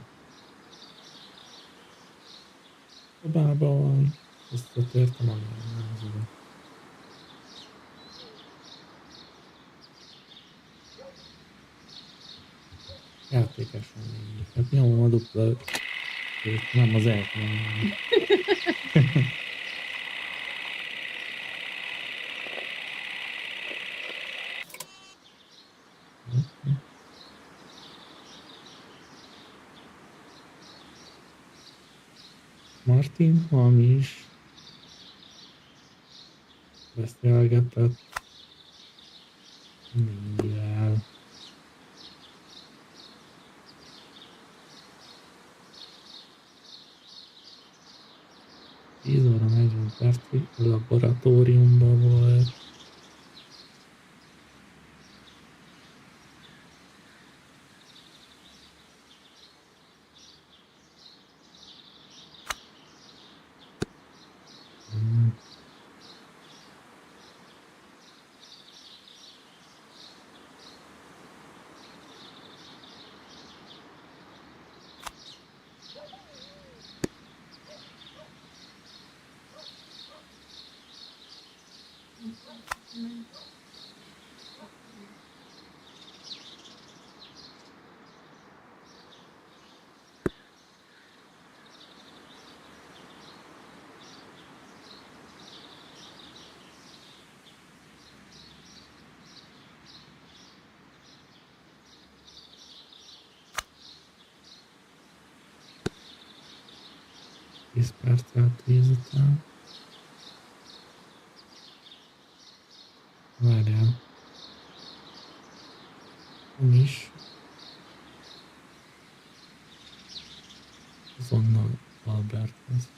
Szobában van, visszatért a magánházba. Játékesemények. Hát nyomom a dupla nem az elnyomom. Martin hamis beszélgetett Nélel. Tíz óra 40 percig a laboratóriumban volt. Tíz perccel 10 után. Várjál. Hamis. Azonnal Alberthez.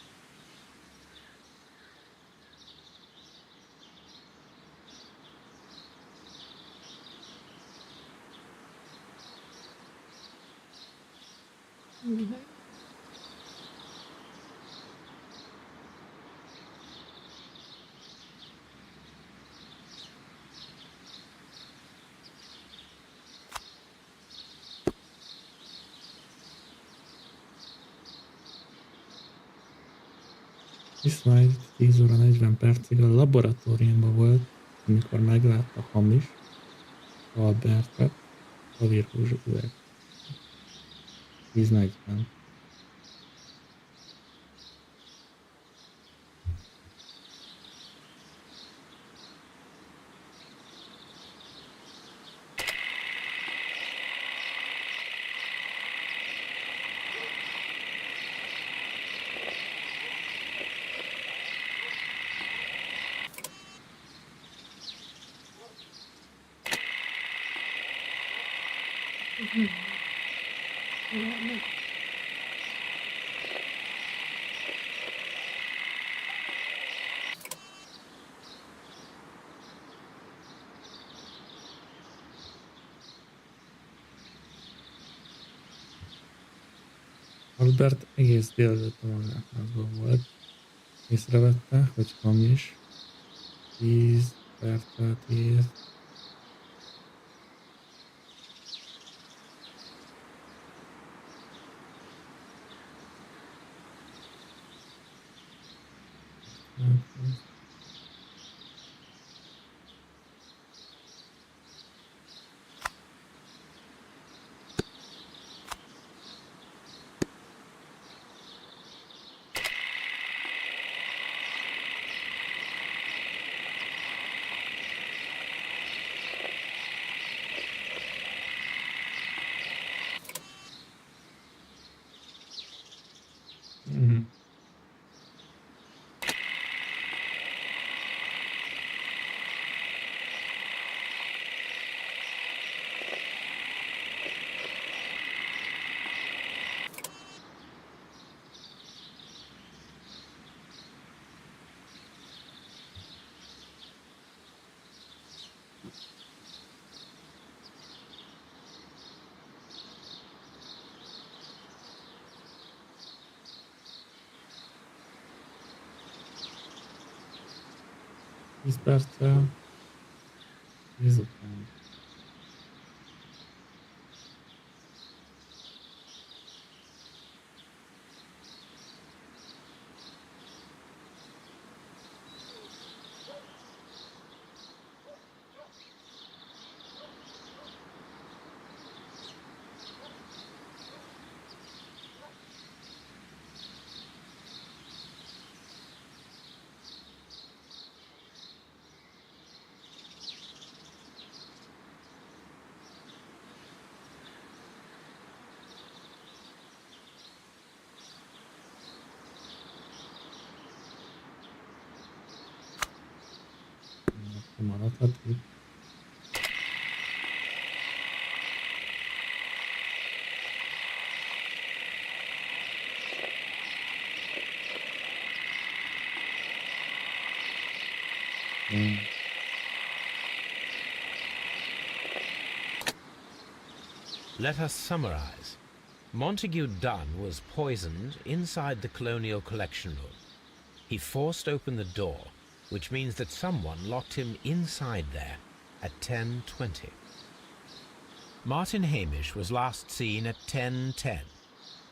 Ismail 10 óra 40 percig a laboratóriumban volt, amikor meglátta Hamis Albertet a virgus üveg. 10:40. Albert egész délelőtt a magánházban volt. Észrevette, hogy Hamis 10 percet írt. Tíz perccel 10 után. maradhat itt. Let us summarize. Montague Dunn was poisoned inside the Colonial Collection Room. He forced open the door, which means that someone locked him inside there at 10:20. Martin Hamish was last seen at 10:10.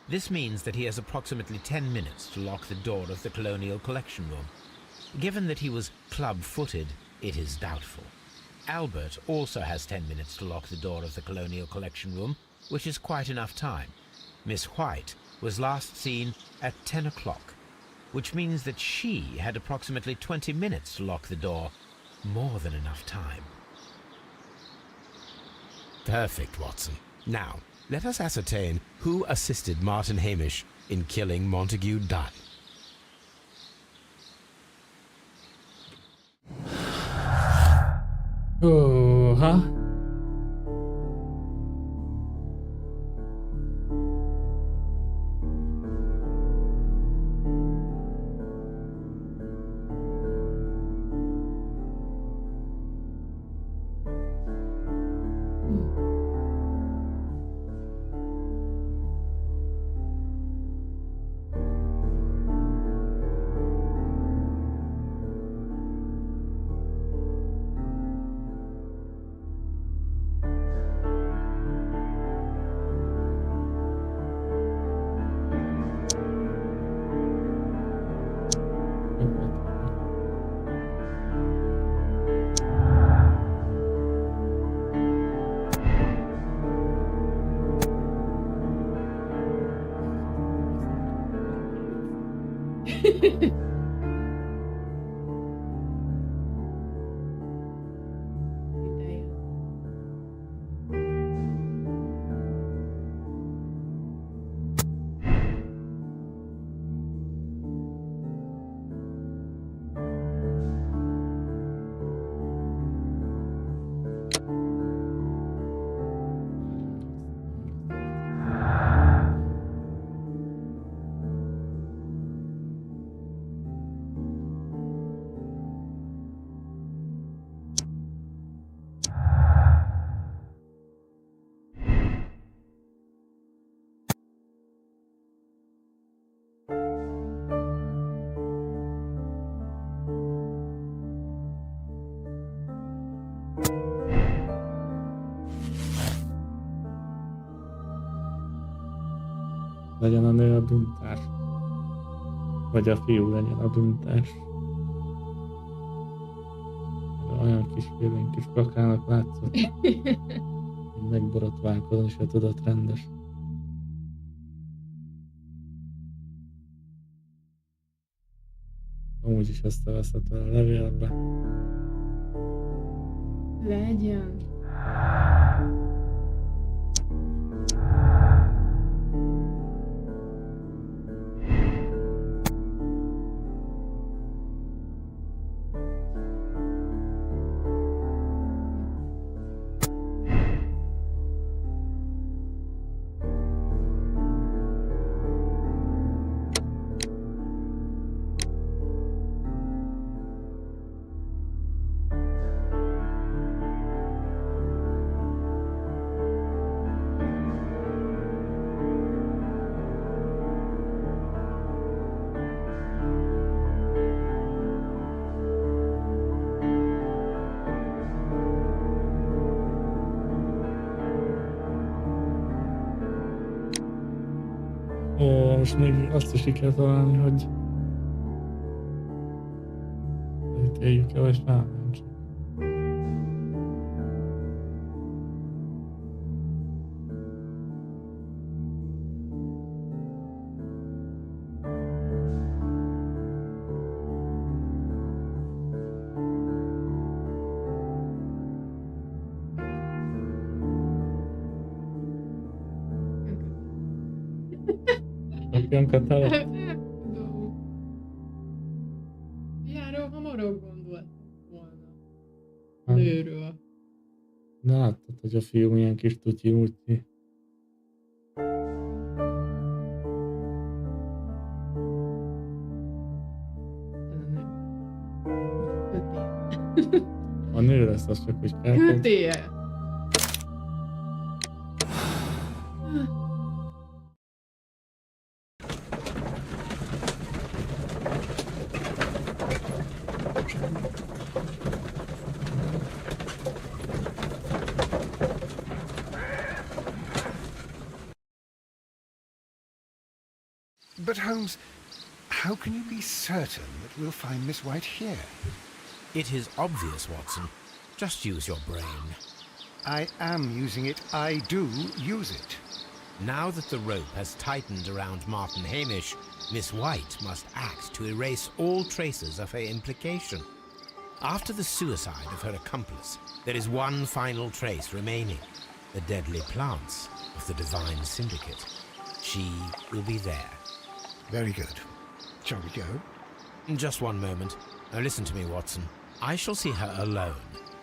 This means that he has approximately 10 minutes to lock the door of the Colonial Collection Room. Given that he was club-footed, it is doubtful. Albert also has 10 minutes to lock the door of the Colonial Collection Room, which is quite enough time. Miss White was last seen at 10 o'clock, which means that she had approximately 20 minutes to lock the door. More than enough time. Perfect, Watson. Now, let us ascertain who assisted Martin Hamish in killing Montague Dunn. Oh, huh? Legyen a nő a bűntárs. Vagy a fiú legyen a bűntárs. Olyan kis félénk kis kakának látszott. Hogy megborotválkozom, és tudott rendes. Amúgy is összeveszett vele a levélbe. Legyen. Ó, most még azt is ki kell találni, hogy ítéljük-e, vagy felmentsük. Kapjankat el? Járól hamarabb gondoltam volna. A nőről. De láttad, hogy a fiú milyen kis tutyi-mutyi. A nő lesz az csak, hogy kell. Kötél! But Holmes, how can you be certain that we'll find Miss White here? It is obvious, Watson. Just use your brain. I am using it. I do use it. Now that the rope has tightened around Martin Hamish, Miss White must act to erase all traces of her implication. After the suicide of her accomplice, there is one final trace remaining. The deadly plants of the Divine Syndicate. She will be there. Very good. Shall we go? Just one moment. Now listen to me, Watson. I shall see her alone.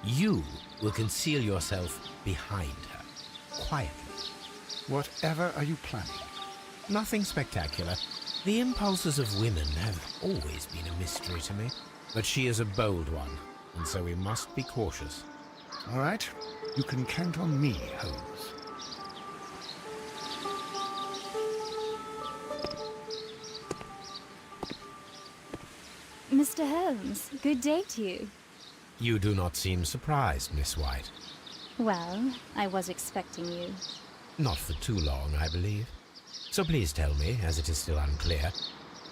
You will conceal yourself behind her. Quietly. Whatever are you planning? Nothing spectacular. The impulses of women have always been a mystery to me. But she is a bold one, and so we must be cautious. All right. You can count on me, Holmes. Mr. Holmes, good day to you. You do not seem surprised, Miss White. Well, I was expecting you. Not for too long, I believe. So please tell me, as it is still unclear,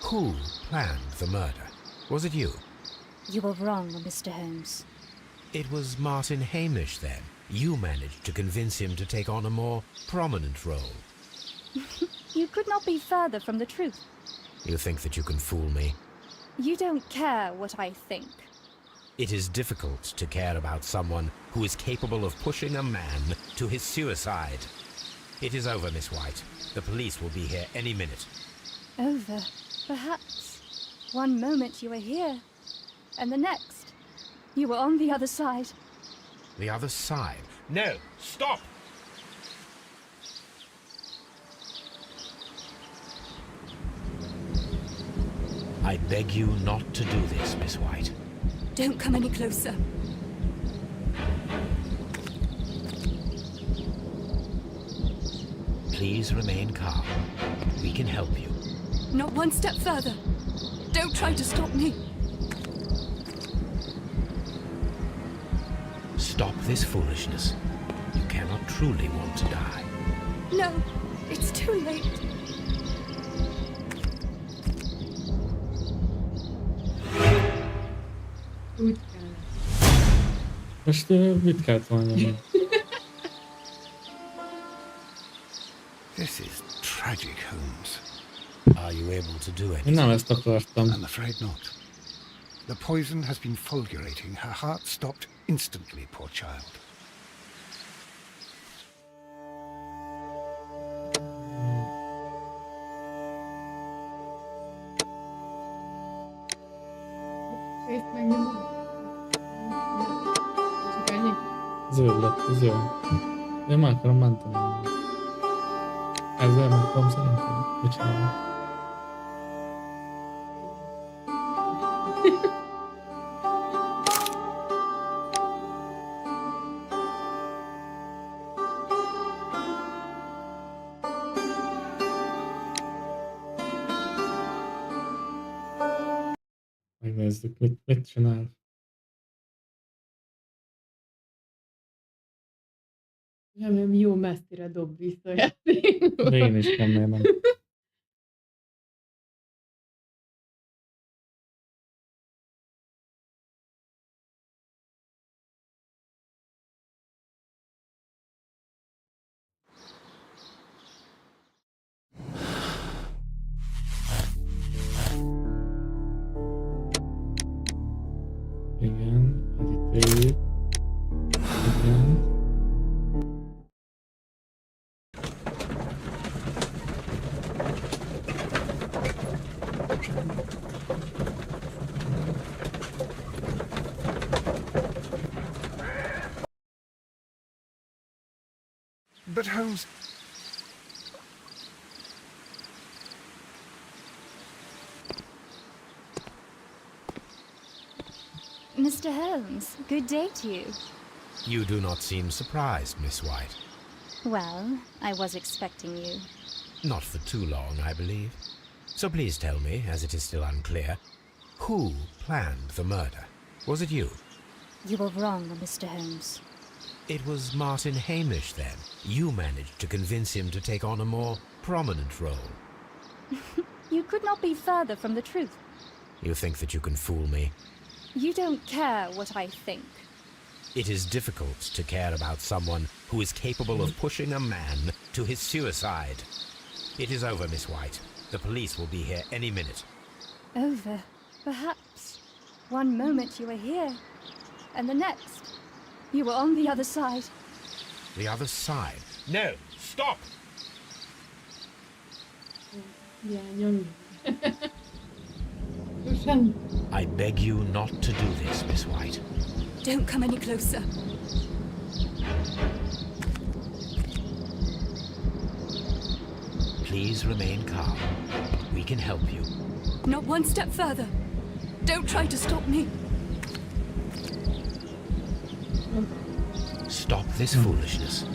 who planned the murder? Was it you? You were wrong, Mr. Holmes. It was Martin Hamish, then. You managed to convince him to take on a more prominent role. You could not be further from the truth. You think that you can fool me? You don't care what I think. It is difficult to care about someone who is capable of pushing a man to his suicide. It is over, Miss White. The police will be here any minute. Over, perhaps. One moment you were here, and the next, you were on the other side. The other side? No! Stop! I beg you not to do this, Miss White. Don't come any closer. Please remain calm. We can help you. Not one step further. Don't try to stop me. Stop this foolishness. You cannot truly want to die. No, it's too late. Úgy kell. Most mit kellett volna? This is tragic, Holmes. Are you able to do Én anything? nem ezt akartam. I'm afraid not. The poison has been fulgurating. Her heart stopped instantly, poor child. Ezt megnyomom. Csak ennyi. Zöld lett, ez jó. Én már akarom menteni. Ezzel megkapom szerintem. Mit csinálom? Megnézzük, mit csinál. Remélem jó messzire dob vissza a játékból. De én is remélem. Igen, megítéljük. Igen. But Holmes... Mr. Holmes, good day to you. You do not seem surprised, Miss White. Well, I was expecting you. Not for too long, I believe. So please tell me, as it is still unclear, who planned the murder? Was it you? You were wrong, Mr. Holmes. It was Martin Hamish, then. You managed to convince him to take on a more prominent role. You could not be further from the truth. You think that you can fool me? You don't care what I think. It is difficult to care about someone who is capable of pushing a man to his suicide. It is over, Miss White. The police will be here any minute. Over, perhaps. One moment you were here, and the next, you were on the other side. The other side? No! Stop! Hiányom. Gyorsan. I beg you not to do this, Miss White. Don't come any closer. Please remain calm. We can help you. Not one step further. Don't try to stop me. Stop this foolishness.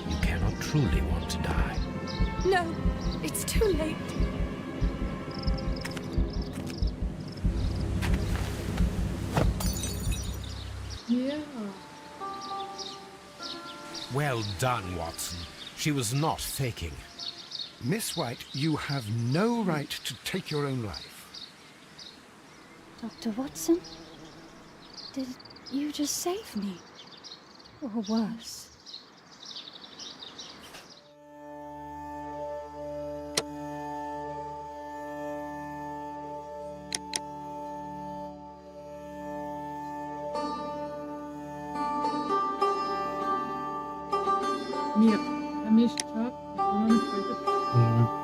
You cannot truly want to die. No, it's too late. Yeah. Well done, Watson. She was not faking. Miss White, you have no right to take your own life. Dr. Watson? Did you just save me? Or worse? Miért? Nem is csak, hanem folytatás. Igen.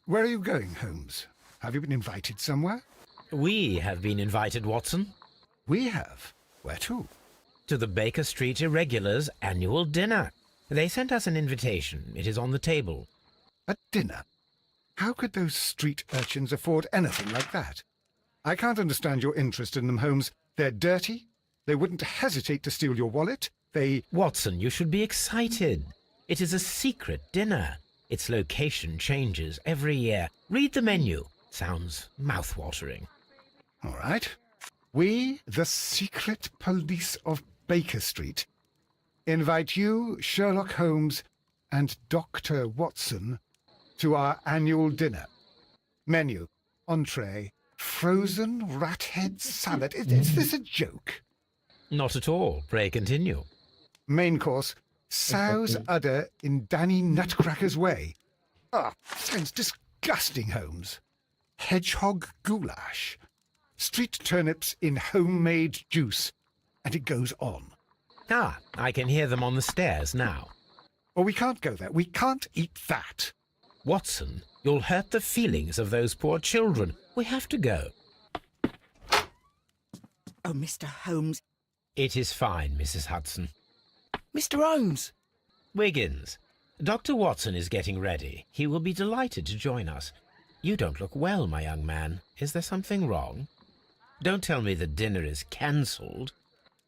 Where are you going, Holmes? Have you been invited somewhere? We have been invited, Watson, We have. Where to? to the Baker Street Irregulars' annual dinner. They sent us an invitation. It is on the table. A dinner? How could those street urchins afford anything like that? I can't understand your interest in them, Holmes. They're dirty. They wouldn't hesitate to steal your wallet. They... Watson, you should be excited. It is a secret dinner. Its location changes every year. Read the menu. Sounds mouth-watering. All right. We, the secret police of Baker Street, invite you, Sherlock Holmes, and Dr. Watson to our annual dinner. Menu, entree, frozen rat head salad. Is this a joke? Not at all. Pray continue. Main course, sow's udder in Danny Nutcracker's way. Ah, sounds disgusting, Holmes. Hedgehog goulash. Street turnips in homemade juice. And it goes on. Ah, I can hear them on the stairs now. Oh, we can't go there. We can't eat that. Watson, you'll hurt the feelings of those poor children. We have to go. Oh, Mr. Holmes. It is fine, Mrs. Hudson. Mr. Holmes! Wiggins, Dr. Watson is getting ready. He will be delighted to join us. You don't look well, my young man. Is there something wrong? Don't tell me the dinner is cancelled.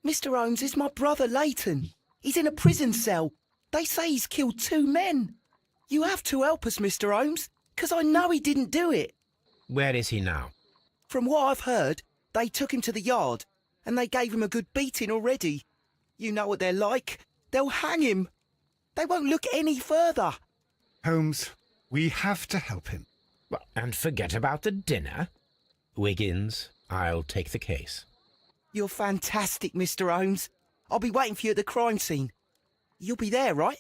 Mr. Holmes is my brother Leighton. He's in a prison cell. They say he's killed 2 men. You have to help us, Mr. Holmes, 'cause I know he didn't do it. Where is he now? From what I've heard, they took him to the yard, and they gave him a good beating already. You know what they're like. They'll hang him. They won't look any further. Holmes, We have to help him. Well, and forget about the dinner. Wiggins, I'll take the case. You're fantastic, Mr. Holmes. I'll be waiting for you at the crime scene. You'll be there, right?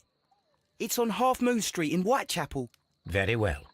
It's on Half Moon Street in Whitechapel. Very well.